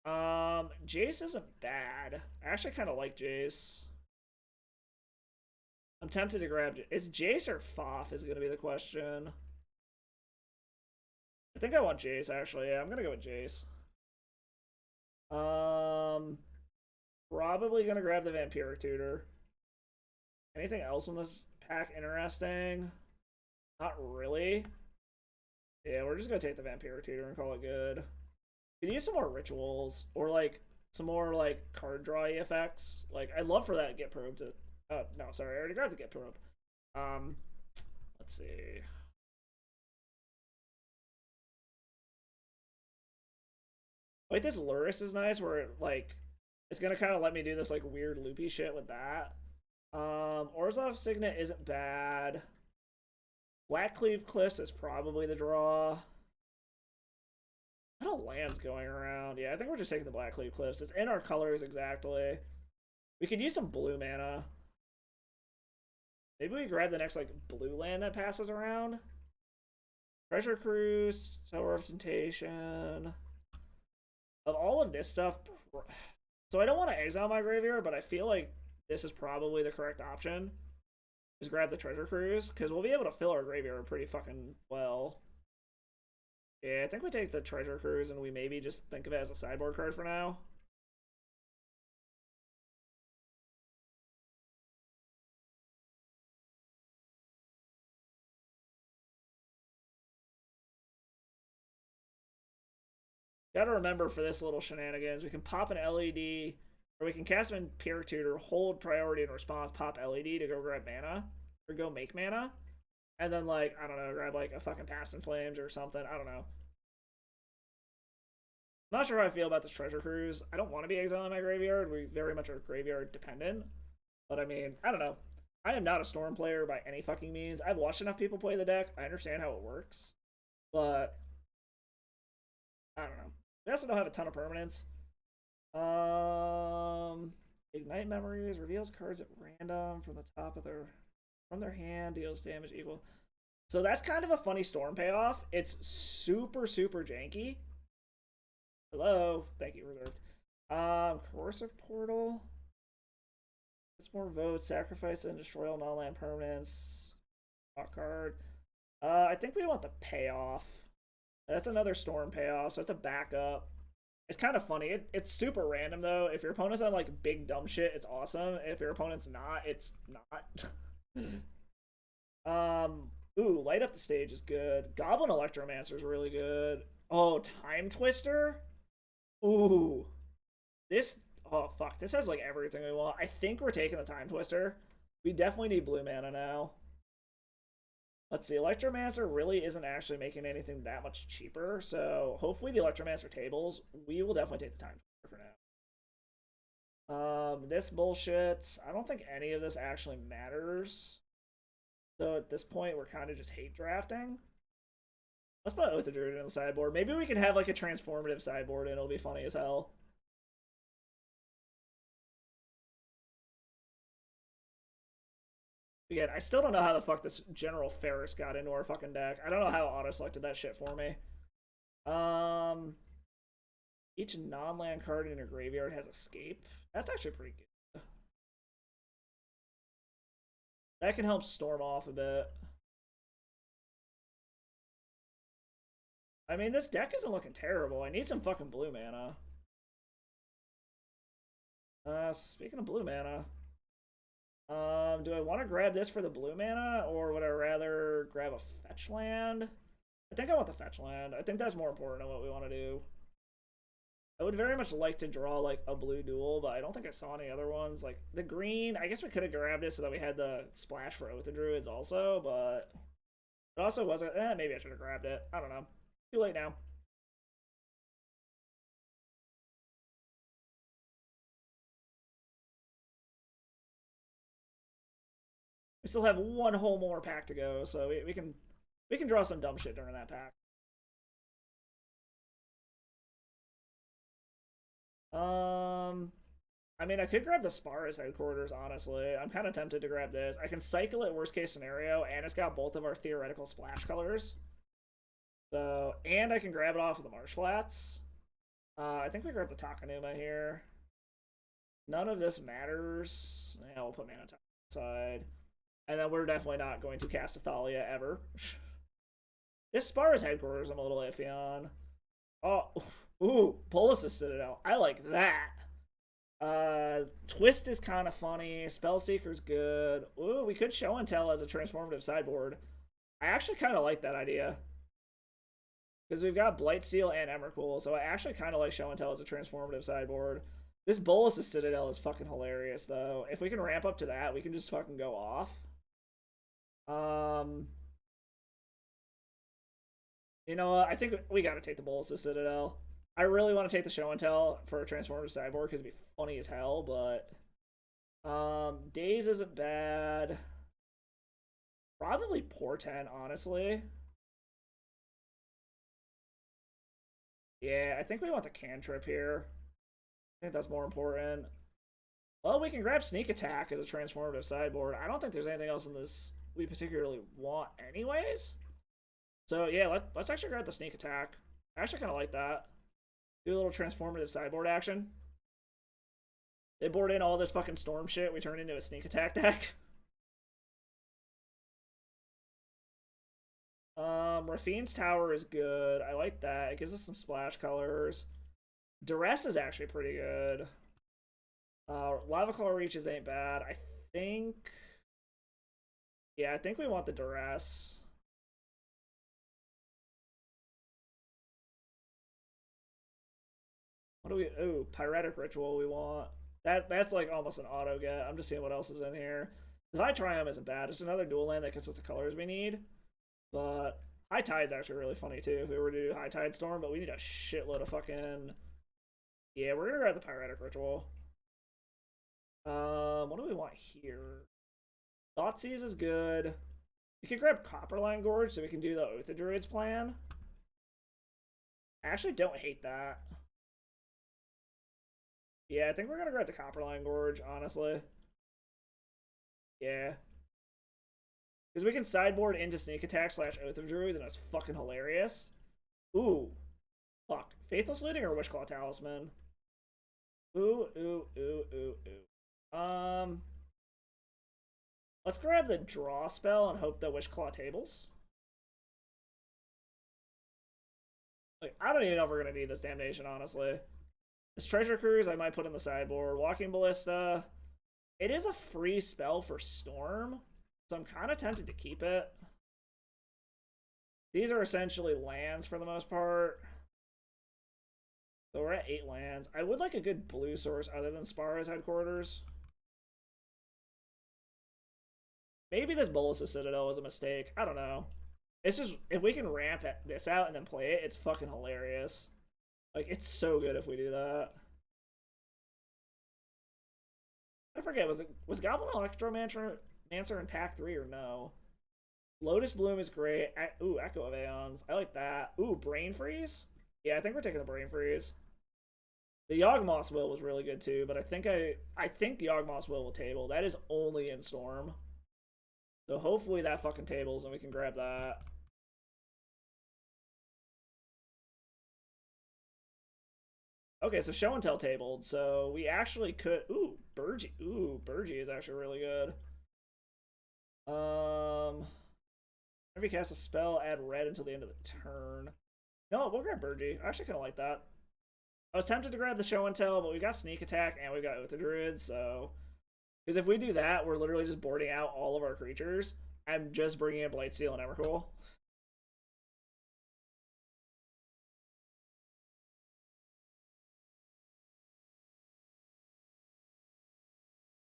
Jace isn't bad. I actually kind of like Jace. I'm tempted to grab... Is Jace or Foff is going to be the question. I think I want Jace, actually. Yeah, I'm going to go with Jace. Probably going to grab the Vampiric Tutor. Anything else in this pack interesting? Not really. Yeah, we're just gonna take the Vampire Tutor and call it good. Could use some more rituals or like some more like card draw effects. Like I'd love for that get probe to. No, sorry, I already grabbed the get probe. Let's see. Like this Luris is nice, where it, like it's gonna kind of let me do this like weird loopy shit with that. Orzhov Signet isn't bad. Blackcleave Cliffs is probably the draw. What lands going around? Yeah, I think we're just taking the Blackcleave Cliffs. It's in our colors exactly. We could use some blue mana. Maybe we grab the next like blue land that passes around. Treasure Cruise, Tower of Temptation. Of all of this stuff, so I don't want to exile my graveyard, but I feel like this is probably the correct option. Is grab the Treasure Cruise, because we'll be able to fill our graveyard pretty fucking well. Yeah, I think we take the Treasure Cruise and we maybe just think of it as a sideboard card for now. Gotta remember for this little shenanigans, we can pop an LED, or we can cast an Vampire Tutor, hold priority in response, pop LED to go grab mana, or go make mana, and then like, I don't know, grab like a fucking Past in Flames or something, I don't know. I'm not sure how I feel about this Treasure Cruise. I don't want to be exiling my graveyard. We very much are graveyard dependent. But I mean, I don't know. I am not a Storm player by any fucking means. I've watched enough people play the deck. I understand how it works. But I don't know. We also don't have a ton of permanents. Ignite Memories reveals cards at random from the top of their hand, deals damage equal. So that's kind of a funny Storm payoff. It's super janky. Hello, thank you, reserved. Corrosive Portal. It's more votes, sacrifice and destroy all non-land permanents. Hot card. I think we want the payoff. That's another Storm payoff, so it's a backup. It's kind of funny. It's super random though. If your opponent's on like big dumb shit, it's awesome. If your opponent's not, it's not. Ooh, Light Up the Stage is good. Goblin Electromancer is really good. Oh, Time Twister? Ooh. This, oh fuck, this has like everything we want. I think we're taking the Time Twister. We definitely need blue mana now. Let's see, Electromancer really isn't actually making anything that much cheaper, so hopefully the Electromancer tables, we will definitely take the Time Twister for now. This bullshit, I don't think any of this actually matters. So at this point, we're kind of just hate drafting. Let's put Oath of Druid in the sideboard. Maybe we can have like a transformative sideboard and it'll be funny as hell. Again, I still don't know how the fuck this General Ferris got into our fucking deck. I don't know how auto-selected that shit for me. Each non-land card in your graveyard has escape. That's actually pretty good. That can help Storm off a bit. I mean, this deck isn't looking terrible. I need some fucking blue mana. Speaking of blue mana, do I want to grab this for the blue mana, or would I rather grab a fetch land? I think I want the fetch land. I think that's more important than what we want to do. I would very much like to draw like a blue duel, but I don't think I saw any other ones. Like the green, I guess we could have grabbed it so that we had the splash for Oath of Druids also, but it also wasn't. Maybe I should have grabbed it. I don't know. Too late now. We still have one whole more pack to go, so we can draw some dumb shit during that pack. I mean, I could grab the Spara's headquarters, honestly. I'm kind of tempted to grab this. I can cycle it worst case scenario, and it's got both of our theoretical splash colors. So, and I can grab it off of the Marsh Flats. I think we grab the Takanuma here. None of this matters. Yeah, we'll put mana side. And then we're definitely not going to cast Athalia ever. This Spara's headquarters I'm a little iffy on. Oh, ooh, Polis' Citadel. I like that. Twist is kind of funny. Spellseeker's good. Ooh, we could show and tell as a transformative sideboard. I actually kind of like that idea. Because we've got Blightsteel and Emrakul, so I actually kind of like Show and Tell as a transformative sideboard. This Bolas' Citadel is fucking hilarious, though. If we can ramp up to that, we can just fucking go off. You know what? I think we gotta take the Bolas' Citadel. I really want to take the Show and Tell for a transformative sideboard because it'd be funny as hell, but Daze isn't bad. Probably Portent, honestly. Yeah, I think we want the cantrip here. I think that's more important. Well, we can grab Sneak Attack as a transformative sideboard. I don't think there's anything else in this we particularly want anyways. So yeah, let's actually grab the Sneak Attack. I actually kind of like that. Do a little transformative sideboard action. They board in all this fucking storm shit. We turn into a Sneak Attack deck. Rafine's Tower is good. I like that. It gives us some splash colors. Duress is actually pretty good. Lava Claw Reaches ain't bad. I think... Yeah, I think we want the Duress. What do we... Ooh, Pyretic Ritual we want. That's like almost an auto get. I'm just seeing what else is in here. Divine Triumph isn't bad. It's another dual land that gets us the colors we need. But High Tide's actually really funny too if we were to do High Tide Storm, but we need a shitload of fucking... Yeah, we're gonna grab the Pyretic Ritual. What do we want here? Thoughtseize is good. We could grab Copperline Gorge so we can do the Oath of Druids plan. I actually don't hate that. Yeah, I think we're gonna grab the Copperline Gorge, honestly. Yeah. Because we can sideboard into Sneak Attack / Oath of Druids, and that's fucking hilarious. Ooh. Fuck. Faithless Looting or Witchclaw Talisman? Ooh. Let's grab the draw spell and hope that Witchclaw tables. Like, I don't even know if we're gonna need this damnation, honestly. This Treasure Cruise I might put in the sideboard. Walking Ballista. It is a free spell for Storm, so I'm kind of tempted to keep it. These are essentially lands for the most part. So we're at 8 lands. I would like a good blue source other than Spara's Headquarters. Maybe this Bolas' Citadel was a mistake. I don't know. It's just, if we can ramp this out and then play it, it's fucking hilarious. Like, it's so good if we do that. I forget, was Goblin Electromancer in pack 3 or no? Lotus Bloom is great. Ooh, Echo of Aeons. I like that. Ooh, Brain Freeze? Yeah, I think we're taking the Brain Freeze. The Yawgmoth's Will was really good too, but I think the Yawgmoth's Will table. That is only in Storm. So hopefully that fucking tables and we can grab that. Okay, so Show and Tell tabled, so we actually could... Ooh, Burgee. Ooh, Burgee is actually really good. If you cast a spell, add red until the end of the turn. No, we'll grab Burgee. I actually kind of like that. I was tempted to grab the Show and Tell, but we got Sneak Attack and we got Oath of Druids, so... Because if we do that, we're literally just boarding out all of our creatures. I'm just bringing in Blightsteel and Emrakul.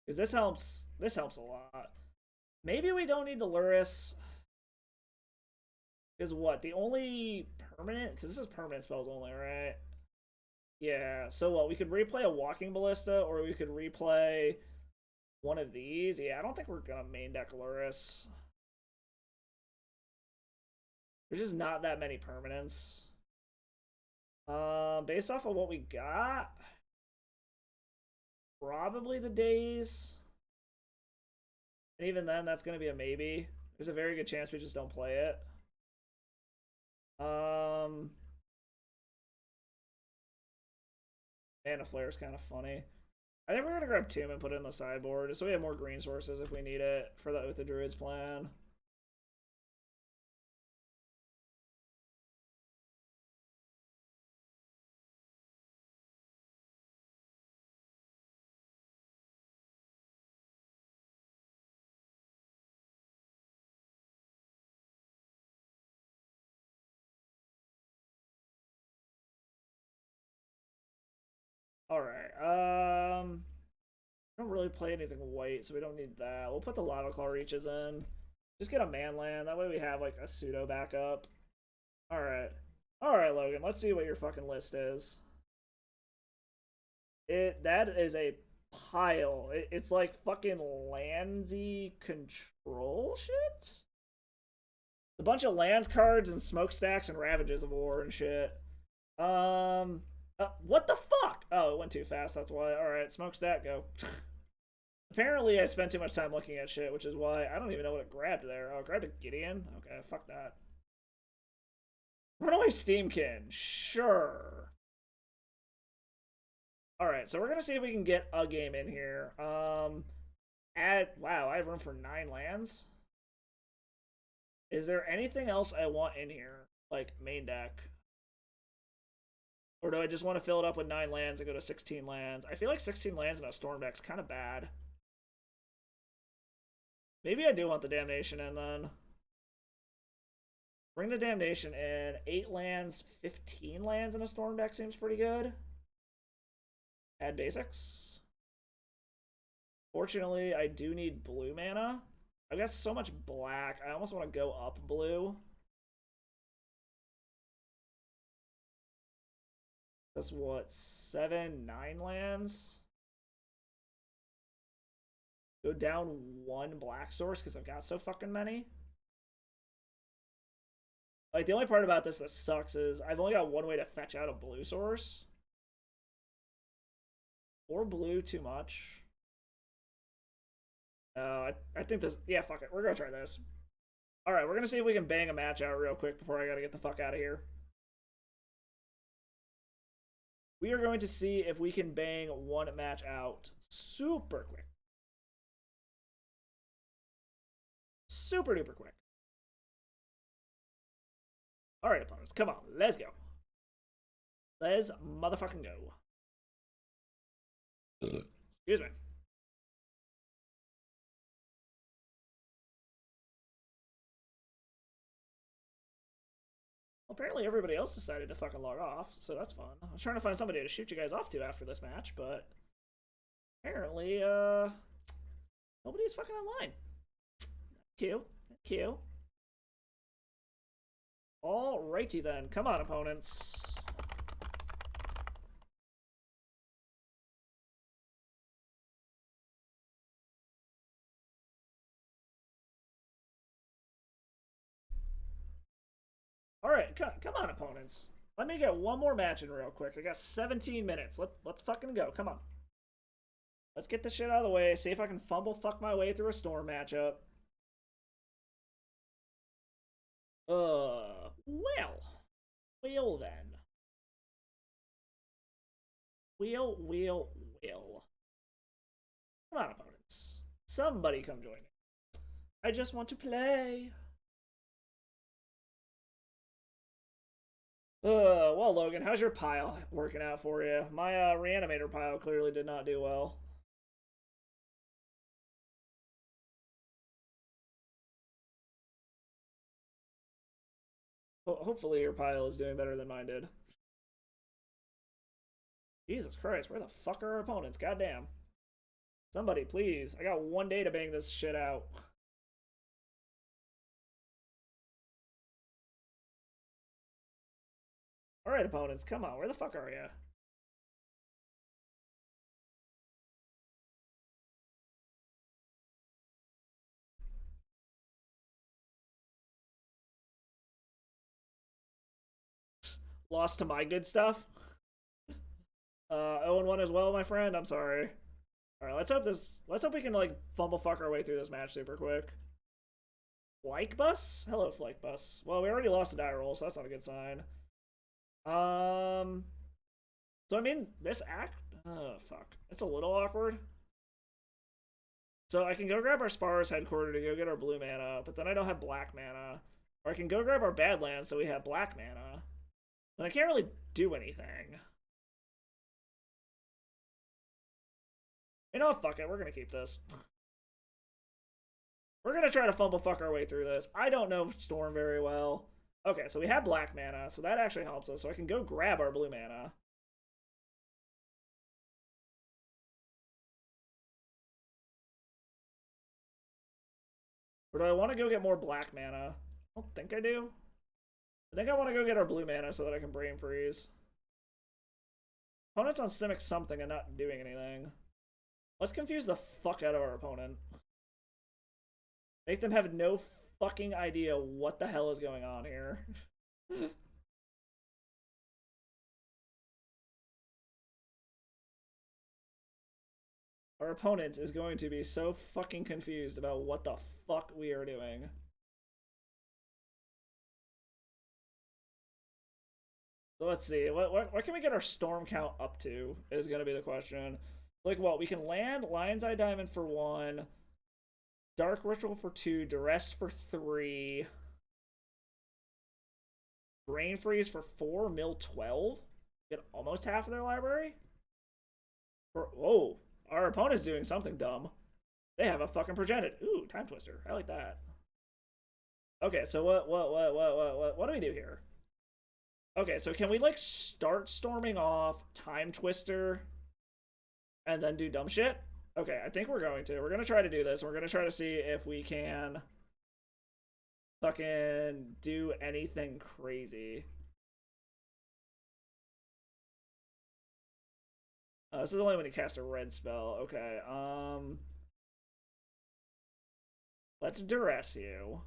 Because this helps a lot. Maybe we don't need the Luris. Because what? The only permanent... Because this is permanent spells only, right? Yeah, so what? We could replay a Walking Ballista, or we could replay one of these. Yeah, I don't think we're going to main deck Luris. There's just not that many permanents. Based off of what we got... Probably the Daze. And even then, that's going to be a maybe. There's a very good chance we just don't play it. Mana Flare is kind of funny. I think we're going to grab Tomb and put it in the sideboard, just so we have more green sources if we need it for the Oath of Druids plan. Alright, I don't really play anything white, so we don't need that. We'll put the Lava Claw Reaches in. Just get a man land. That way we have, like, a pseudo backup. Alright. Alright, Logan, let's see what your fucking list is. That is a pile. It's like fucking landsy control shit? A bunch of lands cards and smokestacks and Ravages of War and shit. What the fuck? Oh, it went too fast, that's why. Alright, smokestack, go. Apparently I spent too much time looking at shit, which is why I don't even know what it grabbed there. Oh, it grabbed a Gideon? Okay, fuck that. Runaway Steamkin, sure. Alright, so we're gonna see if we can get a game in here. Wow, I have room for 9 lands. Is there anything else I want in here? Like, main deck? Or do I just want to fill it up with 9 lands and go to 16 lands? I feel like 16 lands in a Storm deck's kind of bad. Maybe I do want the Damnation in then. Bring the Damnation in. 8 lands, 15 lands in a Storm deck seems pretty good. Add basics. Fortunately, I do need blue mana. I've got so much black. I almost want to go up blue. That's what, 7, 9 lands? Go down 1 black source because I've got so fucking many. Like, the only part about this that sucks is I've only got one way to fetch out a blue source. Or blue too much. I think this... Yeah, fuck it. We're gonna try this. Alright, we're gonna see if we can bang a match out real quick before I gotta get the fuck out of here. We are going to see if we can bang one match out super quick. Super duper quick. Alright, opponents, come on, let's go. Let's motherfucking go. Excuse me. Apparently everybody else decided to fucking log off, so that's fun. I was trying to find somebody to shoot you guys off to after this match, but apparently, nobody's fucking online. Thank you. Thank you. Alrighty then. Come on, opponents. Alright, come on, opponents. Let me get one more match in real quick. I got 17 minutes. Let's fucking go. Come on. Let's get this shit out of the way. See if I can fumble fuck my way through a Storm matchup. Well then. Will. Come on, opponents. Somebody come join me. I just want to play. Well, Logan, how's your pile working out for you? My Reanimator pile clearly did not do well. Hopefully your pile is doing better than mine did. Jesus Christ, where the fuck are our opponents? Goddamn. Somebody, please. I got 1 day to bang this shit out. Alright, opponents, come on. Where the fuck are you? Lost to my good stuff? 0-1 as well, my friend. I'm sorry. Alright, let's hope we can, like, fumble fuck our way through this match super quick. Flike Bus? Hello, Flike Bus. Well, we already lost a die roll, so that's not a good sign. So I mean, this act... Oh, fuck. It's a little awkward. So I can go grab our Spar's Headquarter to go get our blue mana, but then I don't have black mana. Or I can go grab our Badlands so we have black mana. But I can't really do anything. You know what, fuck it, we're gonna keep this. We're gonna try to fumble fuck our way through this. I don't know Storm very well. Okay, so we have black mana, so that actually helps us. So I can go grab our blue mana. Or do I want to go get more black mana? I don't think I do. I think I want to go get our blue mana so that I can Brain Freeze. Opponent's on Simic something and not doing anything. Let's confuse the fuck out of our opponent. Make them have no fucking idea what the hell is going on here. Our opponent is going to be so fucking confused about what the fuck we are doing. So let's see, what can we get our storm count up to is going to be the question. Like what, we can land Lion's Eye Diamond for 1, Dark Ritual for 2, Duress for 3, Brain Freeze for 4, Mill 12? Get almost half of their library? Whoa, our opponent's doing something dumb. They have a fucking Progenitor. Ooh, Time Twister. I like that. Okay, so what do we do here? Okay, so can we, like, start storming off, Time Twister, and then do dumb shit? Okay, I think we're going to. We're going to try to do this. We're going to try to see if we can fucking do anything crazy. This is only when you cast a red spell. Okay, let's Duress you.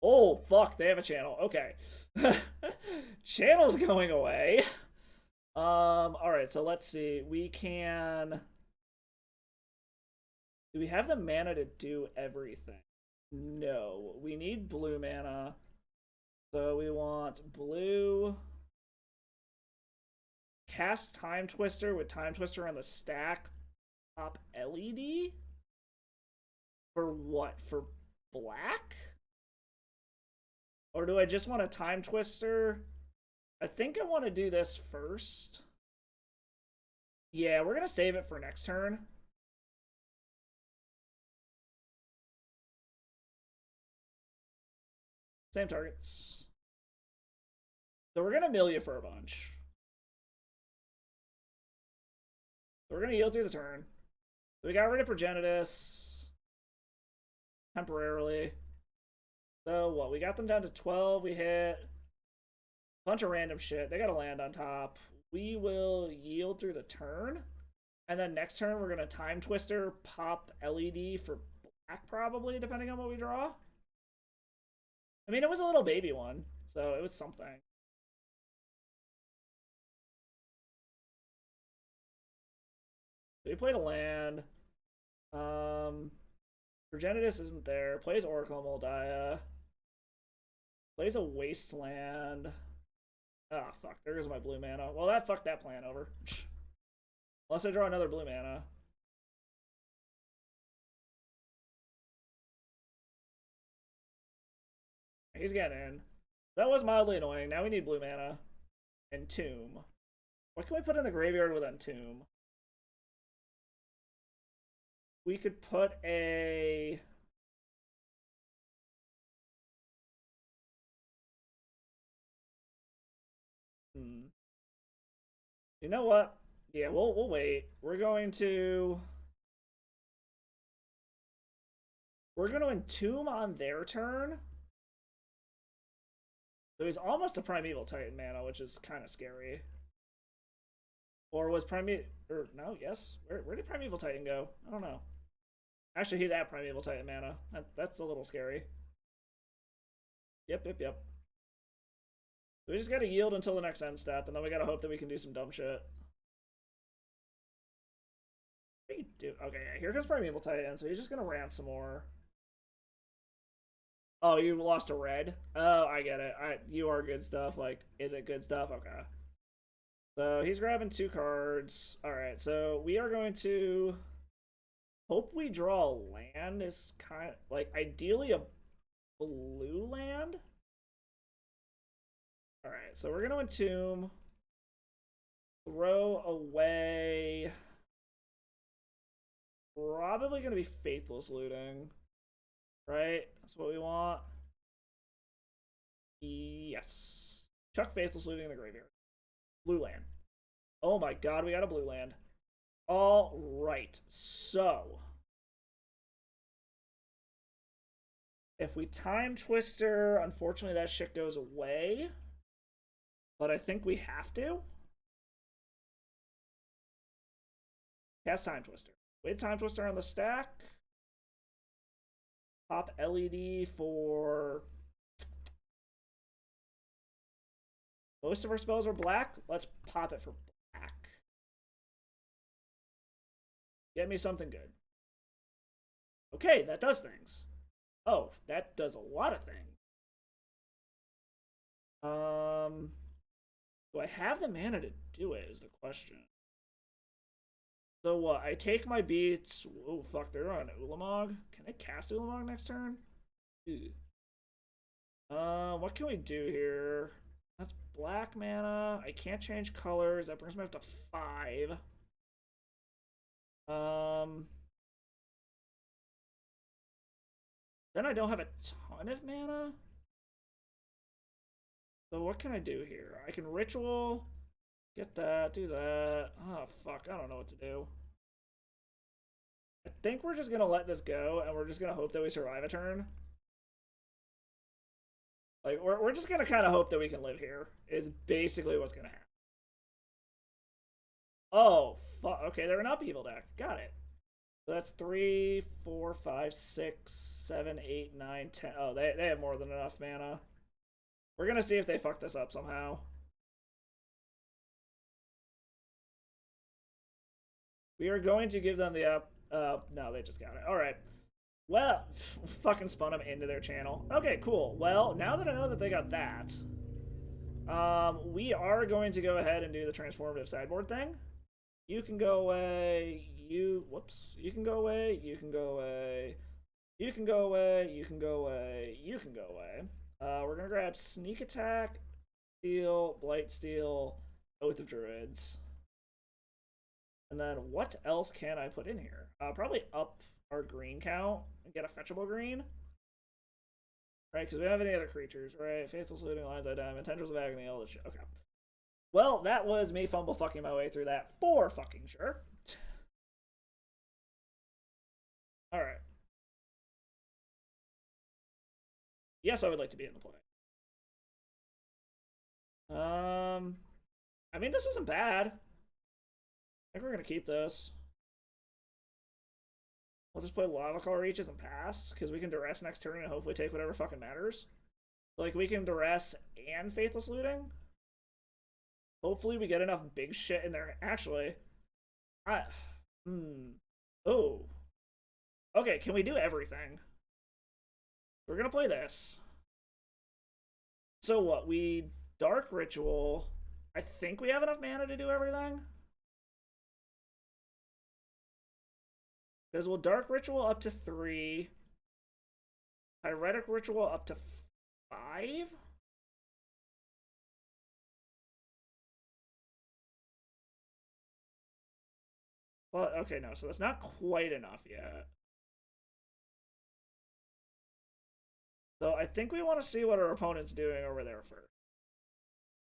Oh, fuck, they have a channel. Okay. Channel's going away. Alright, so let's see. We can... Do we have the mana to do everything? No. We need blue mana. So we want blue... Cast Time Twister with Time Twister on the stack. Pop LED? For what? For black? Or do I just want a Time Twister? I think I want to do this first. Yeah, we're going to save it for next turn. Same targets. So we're going to mill you for a bunch. So we're going to yield through the turn. So we got rid of Progenitus. Temporarily. So what? We got them down to 12. We hit a bunch of random shit. They got to land on top. We will yield through the turn. And then next turn, we're going to Time Twister, pop LED for black, probably, depending on what we draw. I mean, it was a little baby one, so it was something. So we played a land. Progenitus isn't there. Plays Oracle Moldiah. Plays a Wasteland. Ah, fuck. There goes my blue mana. Well, that fucked that plan over. Unless I draw another blue mana. He's getting in. That was mildly annoying. Now we need blue mana. Entomb. What can we put in the graveyard with Entomb? We could put a... You know what? Yeah, we'll wait. We're going to Entomb on their turn. So he's almost a Primeval Titan mana, which is kind of scary. Or was Primeval... Or, no, yes? Where did Primeval Titan go? I don't know. Actually, he's at Primeval Titan mana. That's a little scary. Yep. So we just gotta yield until the next end step, and then we gotta hope that we can do some dumb shit. What do you do? Okay, yeah, here comes Primeval Titan, so he's just gonna ramp some more. Oh, you lost a red? Oh, I get it. You are good stuff. Like, is it good stuff? Okay. So he's grabbing 2 cards. Alright, so we are going to hope we draw a land. Is kind of, like, ideally a blue land. Alright, so we're going to Entomb. Throw away... Probably going to be Faithless Looting. Right? That's what we want. Yes. Chuck Faithless Looting in the graveyard. Blue land. Oh my god, we got a blue land. Alright, so... If we time twister, unfortunately that shit goes away. But I think we have to. Cast time twister. Wait, time twister on the stack. Pop LED for... Most of our spells are black. Let's pop it for black. Get me something good. Okay, that does things. Oh, that does a lot of things. Do I have the mana to do it is the question. So what? I take my beats. Oh fuck, they're on Ulamog. Can I cast Ulamog next turn? Ew. What can we do here? That's black mana. I can't change colors. That brings me up to 5. Then I don't have a ton of mana. So what can I do here? I can ritual, get that, do that. Oh fuck, I don't know what to do. I think we're just gonna let this go, and we're just gonna hope that we survive a turn. Like, we're just gonna kind of hope that we can live here, is basically what's gonna happen. Oh, fuck. Okay, they're an upheaval deck. Got it. So that's 3, 4, 5, 6, 7, 8, 9, 10. Oh, they have more than enough mana. We're gonna see if they fuck this up somehow. We are going to give them the up. No, they just got it. All right. Well, fucking spun them into their channel. Okay, cool. Well, now that I know that they got that, we are going to go ahead and do the transformative sideboard thing. You can go away. Whoops. You can go away. You can go away. You can go away. You can go away. You can go away. We're gonna grab Sneak Attack, Steel, Blight Steel, Oath of Druids. And then what else can I put in here? Probably up our green count and get a fetchable green. Right, because we don't have any other creatures, right? Faithful Saluting, Lines Eye Diamond, Tendrils of Agony, all this shit. Okay. Well, that was me fumble fucking my way through that for fucking sure. Alright. Yes, I would like to be in the play. I mean, this isn't bad. I think we're gonna keep this. We'll just play Lava Color Reaches and pass, because we can duress next turn and hopefully take whatever fucking matters. Like, we can duress and Faithless Looting. Hopefully we get enough big shit in there. Actually, oh. Okay, can we do everything? We're gonna play this. So what? We Dark Ritual. I think we have enough mana to do everything. Because we'll Dark Ritual up to 3. Pyretic Ritual up to 5. Well, okay, no, so that's not quite enough yet. So I think we want to see what our opponent's doing over there first.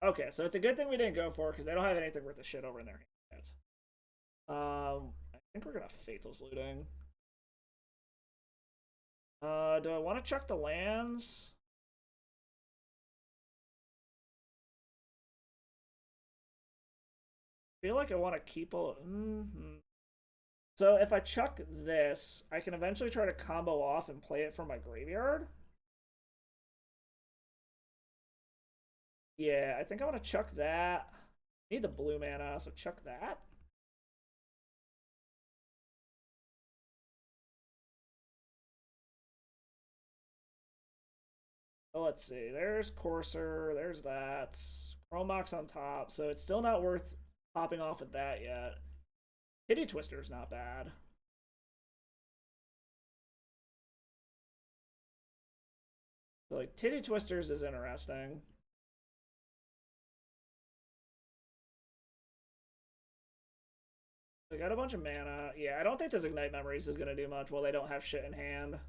Okay, so it's a good thing we didn't go for it, because they don't have anything worth the shit over in their hand yet. I think we're gonna Faithless Looting. Do I want to chuck the lands? I feel like I want to keep a... So if I chuck this, I can eventually try to combo off and play it from my graveyard. Yeah, I think I want to chuck that. I need the blue mana, so chuck that. Oh, let's see. There's Courser. There's that. Chromox on top. So it's still not worth popping off with that yet. Titty Twister's not bad. So, like, Titty Twisters is interesting. They got a bunch of mana. Yeah, I don't think this Ignite Memories is going to do much while they don't have shit in hand.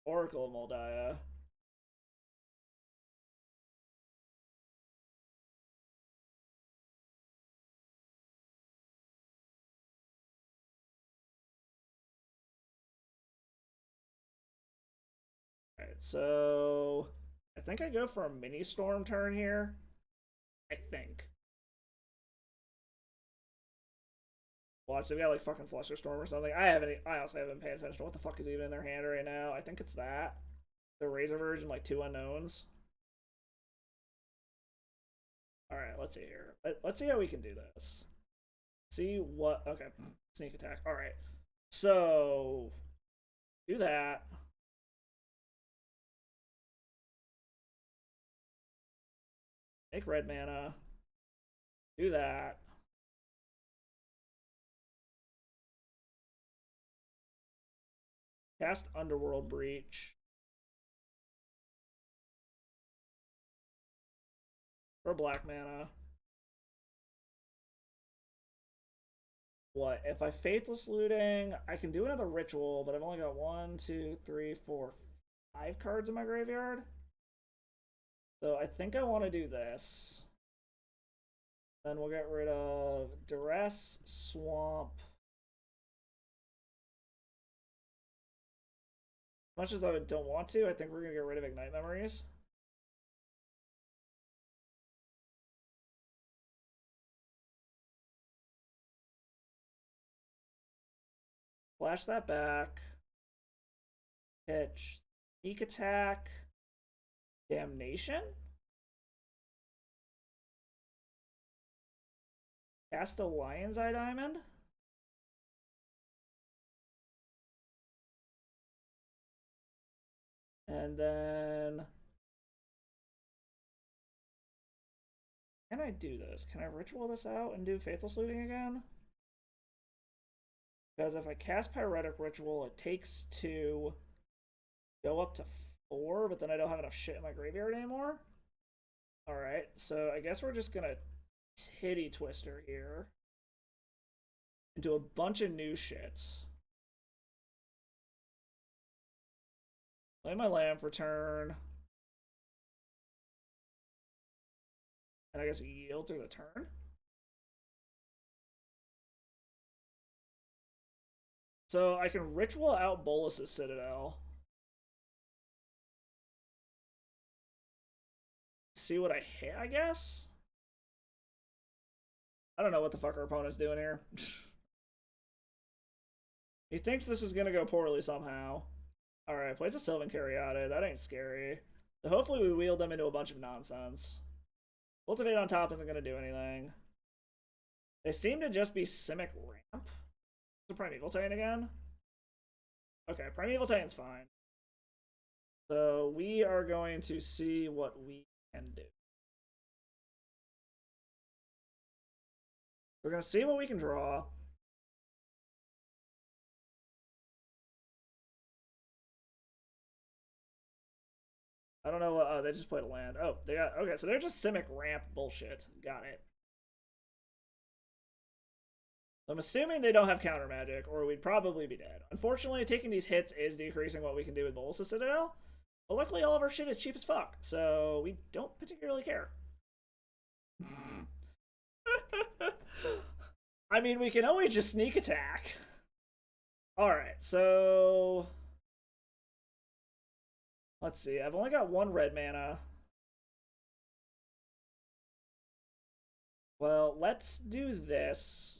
Oracle of Moldiah. so I think I go for a mini storm turn here. I think. Watch, they've got like fucking Fluster Storm or something. I also haven't paid attention to what the fuck is even in their hand right now. I think it's that. The Razor Verge and like 2 unknowns. Alright, let's see here. Let's see how we can do this. See what. Okay. Sneak attack. Alright. So. Do that. Make red mana. Do that. Cast Underworld Breach. For black mana. What? If I Faithless Looting, I can do another ritual, but I've only got 1, 2, 3, 4, 5 cards in my graveyard. So I think I want to do this. Then we'll get rid of Duress, Swamp. As much as I don't want to, I think we're going to get rid of Ignite Memories. Flash that back. Pitch. Sneak attack. Damnation? Cast a Lion's Eye Diamond? And then... Can I do this? Can I ritual this out and do Faithless Looting again? Because if I cast Pyretic Ritual, it takes 2, go up to 4, but then I don't have enough shit in my graveyard anymore. Alright, so I guess we're just gonna titty twister here. And do a bunch of new shits. Play my land for turn. And I guess yield through the turn. So I can ritual out Bolas's Citadel. See what I hit, I guess? I don't know what the fuck our opponent's doing here. He thinks this is gonna go poorly somehow. Alright, plays a Sylvan Caryatid. That ain't scary. So hopefully we wield them into a bunch of nonsense. Cultivate on top isn't gonna do anything. They seem to just be Simic Ramp. So Primeval Titan again? Okay, Primeval Titan's fine. So we are going to see what we can do. We're going to see what we can draw. I don't know what. Oh, they just played a land. Oh, they got. Okay, so they're just Simic Ramp bullshit. Got it. I'm assuming they don't have counter magic, or we'd probably be dead. Unfortunately, taking these hits is decreasing what we can do with Bolas's Citadel. But luckily, all of our shit is cheap as fuck, so we don't particularly care. I mean, we can always just sneak attack. Alright, so... Let's see, I've only got 1 red mana. Well, let's do this.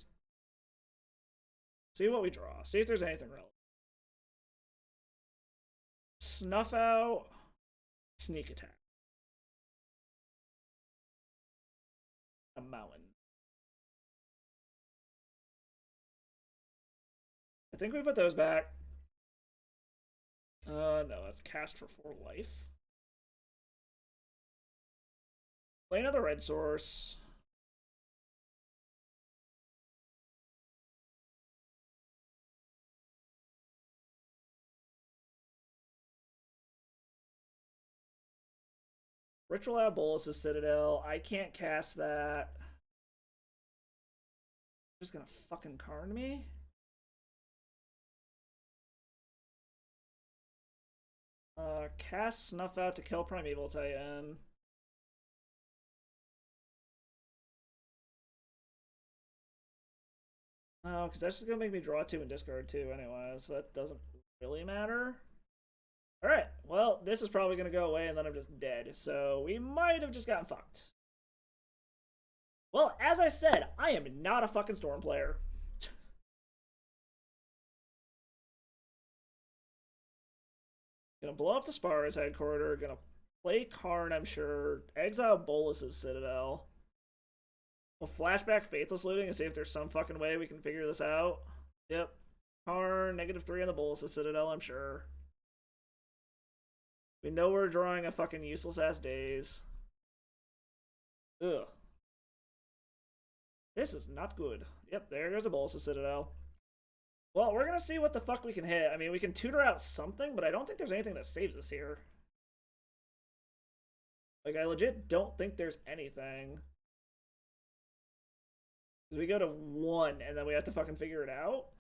See what we draw. See if there's anything relevant. Snuff out. Sneak attack. A mountain. I think we put those back. No, that's cast for 4 life. Play another red source. Ritual out Bolas's Citadel. I can't cast that. Just gonna fucking Karn me? Cast Snuff out to kill Primeval Titan. Oh, because that's just gonna make me draw 2 and discard 2 anyway, so that doesn't really matter. Alright, well, this is probably gonna go away and then I'm just dead, so we might have just gotten fucked. Well, as I said, I am not a fucking Storm player. Gonna blow up the Spara's headquarters, gonna play Karn, I'm sure. Exile Bolus's Citadel. We'll flashback Faithless Looting and see if there's some fucking way we can figure this out. Yep. Karn, -3 on the Bolus's Citadel, I'm sure. We know we're drawing a fucking useless ass daze. Ugh. This is not good. Yep, there goes a Bolus's Citadel. Well, we're gonna see what the fuck we can hit. I mean, we can tutor out something, but I don't think there's anything that saves us here. Like, I legit don't think there's anything. We go to 1, and then we have to fucking figure it out?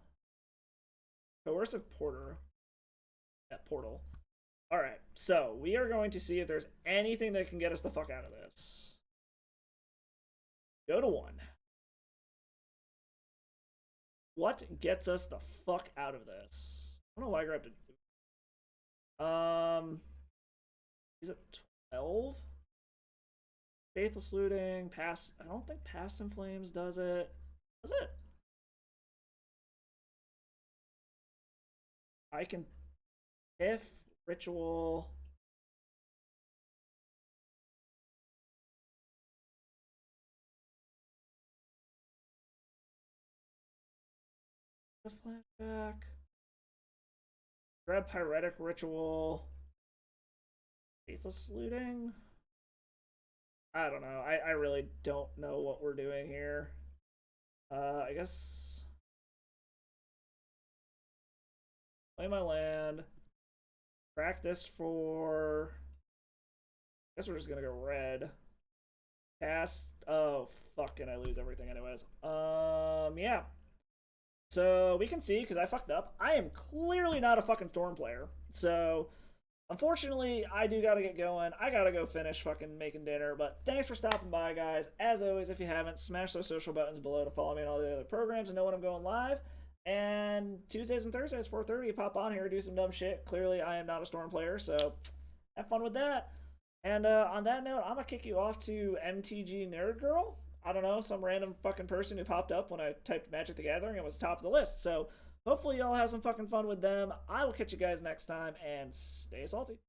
Coercive Porter. That portal. Alright, so we are going to see if there's anything that can get us the fuck out of this. Go to 1. What gets us the fuck out of this? I don't know why I grabbed it. He's at 12? Faithless Looting, Pass. I don't think Past in Flames does it. Does it? I can. If Ritual. The flashback. Grab Pyretic Ritual. Faithless Looting. I don't know. I really don't know what we're doing here. I guess. Play my land. Crack this for. I guess we're just gonna go red. Cast. Oh, fuck, and I lose everything anyways. Yeah. So we can see, because I fucked up, I am clearly not a fucking Storm player. So, unfortunately, I do gotta get going. I gotta go finish fucking making dinner. But thanks for stopping by, guys. As always, if you haven't, smash those social buttons below to follow me on all the other programs and know when I'm going live. And Tuesdays and Thursdays, 4:30, pop on here, do some dumb shit. Clearly, I am not a Storm player, so have fun with that. And on that note, I'm gonna kick you off to MTG Nerd Girl. I don't know, some random fucking person who popped up when I typed Magic the Gathering and was top of the list. So hopefully y'all have some fucking fun with them. I will catch you guys next time, and stay salty.